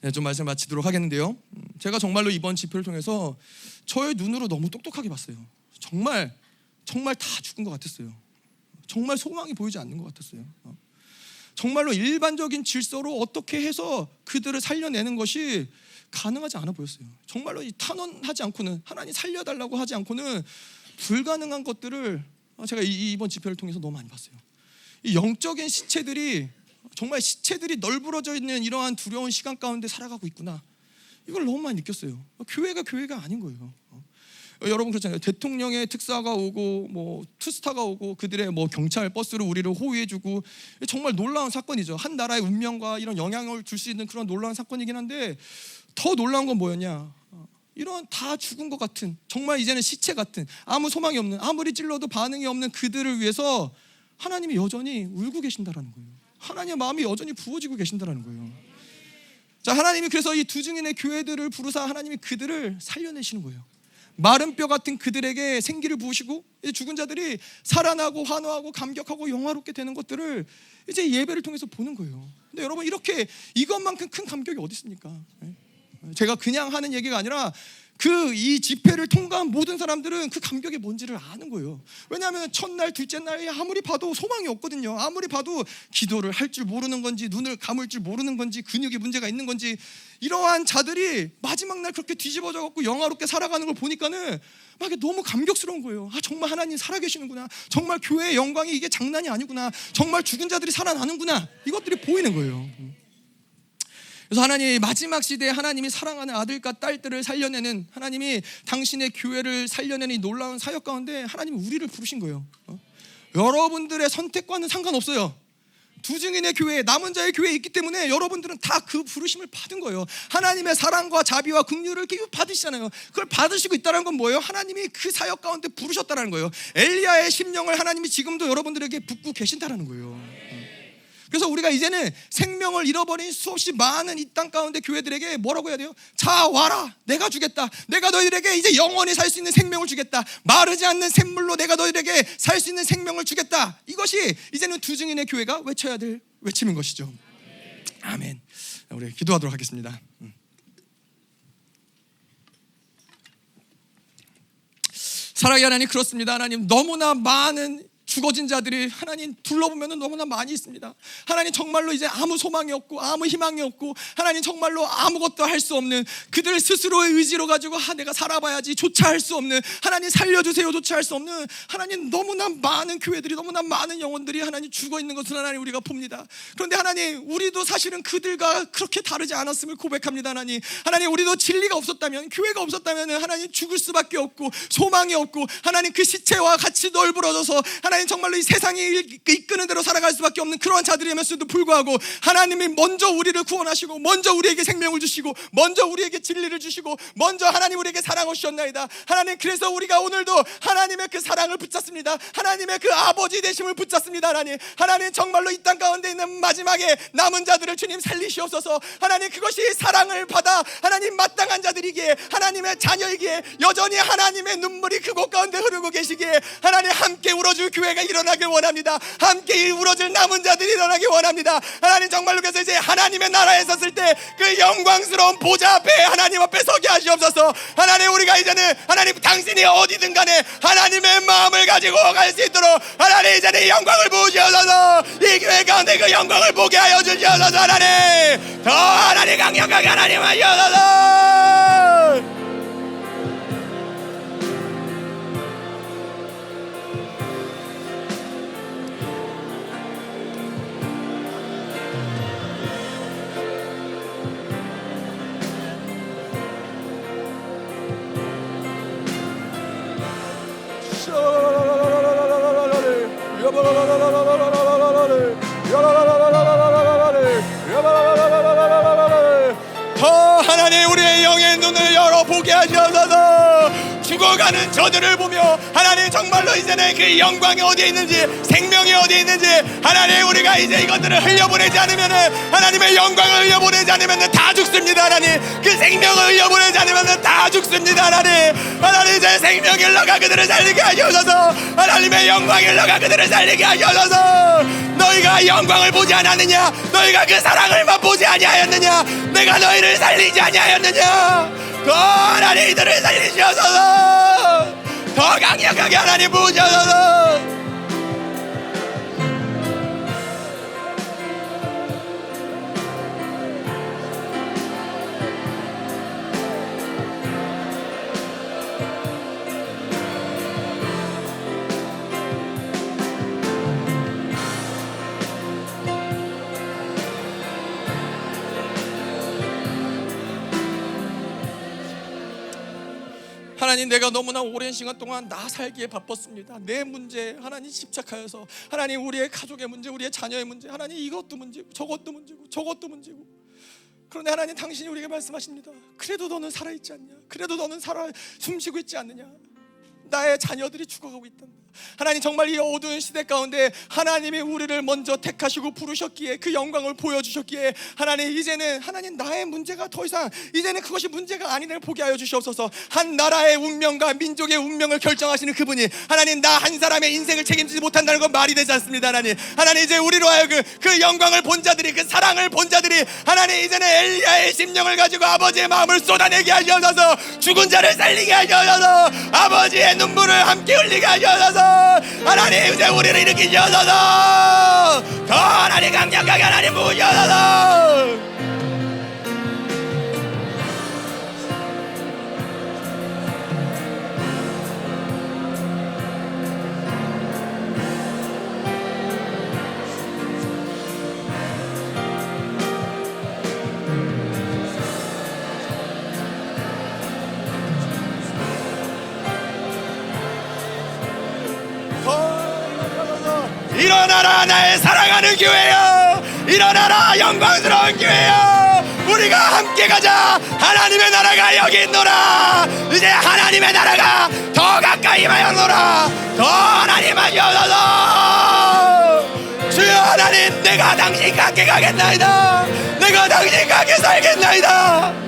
네, 좀 말씀 마치도록 하겠는데요, 제가 정말로 이번 집회를 통해서 저의 눈으로 너무 똑똑하게 봤어요. 정말 다 죽은 것 같았어요. 정말 소망이 보이지 않는 것 같았어요. 정말로 일반적인 질서로 어떻게 해서 그들을 살려내는 것이 가능하지 않아 보였어요. 정말로 탄원하지 않고는, 하나님 살려달라고 하지 않고는 불가능한 것들을 제가 이번 집회를 통해서 너무 많이 봤어요. 이 영적인 시체들이 널브러져 있는 이러한 두려운 시간 가운데 살아가고 있구나, 이걸 너무 많이 느꼈어요. 교회가 아닌 거예요. 여러분 그렇잖아요. 대통령의 특사가 오고 투스타가 오고 그들의 경찰 버스로 우리를 호위해주고, 정말 놀라운 사건이죠. 한 나라의 운명과 이런 영향을 줄 수 있는 그런 놀라운 사건이긴 한데, 더 놀라운 건 뭐였냐? 이런 다 죽은 것 같은, 정말 이제는 시체 같은, 아무 소망이 없는, 아무리 찔러도 반응이 없는 그들을 위해서 하나님이 여전히 울고 계신다라는 거예요. 하나님의 마음이 여전히 부어지고 계신다라는 거예요. 자, 하나님이 그래서 이 두 증인의 교회들을 부르사 하나님이 그들을 살려내시는 거예요. 마른 뼈 같은 그들에게 생기를 부으시고, 죽은 자들이 살아나고 환호하고 감격하고 영화롭게 되는 것들을 이제 예배를 통해서 보는 거예요. 근데 여러분, 이렇게 이것만큼 큰 감격이 어디 있습니까? 제가 그냥 하는 얘기가 아니라 이 집회를 통과한 모든 사람들은 그 감격이 뭔지를 아는 거예요. 왜냐하면 첫날, 둘째 날에 아무리 봐도 소망이 없거든요. 아무리 봐도 기도를 할 줄 모르는 건지, 눈을 감을 줄 모르는 건지, 근육에 문제가 있는 건지, 이러한 자들이 마지막 날 그렇게 뒤집어져 갖고 영화롭게 살아가는 걸 보니까는 막 너무 감격스러운 거예요. 정말 하나님 살아계시는구나, 정말 교회의 영광이 이게 장난이 아니구나, 정말 죽은 자들이 살아나는구나, 이것들이 보이는 거예요. 그래서 하나님 마지막 시대에 하나님이 사랑하는 아들과 딸들을 살려내는, 하나님이 당신의 교회를 살려내는 이 놀라운 사역 가운데 하나님이 우리를 부르신 거예요. 여러분들의 선택과는 상관없어요. 두 증인의 교회, 남은 자의 교회에 있기 때문에 여러분들은 다 그 부르심을 받은 거예요. 하나님의 사랑과 자비와 긍휼을 받으시잖아요. 그걸 받으시고 있다는 건 뭐예요? 하나님이 그 사역 가운데 부르셨다는 거예요. 엘리야의 심령을 하나님이 지금도 여러분들에게 붓고 계신다는 거예요. 그래서 우리가 이제는 생명을 잃어버린 수없이 많은 이 땅 가운데 교회들에게 뭐라고 해야 돼요? 자 와라, 내가 주겠다. 내가 너희들에게 이제 영원히 살 수 있는 생명을 주겠다. 마르지 않는 샘물로 내가 너희들에게 살 수 있는 생명을 주겠다. 이것이 이제는 두 증인의 교회가 외쳐야 될 외침인 것이죠. 아멘. 우리 기도하도록 하겠습니다. 사랑의 하나님, 그렇습니다. 하나님, 너무나 많은 죽어진 자들이 하나님 둘러보면 너무나 많이 있습니다. 하나님 정말로 이제 아무 소망이 없고 아무 희망이 없고 하나님 정말로 아무것도 할 수 없는, 그들 스스로의 의지로 가지고 내가 살아봐야지 조차 할 수 없는, 하나님 살려주세요 조차 할 수 없는, 하나님 너무나 많은 교회들이, 너무나 많은 영혼들이 하나님 죽어 있는 것을 하나님 우리가 봅니다. 그런데 하나님, 우리도 사실은 그들과 그렇게 다르지 않았음을 고백합니다. 하나님, 우리도 진리가 없었다면, 교회가 없었다면 하나님 죽을 수밖에 없고 소망이 없고, 하나님 그 시체와 같이 널브러져서 하나님 정말로 이 세상이 이끄는 대로 살아갈 수밖에 없는 그러한 자들이었음에도 불구하고 하나님이 먼저 우리를 구원하시고, 먼저 우리에게 생명을 주시고, 먼저 우리에게 진리를 주시고, 먼저 하나님 우리에게 사랑을 주셨나이다. 하나님, 그래서 우리가 오늘도 하나님의 그 사랑을 붙잡습니다. 하나님의 그 아버지 되심을 붙잡습니다. 하나님 정말로 이 땅 가운데 있는 마지막에 남은 자들을 주님 살리시옵소서. 하나님, 그것이 사랑을 받아 하나님 마땅한 자들이기에, 하나님의 자녀이기에 여전히 하나님의 눈물이 그곳 가운데 흐르고 계시기에 하나님 함께 울어줄 교회가 일어나길 원합니다. 함께 울어줄 남은 자들이 일어나길 원합니다. 하나님 정말로, 그래서 이제 하나님의 나라에 섰을 때 그 영광스러운 보좌 앞에 하나님 앞에 서게 하시옵소서. 하나님, 우리가 이제는 하나님 당신이 어디든 간에 하나님의 마음을 가지고 갈 수 있도록 하나님 이제는 영광을 부으시옵소서. 이 교회 가운데 그 영광을 보게 하여 주시옵소서. 하나님 더 하나님 강력하게 하나님 하시옵소서. 더 하나님 우리의 영의 눈을 열어보게 하시옵소서. 죽어가는 저들을 보며 하나님 정말로 이제는 그 영광이 어디에 있는지, 생명이 어디에 있는지, 하나님 우리가 이제 이것들을 흘려보내지 않으면은, 하나님의 영광을 흘려보내지 않으면은 다 죽습니다. 하나님 그 생명을 흘려보내지 않으면은 다 죽습니다. 하나님 이제 생명이 흘러가 그들을 살리게 하시옵소서. 하나님의 영광이 흘러가 그들을 살리게 하시옵소서. 너희가 영광을 보지 않았느냐? 너희가 그 사랑을 맛보지 아니하였느냐? 내가 너희를 살리지 아니하였느냐? 더 하나님 이들을 살리시옵소서. 더 강력하게 하나님 부으셔서. 하나님, 내가 너무나 오랜 시간 동안 나 살기에 바빴습니다. 내 문제에 하나님 집착하여서, 하나님 우리의 가족의 문제, 우리의 자녀의 문제, 하나님 이것도 문제고 저것도 문제고 저것도 문제고. 그런데 하나님 당신이 우리에게 말씀하십니다. 그래도 너는 살아있지 않냐? 그래도 너는 숨쉬고 있지 않느냐? 나의 자녀들이 죽어가고 있다. 하나님 정말 이 어두운 시대 가운데 하나님이 우리를 먼저 택하시고 부르셨기에, 그 영광을 보여주셨기에 하나님 이제는 하나님 나의 문제가 더 이상 이제는 그것이 문제가 아니를 보게 하여 주시옵소서. 한 나라의 운명과 민족의 운명을 결정하시는 그분이 하나님 나 한 사람의 인생을 책임지지 못한다는 건 말이 되지 않습니다. 하나님 이제 우리로 하여금 그 영광을 본 자들이, 그 사랑을 본 자들이 하나님 이제는 엘리야의 심령을 가지고 아버지의 마음을 쏟아내게 하셔서, 죽은 자를 살리게 하셔서, 아버지의 눈물을 함께 흘리게 하셔서, 하나님 이제 우리를 일으키셔서 더 하나님 강력하게 하나님 부으셔서. 일어나라 나의 사랑하는 교회여, 일어나라 영광스러운 교회여, 우리가 함께 가자. 하나님의 나라가 여기 있노라. 이제 하나님의 나라가 더 가까이 하여노라. 더 하나님 하여서 주여 하나님, 내가 당신과 함께 가겠나이다. 내가 당신과 함께 살겠나이다.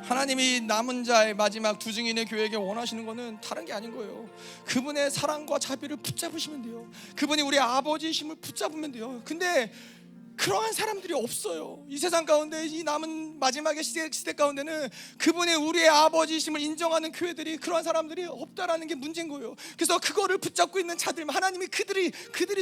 하나님이 남은 자의 마지막 두 증인의 교회에게 원하시는 것은 다른 게 아닌 거예요. 그분의 사랑과 자비를 붙잡으시면 돼요. 그분이 우리 아버지이심을 붙잡으면 돼요. 근데 그러한 사람들이 없어요. 이 세상 가운데, 이 남은 마지막의 시대 가운데는 그분이 우리의 아버지이심을 인정하는 교회들이, 그러한 사람들이 없다라는 게 문제인 거예요. 그래서 그거를 붙잡고 있는 자들, 하나님이 그들이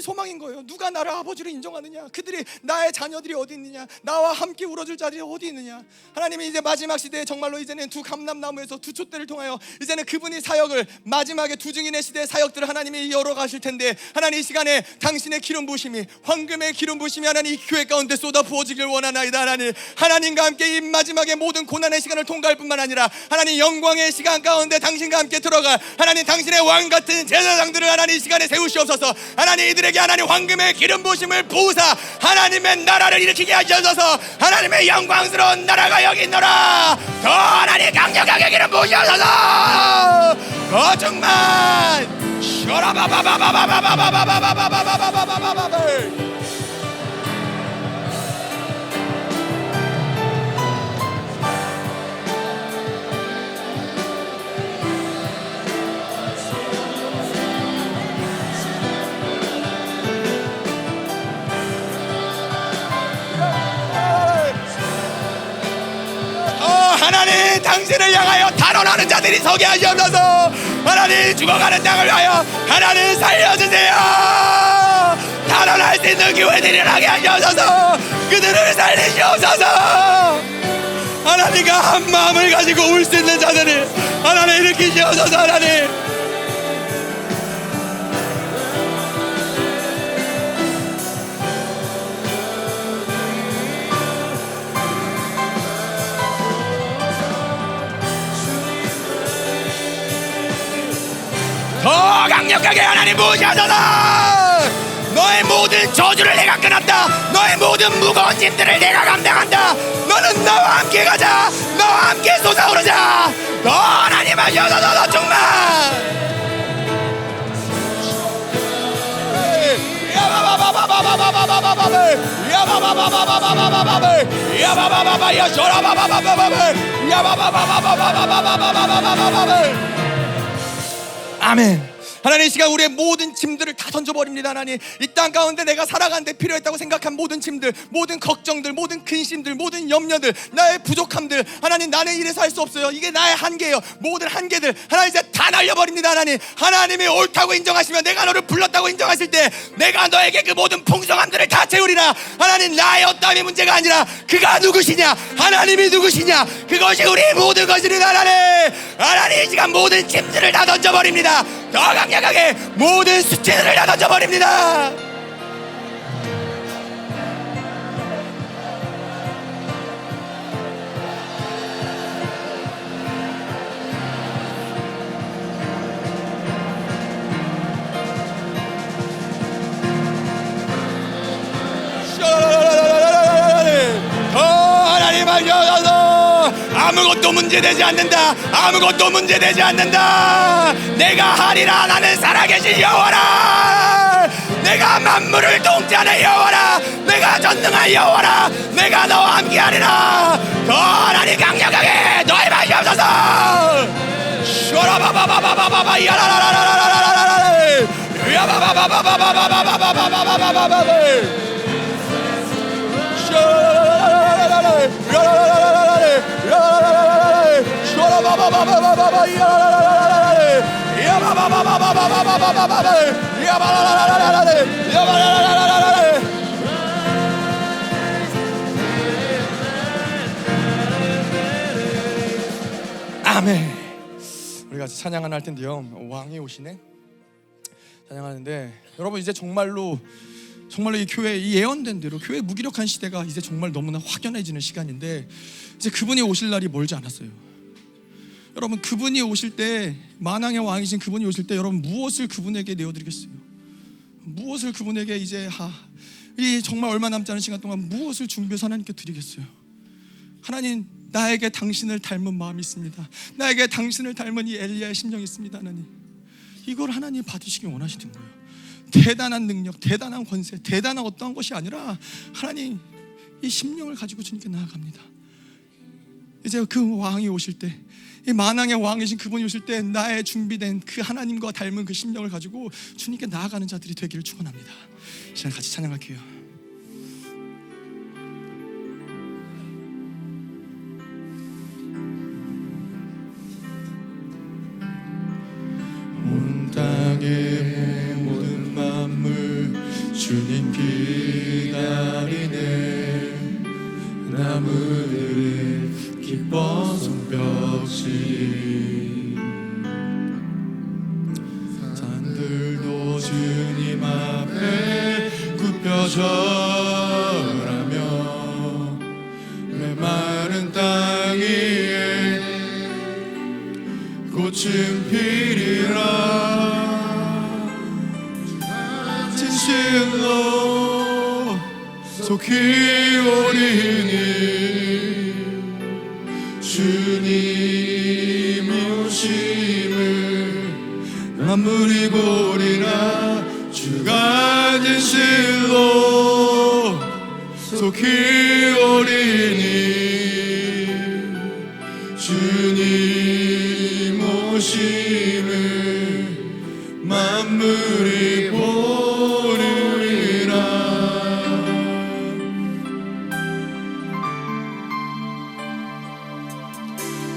소망인 거예요. 누가 나를 아버지로 인정하느냐, 그들이, 나의 자녀들이 어디 있느냐, 나와 함께 울어줄 자들이 어디 있느냐. 하나님이 이제 마지막 시대에 정말로 이제는 두 감람나무에서 두 촛대를 통하여 이제는 그분이 사역을, 마지막에 두 증인의 시대의 사역들을 하나님이 열어가실 텐데, 하나님 이 시간에 당신의 기름 부심이, 황금의 기름 부심이 하나님 교회 가운데 쏟아 부어지길 원하나이다. 하나님과 함께 이 마지막에 모든 고난의 시간을 통과할 뿐만 아니라 하나님 영광의 시간 가운데 당신과 함께 들어갈 하나님, 당신의 왕같은 제사장들을 하나님 이 시간에 세우시옵소서. 하나님 이들에게 하나님 황금의 기름 부심을 부으사 하나님의 나라를 일으키게 하셔서 하나님의 영광스러운 나라가 여기 있노라. 더 하나님 강력하게 기름 부으셔서 더 정말 하나님, 당신을 향하여 탄원하는 자들이 서게 하시옵소서. 하나님, 죽어가는 땅을 위하여 하나님 살려주세요. 탄원할 수 있는 교회들이 일어나게 하시옵소서. 그들을 살리시옵소서. 하나님과 한 마음을 가지고 울 수 있는 자들을 하나님 일으키시옵소서. 하나님, 더 강력하게 하나님 부으셔서 너의 모든 저주를 내가 끊었다. 너의 모든 무거운 짐들을 내가 감당한다. 너는 나와 함께 가자. 나와 함께 솟아오르자. 더 하나님 하셔서 너 정말 아멘. 하나님, 이 시간 우리의 모든 짐들을 다 던져버립니다. 하나님, 이 땅 가운데 내가 살아가는데 필요했다고 생각한 모든 짐들, 모든 걱정들, 모든 근심들, 모든 염려들, 나의 부족함들, 하나님, 나는 이래서 할 수 없어요. 이게 나의 한계예요. 모든 한계들 하나님 이제 다 날려버립니다. 하나님, 하나님이 옳다고 인정하시면, 내가 너를 불렀다고 인정하실 때 내가 너에게 그 모든 풍성함들을 다 채우리라. 하나님, 나의 어떠함이 문제가 아니라 그가 누구시냐, 하나님이 누구시냐, 그것이 우리의 모든 것이니 하나님, 하나님 이 시간 모든 짐들을 다 던져버립니다. 더 강력하게 모든 수치들을 다 던져버립니다. 더 하나님 하셔서 아무것도 문제되지 않는다. 아무것도 문제되지 않는다. 내가 하리라. 나는 살아계신 여호와라. 내가 만물을 통치하는 여호와라. 내가 전능한 여호와라. 내가 너와 함께하리라. 더 하나님 강력하게 너희 마시옵소서. 슈라바바바바바바바 야라라라라라라라라 야바바바바바바바바바바바바바바바바바 아멘. 우리 같이 찬양을 할 텐데요. 왕이 오시네. 찬양하는데 여러분 이제 정말로 이 교회, 이 예언된 대로 교회 무기력한 시대가 이제 정말 너무나 확연해지는 시간인데 이제 그분이 오실 날이 멀지 않았어요. 여러분 그분이 오실 때, 만왕의 왕이신 그분이 오실 때 여러분 무엇을 그분에게 내어드리겠어요? 무엇을 그분에게 이제 이 정말 얼마 남지 않은 시간 동안 무엇을 준비해서 하나님께 드리겠어요? 하나님, 나에게 당신을 닮은 마음이 있습니다. 나에게 당신을 닮은 이 엘리야의 심령이 있습니다. 하나님, 이걸 하나님 받으시기 원하시는 거예요. 대단한 능력, 대단한 권세, 대단한 어떠한 것이 아니라 하나님 이 심령을 가지고 주님께 나아갑니다. 이제 그 왕이 오실 때, 이 만왕의 왕이신 그분이 오실 때 나의 준비된 그 하나님과 닮은 그 심령을 가지고 주님께 나아가는 자들이 되기를 축원합니다. 이 시간 같이 찬양할게요. 온 땅의 모든 만물 주님 기다리네. 나무들은 기뻐 손뼉치, 산들도 주님 앞에 굽혀 절하며 메마른 땅 위에 꽃은 피리라. 진실로 속히 오리니 주님이 오심을 만물이 보리라. 주가 진실로 속히 오리니 주님 오심을 만물이 보리라.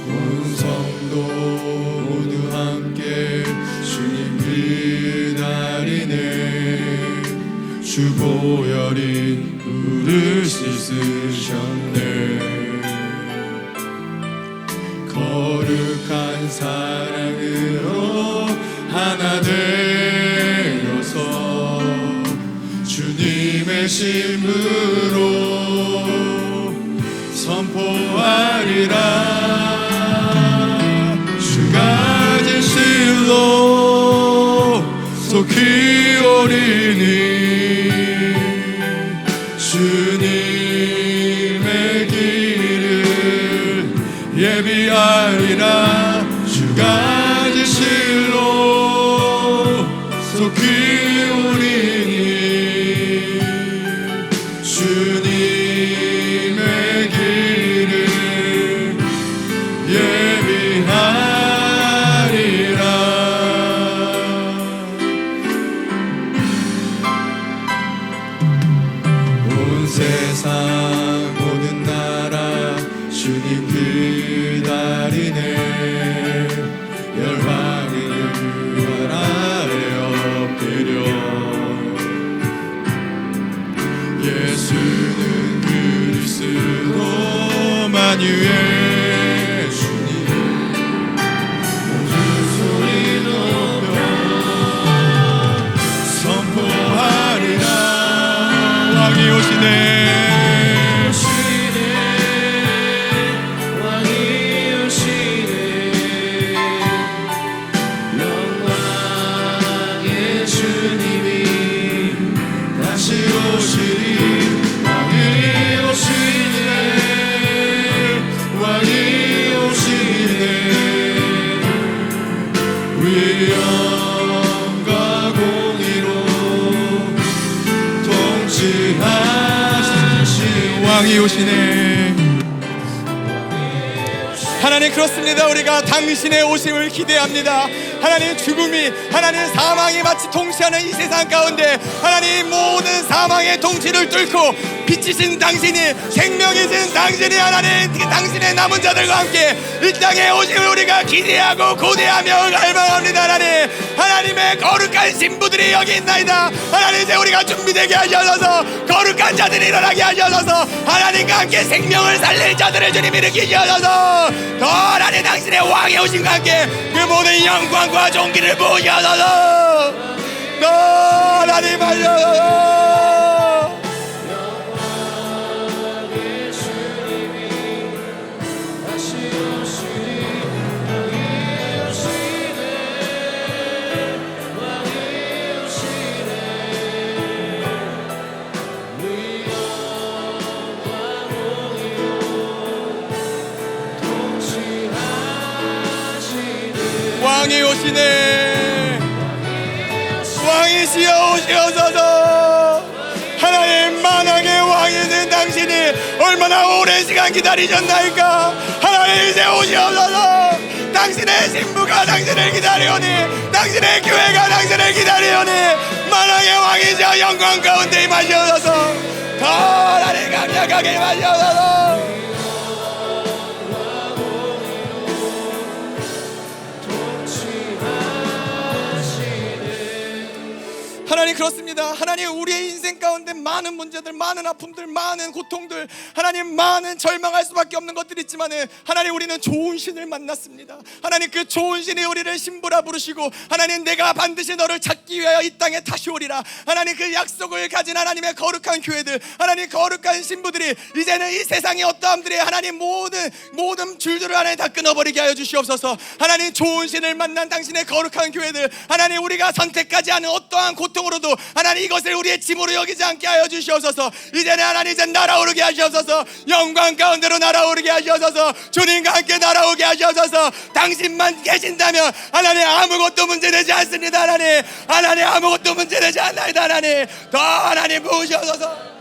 온 성도 모두 함께 주님 기다리네. 주 보혈이 우를 씻으셨네. 거룩한 사랑으로 하나 되어서 주님의 신부로 선포하리라. 주가 진실로 속히 오리니 주님의 길을 예비하리라. 주가 진실로 속히 오리니 주님의 길을 예비하리라. 온 세상 모든 나라 주님 기다리네. 열방을 아래 엎드려 예수는 그리스도 만유의 주님 모든 소리 높여 선포하리라. 왕이 오시네. 왕이 영과 공의로 통치하신 왕이 오시네. 하나님, 그렇습니다. 우리가 당신의 오심을 기대합니다. 하나님, 죽음이, 하나님, 사망이 마치 통치하는 이 세상 가운데 하나님, 모든 사망의 통치를 뚫고 빛이신 당신이, 생명이신 당신이, 하나님, 당신의 남은 자들과 함께 이 땅에 오심을 우리가 기대하고 고대하며 갈망합니다. 하나님, 하나님의 거룩한 신부들이 여기 있나이다. 하나님, 이제 우리가 준비되게 하셔서 거룩한 자들이 일어나게 하셔서 하나님과 함께 생명을 살릴 자들을 주님 일으키셔서 더 하나님, 당신의 왕의 오심과 함께 그 모든 영광과 존귀를 부으셔서 더 하나님 하셔서 왕이 오시네. 왕이시여 오시옵소서. 하나님, 만왕의 왕이신 당신이 얼마나 오랜 시간 기다리셨나이까. 하나님, 이제 오시옵소서. 당신의 신부가 당신을 기다리오니, 당신의 교회가 당신을 기다리오니, 만왕의 왕이시여 영광 가운데 임하시옵소서. 더 하나님 강력하게 임하시옵소서. 하나님, 그렇습니다. 하나님, 우리의 인생 가운데 많은 문제들, 많은 아픔들, 많은 고통들, 하나님, 많은 절망할 수밖에 없는 것들이 있지만 하나님, 우리는 좋은 신을 만났습니다. 하나님, 그 좋은 신이 우리를 신부라 부르시고 하나님, 내가 반드시 너를 찾기 위하여 이 땅에 다시 오리라. 하나님, 그 약속을 가진 하나님의 거룩한 교회들, 하나님, 거룩한 신부들이 이제는 이 세상의 어떠함들이 하나님 모든 줄들을 하나님 다 끊어버리게 하여 주시옵소서. 하나님, 좋은 신을 만난 당신의 거룩한 교회들, 하나님, 우리가 선택하지 않은 어떠한 고통으로도 하나님, 이것을 우리의 짐으로 여기지 않게 하여 주시옵소서. 이제는 하나님, 이제 날아오르게 하시옵소서. 영광 가운데로 날아오르게 하시옵소서. 주님과 함께 날아오게 하시옵소서. 당신만 계신다면 하나님, 아무것도 문제되지 않습니다. 하나님, 아무것도 문제되지 않나이다. 하나님, 더 하나님 부으시옵소서.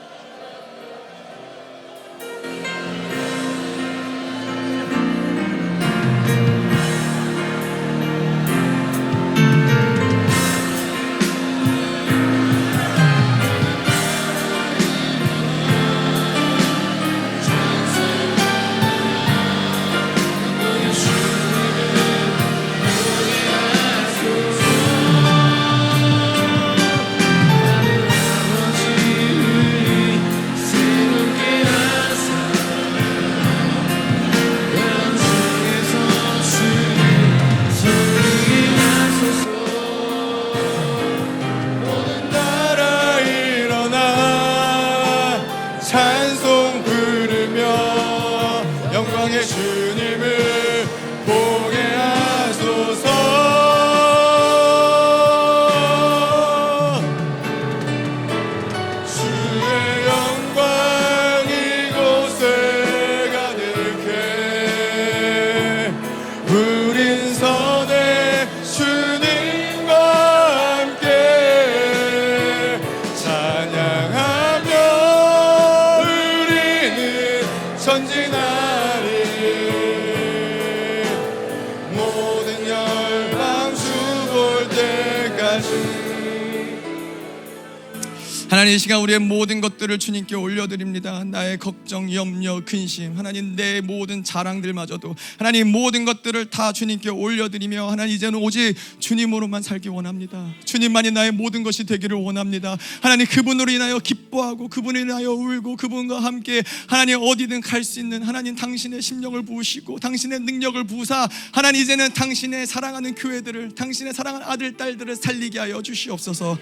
하나님, 이 시간 우리의 모든 것들을 주님께 올려드립니다. 나의 걱정, 염려, 근심, 하나님, 내 모든 자랑들마저도 하나님, 모든 것들을 다 주님께 올려드리며 하나님, 이제는 오직 주님으로만 살기 원합니다. 주님만이 나의 모든 것이 되기를 원합니다. 하나님, 그분으로 인하여 기뻐하고 그분으로 인하여 울고 그분과 함께 하나님, 어디든 갈 수 있는 하나님, 당신의 심령을 부으시고 당신의 능력을 부으사 하나님, 이제는 당신의 사랑하는 교회들을, 당신의 사랑하는 아들, 딸들을 살리게 하여 주시옵소서.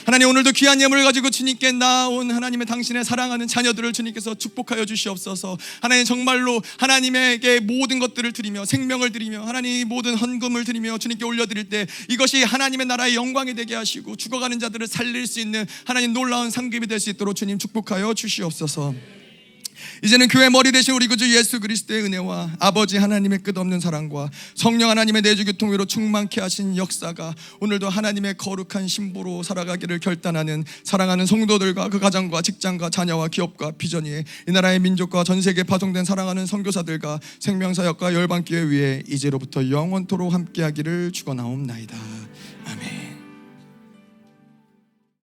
하나님, 오늘도 귀한 예물을 가지고 주님께 나온 하나님의 당신의 사랑하는 자녀들을 주님께서 축복하여 주시옵소서. 하나님, 정말로 하나님에게 모든 것들을 드리며 생명을 드리며 하나님, 모든 헌금을 드리며 주님께 올려드릴 때 이것이 하나님의 나라의 영광이 되게 하시고 죽어가는 자들을 살릴 수 있는 하나님, 놀라운 상급이 될 수 있도록 주님 축복하여 주시옵소서. 이제는 교회 머리 되신 우리 구주 예수 그리스도의 은혜와 아버지 하나님의 끝없는 사랑과 성령 하나님의 내주 교통위로 충만케 하신 역사가 오늘도 하나님의 거룩한 신부로 살아가기를 결단하는 사랑하는 성도들과 그 가정과 직장과 자녀와 기업과 비전 위에 이 나라의 민족과 전 세계에 파송된 사랑하는 선교사들과 생명사역과 열방교회 위에 이제로부터 영원토록 함께하기를 축원하옵나이다.